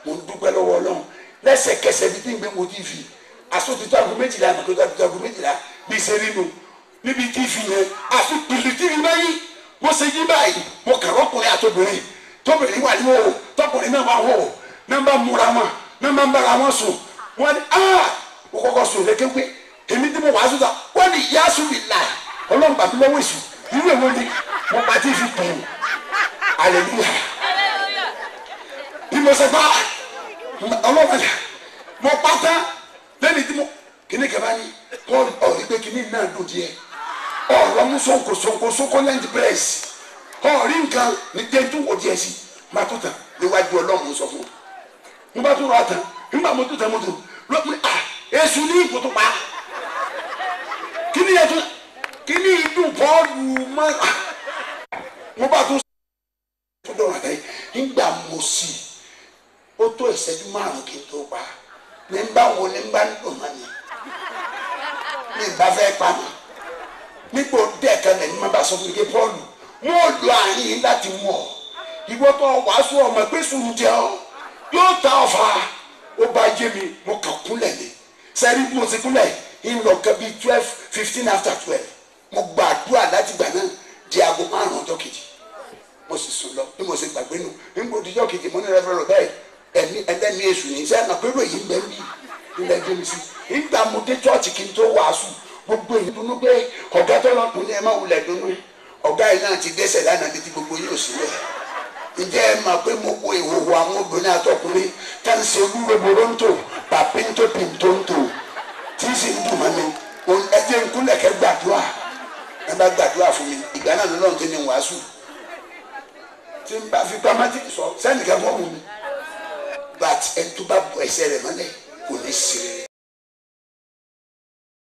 mo ń dúpẹ́ lọ́wọ́ Ọlọ́run lẹ́sẹ̀kẹsẹ̀ bí tí ń gbé wo tv asòtítọ́ àgọ́ méjìlá àmọ̀tòtò àgọ́ méjìlá bí ṣe nínú níbi tv yẹn àfi pìlì tv báyìí mo ṣe yí báyìí mo kàn ọkùnrin àtobìnrin tóbìnrin wà ní wò tọkùnrin náà wà wò nọ́mbà múra wọn nọ́mbà ń bára wọn sùn wọn ni mo kọ́kọ́ sùn lé kéwé èmi tí mo wàá sùn ta wọn ni ìyá sùn mi là Ọlọ́run bàbí lọ́wọ́ èṣù irú èwo ni mo bá tv pè é hallelujah bí mo ṣe bá Ọlọ́run mo pátá lẹ́ni tí mo kíní kẹfà ni wọn ọ̀rí pé kíní náà dùn díẹ̀ ọ̀rọ̀ mú sonko lẹ́ǹdì pẹ́ẹ́sì ọ̀rí nǹkan ní dẹ́ntú wò díẹ̀ sí máa tó tán níwájú Ọlọ́run sọ fún un mo bá tó rọ àtàn nígbà mo tó tán mo tó lọ́pẹ́ èṣù ní ìkòtò pa kíní yẹn tó kíní ìdùn bọ́ọ̀lù mọ́ mo bá tó tó dọ̀rọ̀ àtàyè nígbà mo sì ó tó ìṣẹ́jú márùn-ún kí n tó pa ní bá wo ní bá ń dùn mọ́ ni ní bá fẹ́ pa mọ́ nígbà dẹ́ẹ̀kan lẹ́yìn má bá sọ fún mi pé Pọ́ọ̀lù wọ́n lọ àárín yìí láti mọ̀ ìwọ tó wàásù ọmọ pé sùn jẹ ọ yóò ta ọ̀fà ó bá yé mi mo kàn kúnlẹ̀ ni sẹ́rí bí mo ti kúnlẹ̀ ń lọ kẹ́ bí 12:15 after 12 mo gbàdúrà láti gbà náà di aago 5 ọjọ́ kejì mo sì sùn lọ bí mo ṣe gbàgbé nù nígbà òdìjọ́ kejì mo ní rẹ́fẹ́rẹ́ bẹ́ẹ̀ ẹlẹ́ni èṣù ní sẹ́yìn náà pẹ̀lú èyí ń bẹ́ẹ̀ bí ilẹ̀ gbé mi sí nígbà mo dé chọ́ọ̀chì kí n tó wàásù gbogbo èyí dunu pé ọ̀gá tó lọ kùn ní ẹ má wulẹ̀ dunu ọ̀gá yìí náà ti dẹ́sẹ̀ lánàá létí gbogbo yóò sílẹ̀ ǹjẹ́ ẹ máa pé mo wo ìhòòhò àwọn obìnrin àtọkùnrin tá ń ṣe olúweboro ń tò pàpíntò pìntò ń tò tí ń sì ń dùn mọ́ mi ẹ jẹ́ ń kúnlẹ̀ kẹ́ gbàdúrà ẹ bá gbàdúrà fún mi ìgbà náà lọ́nà tó ní wàásù tí n bá fi pamọ́ tí sọ sẹ́nìkan fọ́ mu mi but ẹ tó bá bọ ẹsẹ̀ rẹ̀ mọ́lẹ̀ kò ní sí rẹ̀.